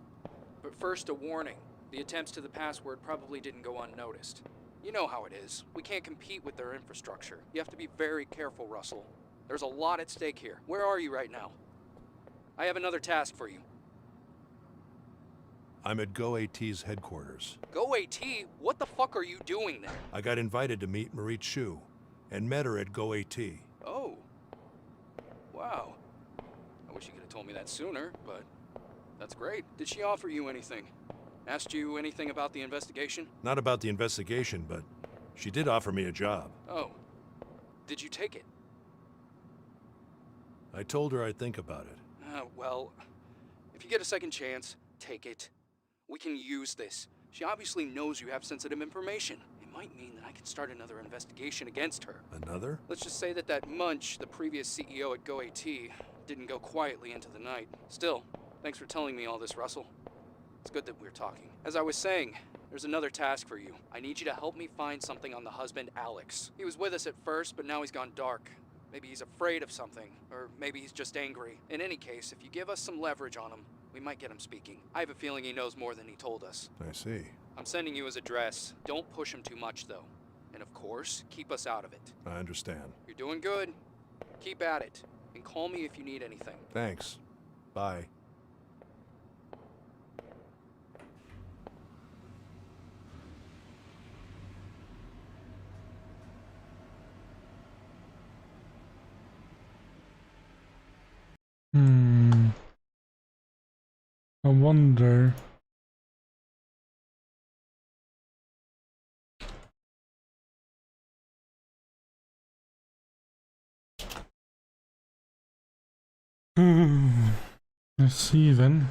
But first, a warning. The attempts to the password probably didn't go unnoticed. You know how it is. We can't compete with their infrastructure. You have to be very careful, Russell. There's a lot at stake here. Where are you right now? I have another task for you. I'm at GoAT's headquarters. GoAT? What the fuck are you doing there? I got invited to meet Marie Chu, and met her at GoAT. Oh. Wow. I wish you could have told me that sooner, but that's great. Did she offer you anything? Asked you anything about the investigation? Not about the investigation, but she did offer me a job. Oh. Did you take it? I told her I'd think about it. Well, if you get a second chance, take it. We can use this. She obviously knows you have sensitive information. It might mean that I can start another investigation against her. Another? Let's just say that Munch, the previous CEO at GoAT, didn't go quietly into the night. Still, thanks for telling me all this, Russell. It's good that we're talking. As I was saying, there's another task for you. I need you to help me find something on the husband, Alex. He was with us at first, but now he's gone dark. Maybe he's afraid of something, or maybe he's just angry. In any case, if you give us some leverage on him, we might get him speaking. I have a feeling he knows more than he told us. I see. I'm sending you his address. Don't push him too much, though. And of course, keep us out of it. I understand. You're doing good. Keep at it. And call me if you need anything. Thanks. Bye. I wonder. Let's see then.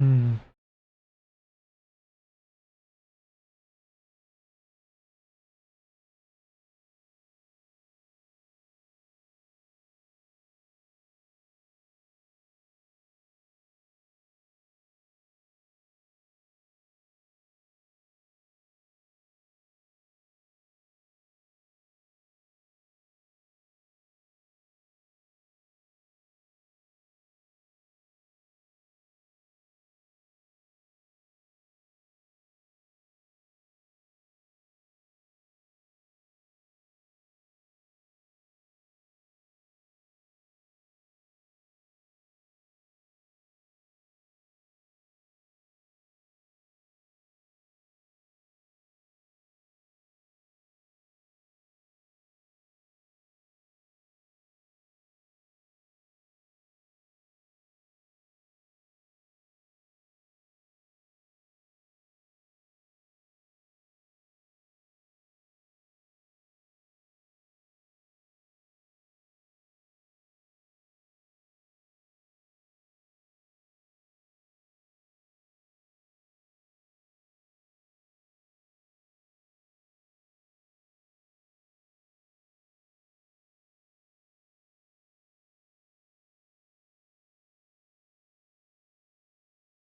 Hmm.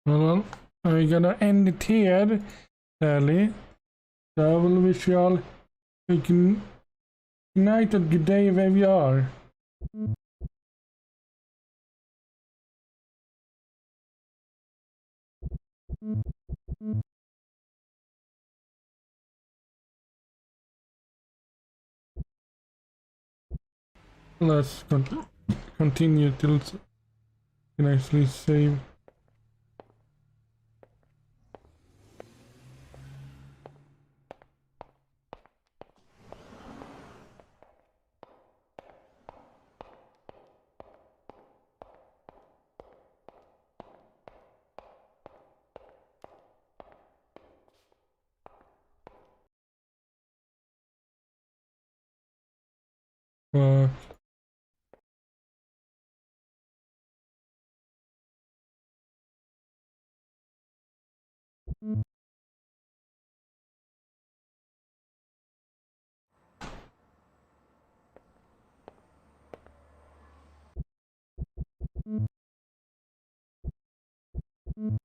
Well, I'm gonna end it here, sadly. So I will wish you all a good night or good day wherever you are. Let's continue till you can actually save.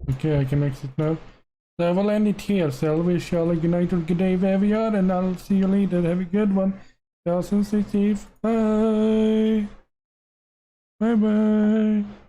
Okay, I can exit now. So I will end it here. So I'll wish you all a good night or good day wherever you are, and I'll see you later. Have a good one. Stay safe. Bye. Bye bye.